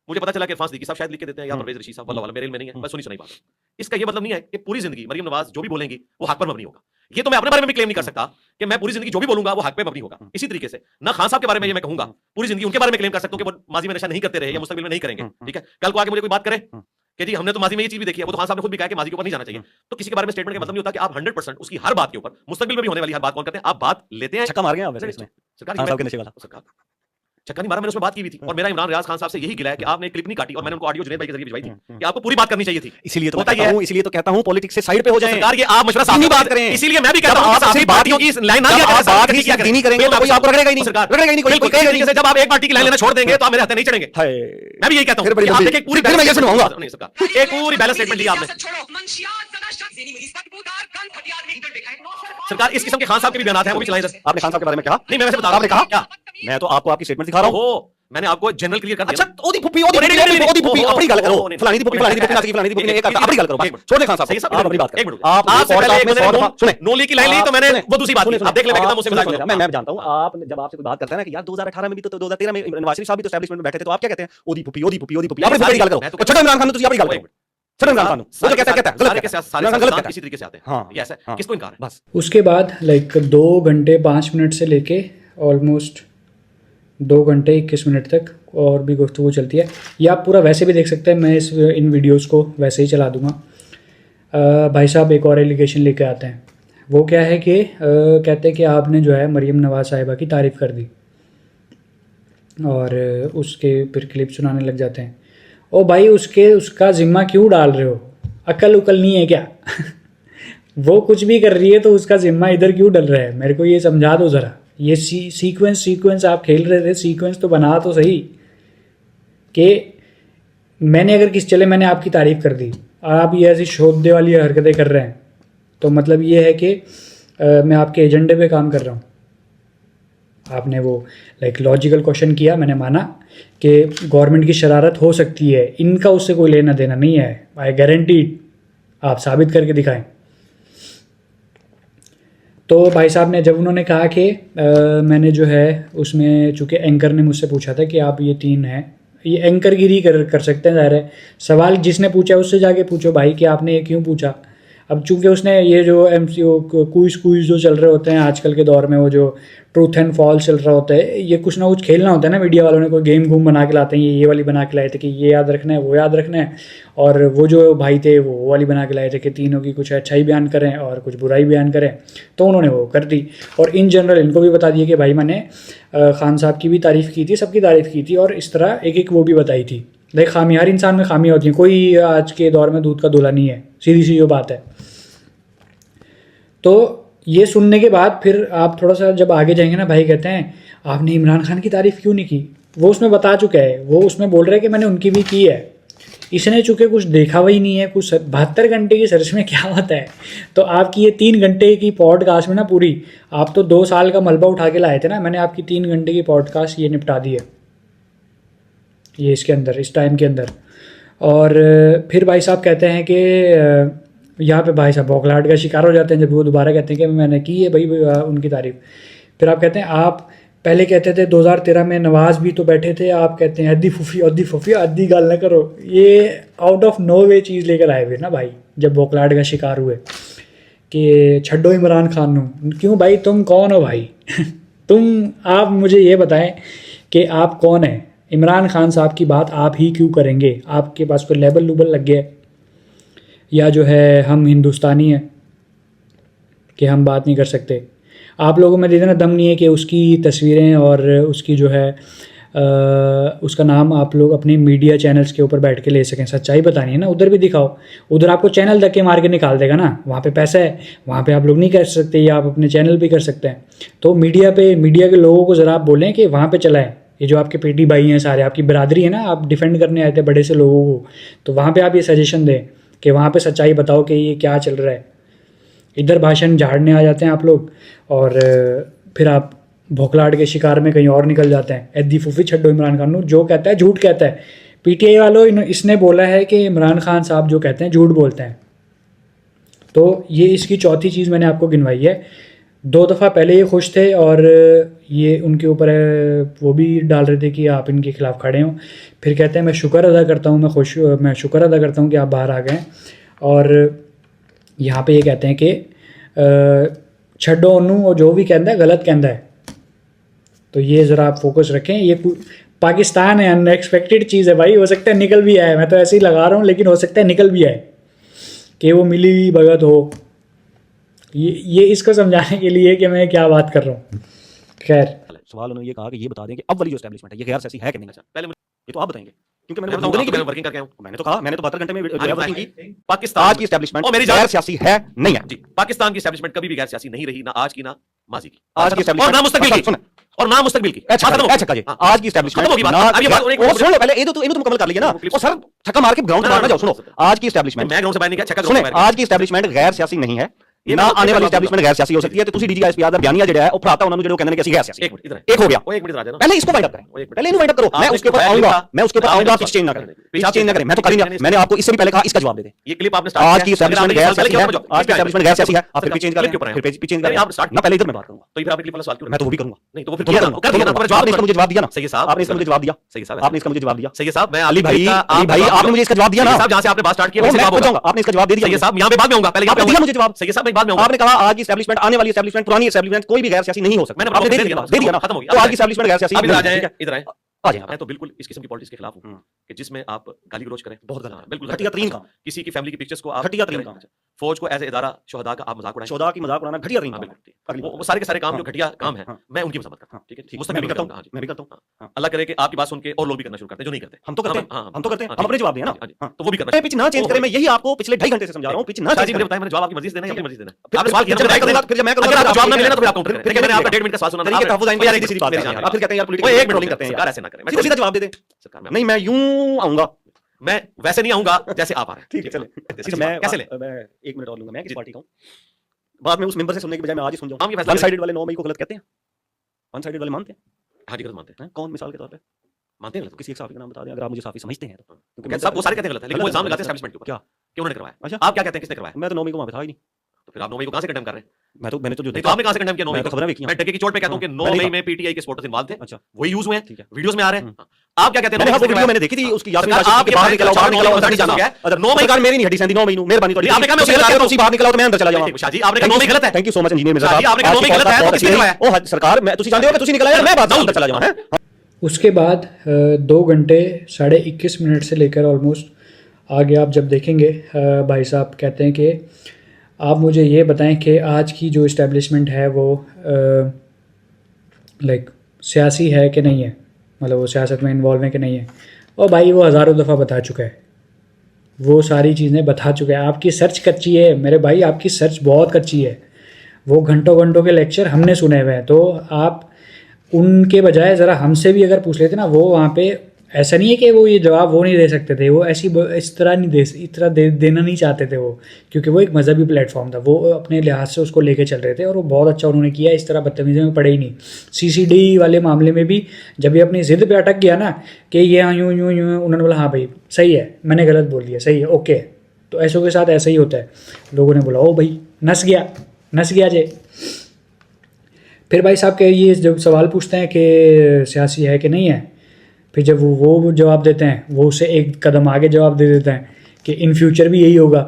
मुझे पता चला कि इरफान सिद्दीकी साहब शायद लिख के देते हैं या परवेज रशीद साहब, वल्लाह वाला मेरे इल्म में नहीं है, बस सुनी सुनाई बात। इसका ये मतलब नहीं है कि पूरी जिंदगी मरियम नवाज जो भी बोलेंगी वो हक पर मबनी होगा। ये तो मैं अपने बारे में भी क्लेम नहीं कर सकता कि मैं पूरी जिंदगी जो भी बोलूंगा वो हक पे मबनी होगा। इसी तरीके से ना खान साहब के बारे में ये मैं कहूंगा पूरी जिंदगी उनके बारे में क्लेम कर सकता हूं कि वो माजी में नशा नहीं करते रहे या मुस्तकबिल में नहीं करेंगे। ठीक है, कल को आके मुझे कोई बात करे कि जी हमने तो माजी में ये चीज भी देखी है, वो तो खान साहब ने खुद भी कहा कि माजी के ऊपर नहीं जाना चाहिए। तो किसी के बारे में स्टेटमेंट का मतलब नहीं होता कि आप 100% उसकी हर बात के ऊपर, मुस्तकबिल में भी होने वाली हर बात कौन करते हैं, आप बात लेते हैं। छक्का मार गए आप वैसे इसमें, सरकार खान साहब के नशे वाला। सरकार चक्कर नहीं मारा, मैंने उसमें बात की भी थी और मेरा इमरान रियाज खान साहब से यही गिला है कि आपने क्लिप नहीं काटी और मैंने उनको ऑडियो जुनैद भाई के जरिए भिजवाई थी कि आपको पूरी बात करनी चाहिए थी। इसीलिए तो होता इसलिए तो कहता हूं पॉलिटिक्स से साइड पे हो जाएं। सरकार ये आप मशवरा साथ नहीं में बात करें, इसीलिए मैं भी कहता हूं आप अपनी पार्टियों की लाइन ना किया करें, बात नहीं करेंगे तो कोई आपको रगड़ेगा ही नहीं, सरकार रगड़ेगा ही नहीं, कोई कहेगा नहीं। जब आप एक पार्टी की लाइन लेना छोड़ देंगे तो आप मेरे हाथ नहीं चढ़ेंगे। मैं भी यही कहता हूं आप देखिए पूरी मैं ये सुनाऊंगा नहीं सरकार, एक पूरी बैलेंस स्टेटमेंट दी आपने। सरकार इस किस्म के खान साहब के भी बयान हैं, वो भी चलाएं। आपने खान साहब के बारे में कहा? नहीं, मैं वैसे बता रहा हूं। आपने कहा क्या? मैं तो आपको आपकी स्टेटमेंट दिखा रहा हूं। मैंने आपको जनरल क्लियर कर दिया। अच्छा, ओदी फुप्पी अपनी गल करो, फलानी दी फुप्पी फलानी दी ने एक अपनी गल करो, बस छोड़ दे खान साहब, आप अपनी बात करो। आप पॉडकास्ट में 100 दफा सुने, नोली की लाइन ली तो मैंने वो दूसरी बात की। आप देख ले मैं कितना मुझसे मजाक कर। मैं जानता हूं आप जब आपसे कोई बात करता है ना कि यार 2018 में भी तो 2013 में नवाज शरीफ साहब भी तो एस्टैब्लिशमेंट में बैठे थे, तो आप क्या कहते हैं? ओदी फुप्पी आप अपनी गल करो। छोड़ो इमरान खान ने, तुझे अपनी गल करो। छोड़ो इमरान खान वो जो कहता है गलत है, सारे गलत है, इसी तरीके से आते हैं। हां ये ऐसा है, किसको इनकार है? बस उसके बाद लाइक 2 घंटे 5 मिनट से लेके ऑलमोस्ट 2 घंटे 21 मिनट तक और भी गुफ्तगू चलती है। ये आप पूरा वैसे भी देख सकते हैं, मैं इन वीडियोस को वैसे ही चला दूंगा। भाई साहब एक और एलिगेशन लेके आते हैं। वो क्या है कि कहते हैं कि आपने जो है मरियम नवाज साहिबा की तारीफ़ कर दी और उसके फिर क्लिप सुनाने लग जाते हैं। ओ भाई उसका ज़िम्मा क्यों डाल रहे हो? अकल उकल नहीं है क्या? वो कुछ भी कर रही है तो उसका ज़िम्मा इधर क्यों डल रहा है? मेरे को ये समझा दो ज़रा। ये सीक्वेंस आप खेल रहे थे, सीक्वेंस तो बना तो सही कि मैंने अगर किस चले मैंने आपकी तारीफ़ कर दी और आप ये ऐसी शोधने वाली हरकतें कर रहे हैं, तो मतलब ये है कि मैं आपके एजेंडे पे काम कर रहा हूँ। आपने वो लाइक लॉजिकल क्वेश्चन किया, मैंने माना कि गवर्नमेंट की शरारत हो सकती है, इनका उससे कोई लेना देना नहीं है, आई गारंटी, आप साबित करके दिखाएं। तो भाई साहब ने जब उन्होंने कहा कि मैंने जो है उसमें, चूँकि एंकर ने मुझसे पूछा था कि आप ये 3 हैं, ये एंकरगिरी कर सकते हैं, ज़ाहिर है सवाल जिसने पूछा उससे जाके पूछो भाई कि आपने ये क्यों पूछा। अब चूंकि उसने ये जो MCO क्विज जो चल रहे होते हैं आजकल के दौर में, वो जो ट्रूथ एंड फॉल्स चल रहा होता है, ये कुछ ना कुछ खेलना होता है ना, मीडिया वालों ने कोई गेम घूम बना के लाते हैं, ये वाली बना के लाए थे कि ये याद रखना है, वो याद रखना है, और वो जो भाई थे वो वाली बना के लाए थे कि तीनों की कुछ अच्छाई बयान करें और कुछ बुराई बयान करें, तो उन्होंने वो कर दी। और इन जनरल इनको भी बता दिया कि भाई मैंने खान साहब की भी तारीफ़ की थी, सबकी तारीफ़ की थी, और इस तरह एक एक वो भी बताई थी। देख खामी, हर इंसान में खामियाँ होती हैं, कोई आज के दौर में दूध का दूल्हा नहीं है, सीधी सी जो बात है। तो ये सुनने के बाद फिर आप थोड़ा सा जब आगे जाएंगे ना, भाई कहते हैं आपने इमरान खान की तारीफ़ क्यों नहीं की, वो उसमें बता चुका है, वो उसमें बोल रहा है कि मैंने उनकी भी की है, इसने चूँकि कुछ देखा हुआ ही नहीं है, कुछ 72 घंटे की सर्च में क्या होता है। तो आपकी ये 3 घंटे की पॉडकास्ट में ना पूरी, आप तो 2 साल का मलबा उठा के लाए थे ना, मैंने आपकी 3 घंटे की पॉडकास्ट ये निपटा दी है, ये इसके अंदर, इस टाइम के अंदर। और फिर भाई साहब कहते हैं कि यहाँ पे भाई साहब बौखलाहट का शिकार हो जाते हैं जब वो दोबारा कहते हैं कि मैंने की है भाई उनकी तारीफ़। फिर आप कहते हैं आप पहले कहते थे 2013 में नवाज भी तो बैठे थे, आप कहते हैं अद्दी फूफी अद्दी गाल ना करो, ये आउट ऑफ नो वे चीज़ लेकर आए हुए ना भाई, जब बौखलाहट का शिकार हुए कि छड्डो इमरान खान नू। क्यों भाई, तुम कौन हो भाई आप मुझे ये बताएं कि आप कौन हैं। इमरान खान साहब की बात आप ही क्यों करेंगे, आपके पास कोई लेबल लूबल लग गया, या जो है हम हिंदुस्तानी हैं कि हम बात नहीं कर सकते। आप लोगों में इतना दम नहीं है कि उसकी तस्वीरें और उसकी जो है उसका नाम आप लोग अपनी मीडिया चैनल्स के ऊपर बैठ के ले सकें। सच्चाई बतानी है ना, उधर भी दिखाओ, उधर आपको चैनल धक्के मार के निकाल देगा ना, वहाँ पे पैसा है, वहाँ पे आप लोग नहीं कर सकते, या आप अपने चैनल भी कर सकते हैं। तो मीडिया के लोगों को ज़रा आप बोलें कि वहाँ पर चलाएँ, ये जो आपके पेटी भाई हैं सारे, आपकी बरादरी है ना, आप डिफेंड करने आए थे बड़े से लोगों को, तो वहाँ पर आप ये सजेशन दें कि वहाँ पे सच्चाई बताओ कि ये क्या चल रहा है। इधर भाषण झाड़ने आ जाते हैं आप लोग, और फिर आप भोखलाहट के शिकार में कहीं और निकल जाते हैं। एद्दी फूफी छड्डो इमरान खान नू, जो कहता है झूठ कहता है। PTI वालों इसने बोला है कि इमरान खान साहब जो कहते हैं झूठ बोलते हैं। तो ये इसकी चौथी चीज़ मैंने आपको गिनवाई है। 2 दफ़ा पहले ये खुश थे और ये उनके ऊपर वो भी डाल रहे थे कि आप इनके खिलाफ़ खड़े हों। फिर कहते हैं मैं शुक्र अदा करता हूँ, मैं शुक्र अदा करता हूँ कि आप बाहर आ गए। और यहाँ पे ये कहते हैं कि छड्डो उन्नू जो भी कहता है गलत कहता है। तो ये ज़रा आप फोकस रखें, ये पाकिस्तान है, अनएक्सपेक्टेड चीज़ है भाई, हो सकता है निकल भी आए, मैं तो ऐसे ही लगा रहा हूँ, लेकिन हो सकता है निकल भी आए कि वो मिली भगत हो। ये इसको समझाने के लिए कि मैं क्या बात कर रहा हूँ। खैर, सवाल उन्होंने ये कहा कि ये बता दें कि अब वाली जो एस्टैब्लिशमेंट है ये गैर सियासी है कि नहीं। पहले ये तो आप बताएंगे, क्योंकि मैं मैंने बताऊंगा कि मैं वर्किंग करके आया हूं। मैंने तो कहा, मैंने तो 72 घंटे में वर्किंग की। पाकिस्तान आज की एस्टैब्लिशमेंट और मेरी गैर सियासी है नहीं है जी, पाकिस्तान की एस्टैब्लिशमेंट कभी भी गैर सियासी नहीं रही, ना आज की ना माजी की, आज की और एस्टैब्लिशमेंट ना मुस्तकबिल की, और ना मुस्तकबिल की। अच्छा जी, आज की एस्टैब्लिशमेंट खत्म होगी बात। अब ये बात और एक सुन ले पहले, ये तो मुकम्मल कर लिया ना। और सर छक्का मार के ग्राउंड से बाहर ना जाओ। सुनो, आज की एस्टैब्लिशमेंट, मैं ग्राउंड से बाहर नहीं गया, छक्का सुने, ग्राउंड से बाहर आज की एस्टैब्लिशमेंट गैर सियासी नहीं है, ये ना बात आने वाली बात एस्टैब्लिशमेंट गैर सियासी हो सकती है। तो ਤੁਸੀਂ DGSP आदर बयानिया ਜਿਹੜਾ ਹੈ ਉਹ ਭਰਾਤਾ ਉਹਨਾਂ ਨੂੰ ਜਿਹੜੇ ਉਹ ਕਹਿੰਦੇ ਨੇ ਕਿ ਅਸੀਂ ਗੈਰ ਸਿयासी। एक मिनट इधर एक हो गया, वो एक मिनट राजा ना, पहले इसको वाइंड अप करें, पहले इन्हें वाइंड अप करो। मैं उसके ऊपर आऊंगा, आप चेंज ना करें, चेंज ना करें। मैं तो कर ही नहीं, मैंने आपको इससे भी पहले कहा इसका जवाब दे दें। ये क्लिप आपने आज की एस्टैब्लिशमेंट गैर सियासी है, आज की एस्टैब्लिशमेंट गैर सियासी है। आप फिर चेंज करें, फिर चेंज करें, आप स्टार्ट ना पहले इधर मैं बात करूंगा, तो फिर आपने क्लिप वाला सवाल क्यों? मैं तो वो भी करूंगा। नहीं तो वो फिर कर दिया ना, आपने इसका मुझे जवाब दिया ना। सही है साहब, आपने इसका मुझे जवाब दिया, सही है साहब, आपने इसका मुझे जवाब दिया। सही है साहब, मैं अली भाई आपने मुझे इसका जवाब दिया ना साहब, जहां से आपने बात स्टार्ट की मैं पहुंचाऊंगा, आपने इसका जवाब दे दिया। सही है साहब, यहां पे बाद में आऊंगा, पहले आपने दिया मुझे जवाब। सही है साहब, मैं बाद में आऊंगा। आपने कहा आज की एस्टैब्लिशमेंट, आने वाली एस्टैब्लिशमेंट, पुरानी एस्टैब्लिशमेंट कोई भी गैर सियासी नहीं हो सकता। मैंने आपने दे दिया ना, खत्म हो गया। तो आज की एस्टैब्लिशमेंट गैर सियासी। अब इधर आ जाए, इधर आए, आ जाए। मैं तो बिल्कुल इस किस्म की पॉलिटिक्स के खिलाफ हूं कि जिसमें आप गाली गलौज करें, बहुत गलत, बिल्कुल घटिया तरीन काम, किसी की फैमिली की पिक्चर्स को आप घटिया तरीन काम, फौज को एज ए इदारा शोहदा का आप मजाक उड़ाएं। शोहदा की मजाक उड़ाना घटिया रही हाँ, बिल्कुल। वो सारे के सारे काम जो घटिया काम है, मैं उनकी मजम्मत करता हूँ। ठीक है, मुस्तकिल भी करता हूँ। हाँ जी, मैं भी करता हूँ। हाँ। अल्लाह करे कि आपकी बात सुन के और लोग भी करना शुरू करते हैं जो नहीं करते। हम तो करते हैं, हम तो करते हैं, हाँ, हम अपने जवाब दें ना। हाँ जी, तो वो भी करना मैं पिच ना चेंज करें, मैं यही आपको पिछले 2.5 घंटे से समझा रहा हूँ, पिच ना शाह चेंज जी मुझे करें। बताएं, मैंने जवाब आपकी मर्जी से देना है या अपनी मर्जी से देना है? फिर आपने सवाल किया जब मैं करूंगा, फिर जब मैं करूंगा, अगर आप जवाब ना आप मिले ना तो फिर आप फिर- काउंटर फिर करें। मैंने फिर- आपका 1.5 मिनट का सवाल सुना, तरीके तहफ़्फ़ुज़ आइंदा यार सीधी सीधी बात मेरी है जान यार। यार। आप फिर कहते हैं यार वो पॉलिटिकल एक मिनट ट्रोलिंग करते हैं सरकार यार। ऐसे ना करें। सीधा सीधा जवाब दे दे। सरकार नहीं, मैं यूं आऊंगा। मैं वैसे नहीं आऊंगा जैसे आप आ रहे हैं। ठीक है, चले। अच्छा, मैं कैसे ले? मैं 1 मिनट और लूंगा। मैं किस पार्टी का हूँ? बाद में उस मेंबर से सुनने के बजाय मैं आज ही सुन हम ये जाऊं। फैसला वन साइडेड वाले 9 मई को गलत कहते हैं? वन साइडेड वाले मानते हैं? हाँ जी, गलत मानते हैं। हैं? कौन मिसाल के तौर पे? मानते हैं गलत। किसी एक साहब का नाम बता दें अगर आप मुझे साफी समझते हैं तो। क्योंकि सब वो सारे कहते हैं गलत है, लेकिन वो इल्जाम लगाते हैं एस्टैब्लिशमेंट के ऊपर क्या? कि उन्होंने करवाया। अच्छा। आप क्या कहते हैं किसने करवाया? मैं तो 9 मई को वहां पे था ही नहीं। तो फिर आप 9 मई को कहां से कंडेम कर रहे हैं? मैंने तो जो नहीं तो आपने कहां से कंडेम किया 9 मई मैं तो को? खबरें देखी हैं। मैं डगे की चोट पे कहता हूं कि हाँ, 9 मैं नहीं मई था। में पीटीआई के सपोर्टर्स इन्वॉल्व थे। अच्छा। वो यूज हुए हैं, ठीक है। वीडियोस में आ रहे हैं। आप क्या कहते हैं? मैंने 9 वो मई वीडियो को मैंने देखी थी उसकी यास्मीन सरकार, राशिद आप की ये बाहर फैसला निकला चार बाहर निकला मई को नहीं जाना। क्या है? अगर 9 मई सरकार मेरी नहीं हटी सेंधी 9 मई नु मेहरबानी तो नहीं, आपने कहा मैं उसी उसे गलत गलत उसी बाहर निकला तो मैं अंदर चला जाऊंगा। शाह जी, आपने कहा 9 मई गलत है। Thank you so much engineer Mirza Shah ji, साहब। आपने कहा 9 मई गलत है, तो किसने करवाया? ओ सरकार मैं तुसी जानते हो कि तुसी निकला यार मैं बात अंदर चला जाऊंगा हैं। उसके बाद 2 घंटे 21.5 मिनट से लेकर ऑलमोस्ट आगे आप जब देखेंगे भाई साहब कहते हैं कि आप मुझे ये बताएं कि आज की जो इस्टेब्लिशमेंट है वो लाइक सियासी है कि नहीं है, मतलब वो सियासत में इन्वॉल्व है कि नहीं है। और भाई वो हज़ारों दफ़ा बता चुका है, वो सारी चीज़ें बता चुका है। आपकी सर्च कच्ची है मेरे भाई, आपकी सर्च बहुत कच्ची है। वो घंटों घंटों के लेक्चर हमने सुने हुए हैं, तो आप उनके बजाय ज़रा हमसे भी अगर पूछ लेते ना, वो वहाँ पे ऐसा नहीं है कि वो ये जवाब वो नहीं दे सकते थे, वो ऐसी इस तरह नहीं देना नहीं चाहते थे वो, क्योंकि वो एक मजहबी प्लेटफॉर्म था, वो अपने लिहाज से उसको लेके चल रहे थे और वो बहुत अच्छा उन्होंने किया। इस तरह बदतमीजी में पड़े ही नहीं। CCD वाले मामले में भी जब ये अपनी ज़िद पे अटक गया ना कि ये यूँ यूँ यूँ, उन्होंने बोला हाँ भाई सही है, मैंने गलत बोल दिया, सही है, ओके। तो ऐसों के साथ ऐसा ही होता है। लोगों ने बोला ओ भाई नस गया जे। फिर भाई साहब के ये जब सवाल पूछते हैं कि सियासी है कि नहीं है, फिर जब वो जवाब देते हैं, वो उससे एक कदम आगे जवाब दे देते हैं कि इन फ्यूचर भी यही होगा,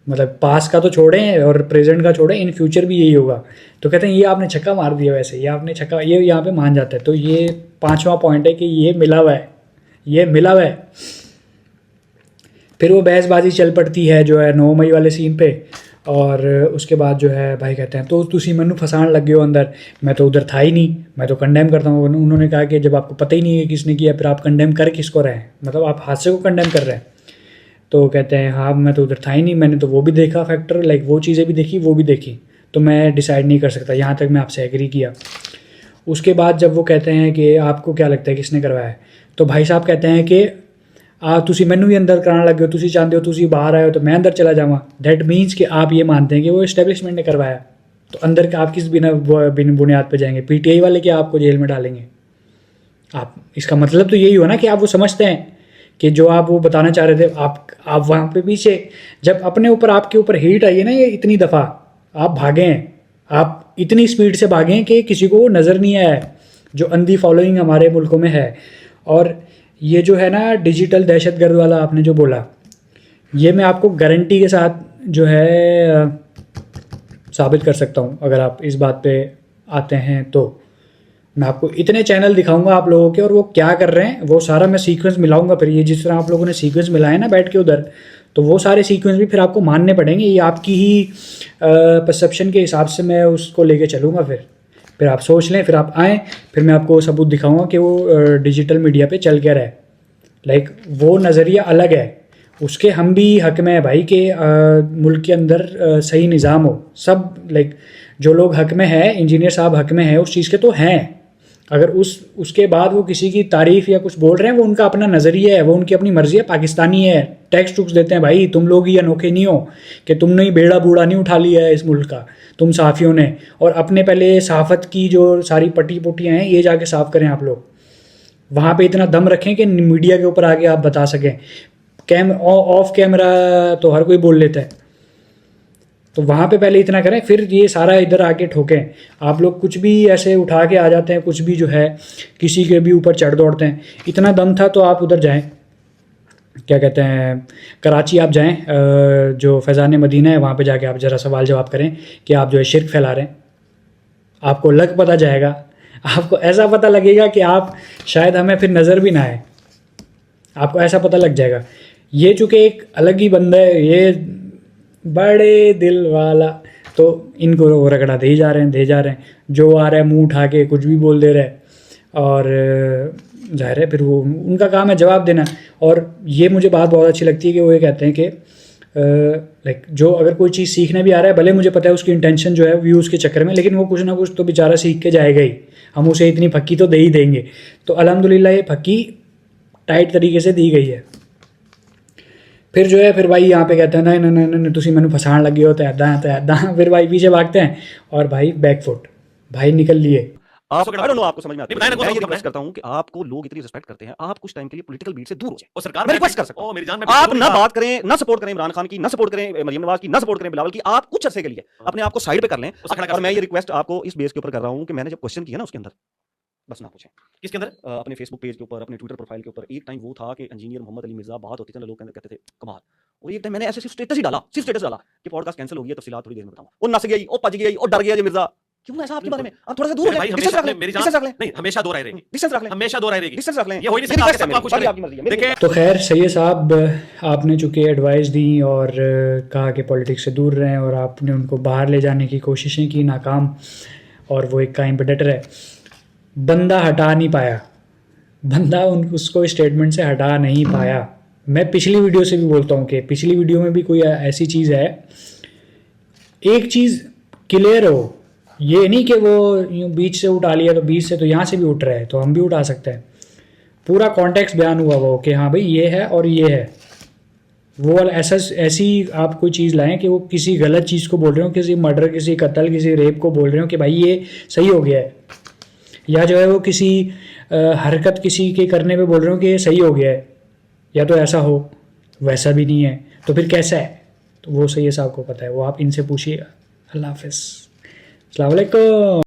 मतलब पास का तो छोड़ें और प्रेजेंट का छोड़ें, इन फ्यूचर भी यही होगा। तो कहते हैं ये आपने छक्का मार दिया, वैसे ये आपने छक्का, ये यहाँ पे मान जाता है। तो ये 5वां पॉइंट है कि ये मिला हुआ है। फिर वो बहसबाजी चल पड़ती है जो है 9 मई वाले सीन पे, और उसके बाद जो है भाई कहते हैं तो तुसी मैनू फसान लग गए हो अंदर, मैं तो उधर था ही नहीं, मैं तो कंडेम करता हूँ। उन्होंने कहा कि जब आपको पता ही नहीं है किसने किया, फिर आप कंडेम कर किसको रहे हैं, मतलब आप हादसे को कंडेम कर रहे हैं। तो कहते हैं हाँ मैं तो उधर था ही नहीं, मैंने तो वो भी देखा फैक्टर, लाइक वो चीज़ें भी देखी वो भी देखी, तो मैं डिसाइड नहीं कर सकता। यहाँ तक मैं आपसे एग्री किया। उसके बाद जब वो कहते हैं कि आपको क्या लगता है किसने करवाया है, तो भाई साहब कहते हैं कि तुसी मैनू भी अंदर कराने लगे हो, तुसी चाहते हो तुसी बाहर आए हो तो मैं अंदर चला जाऊँ। दैट मीन्स कि आप ये मानते हैं कि वो इस्टेब्लिशमेंट ने करवाया, तो अंदर का आप किस बिना बुनियाद पे जाएंगे? PTI वाले क्या आपको जेल में डालेंगे? आप इसका मतलब तो यही हो ना कि आप वो समझते हैं कि जो आप वो बताना चाह रहे थे, आप वहाँ पे पीछे जब अपने ऊपर आपके ऊपर हीट आई है ना, ये इतनी दफ़ा आप भागे हैं, आप इतनी स्पीड से भागे हैं कि किसी को नज़र नहीं आया है, जो अंधी फॉलोइंग हमारे मुल्कों में है। और ये जो है ना डिजिटल दहशतगर्द वाला आपने जो बोला, ये मैं आपको गारंटी के साथ जो है साबित कर सकता हूँ। अगर आप इस बात पे आते हैं तो मैं आपको इतने चैनल दिखाऊंगा आप लोगों के, और वो क्या कर रहे हैं वो सारा मैं सीक्वेंस मिलाऊंगा। फिर ये जिस तरह आप लोगों ने सीक्वेंस मिलाए ना बैठ के उधर, तो वो सारे सीक्वेंस भी फिर आपको मानने पड़ेंगे। ये आपकी ही परसेप्शन के हिसाब से मैं उसको लेके चलूँगा। फिर आप सोच लें, फिर आप आएँ, फिर मैं आपको सबूत दिखाऊंगा कि वो डिजिटल मीडिया पे चल क्या रहा है। लाइक वो नज़रिया अलग है, उसके हम भी हक में है भाई कि मुल्क के अंदर सही निज़ाम हो। सब लाइक जो लोग हक में है, इंजीनियर साहब हक में है उस चीज़ के तो हैं। अगर उसके बाद वो किसी की तारीफ़ या कुछ बोल रहे हैं, वो उनका अपना नज़रिया है, वो उनकी अपनी मर्ज़ी है, पाकिस्तानी है। टैक्स टुक्स देते हैं भाई, तुम लोग ही अनोखे नहीं हो कि तुमने ही बेड़ा बूढ़ा नहीं उठा लिया है इस मुल्क का, तुम साफ़ियों ने। और अपने पहले सहाफ़त की जो सारी पट्टी पुट्टियाँ हैं ये जाके साफ़ करें आप लोग, वहाँ पे इतना दम रखें कि मीडिया के ऊपर आके आप बता सकें। ऑफ कैमरा तो हर कोई बोल लेता है, तो वहाँ पे पहले इतना करें, फिर ये सारा इधर आके ठोकें। आप लोग कुछ भी ऐसे उठा के आ जाते हैं, कुछ भी जो है किसी के भी ऊपर चढ़ दौड़ते हैं। इतना दम था तो आप उधर जाएं, क्या कहते हैं, कराची आप जाएं, जो फैज़ान मदीना है वहाँ पे जाके आप ज़रा सवाल जवाब करें कि आप जो है शिर्क फैला रहे हैं। आपको लग पता जाएगा, आपको ऐसा पता लगेगा कि आप शायद हमें फिर नज़र भी ना आए, आपको ऐसा पता लग जाएगा। ये चूँकि एक अलग ही बंदा है, ये बड़े दिल वाला। तो इनको वो रगड़ा दे ही जा रहे हैं, दे जा रहे हैं, जो आ रहा है मुंह उठा के कुछ भी बोल दे रहा है। और जाहिर है फिर वो उनका काम है जवाब देना। और ये मुझे बात बहुत अच्छी लगती है कि वो ये कहते हैं कि लाइक जो अगर कोई चीज़ सीखने भी आ रहा है, भले मुझे पता है उसकी इंटेंशन जो है व्यूज़ के चक्कर में, लेकिन वो कुछ ना कुछ तो बेचारा सीख के जाएगा ही, हम उसे इतनी फक्की तो दे ही देंगे। तो अल्हम्दुलिल्लाह ये फक्की टाइट तरीके से दी गई है। फिर जो है फिर भाई यहाँ पे कहते हैं नहीं नहीं नहीं तुसी मैंने फंसाण लगे हो तो ऐदा फिर भाई पीछे भागते हैं और भाई बैकफुट भाई निकल लिए। आप आई डोंट नो आपको समझ में आता नहीं, बताएं ना, है। मैं ये कौन सा रिक्वेस्ट करता हूँ कि आपको लोग इतनी रिस्पेक्ट करते हैं, आप कुछ टाइम के लिए पॉलिटिकल बीट से दूर हो जाए। और सरकार मैं रिक्वेस्ट कर सकता हूँ, मेरी जान में आप ना बात करें, ना सपोर्ट करें इमरान खान की, ना सपोर्ट करें मरियम नवाज की, ना सपोर्ट करें बिलावल की। आप कुछ अरसे के लिए अपने आप को साइड पे कर लें। और मैं ये रिक्वेस्ट आपको इस बेस के ऊपर कर रहा हूँ कि मैंने जब क्वेश्चन किया ना उसके अंदर बस ना पूछें। किसके अंदर? अपने फेसबुक पेज के ऊपर, अपने ट्विटर प्रोफाइल के ऊपर एक टाइम वो था कि इंजीनियर मोहम्मद अली मिर्जा बात होती थी ना, लोग कहते थे कमाल। और एक टाइम मैंने ऐसे सिर्फ स्टेटस ही डाला, सिर्फ स्टेटस डाला कि पॉडकास्ट कैंसिल हो गई है, तफसीलात थोड़ी देर में बताऊंगा। वो नस गई, वो पज गई, वो डर गया जी मिर्जा। क्यों ऐसा आपके बारे में? आप थोड़ा सा दूर हो भाई जाए, डिस्टेंस रख लें, मेरी डिस्टेंस रख लें, नहीं, हमेशा दो राय रहेगी, डिस्टेंस रख लें, हमेशा दो राय रहेगी, डिस्टेंस रख लें। ये हो ही नहीं मेरी सकता रिक्वेस्ट है, सबका कुछ बाकी करें। आपकी मर्जी है। देखिए तो खैर सैयद साहब आपने चूँकि एडवाइस दी और कहा कि पॉलिटिक्स से दूर रहें, और आपने उनको बाहर ले जाने की कोशिशें की, नाकाम, और वो एक कायम पे डट रहे। बंदा हटा नहीं पाया, बंदा उसको स्टेटमेंट से हटा नहीं पाया। मैं पिछली वीडियो से भी बोलता हूँ कि पिछली वीडियो में भी कोई ऐसी चीज़ है, एक चीज़ क्लियर हो, ये नहीं कि वो यूँ बीच से उठा लिया तो बीच से तो यहाँ से भी उठ रहा है तो हम भी उठा सकते हैं। पूरा कॉन्टेक्स्ट बयान हुआ वो कि हाँ भाई ये है और ये है। वो ऐसी आप कोई चीज़ लाएं कि वो किसी गलत चीज़ को बोल रहे हो, किसी मर्डर, किसी कत्ल, किसी रेप को बोल रहे हो कि भाई ये सही हो गया है, या जो है वो किसी हरकत किसी के करने पे बोल रहे हो कि ये सही हो गया है, या तो ऐसा हो, वैसा भी नहीं है, तो फिर कैसा है? तो वो सही है, साहब को पता है, वो आप इनसे पूछिएगा। अल्लाह हाफिज़, अस्सलाम वालेकुम।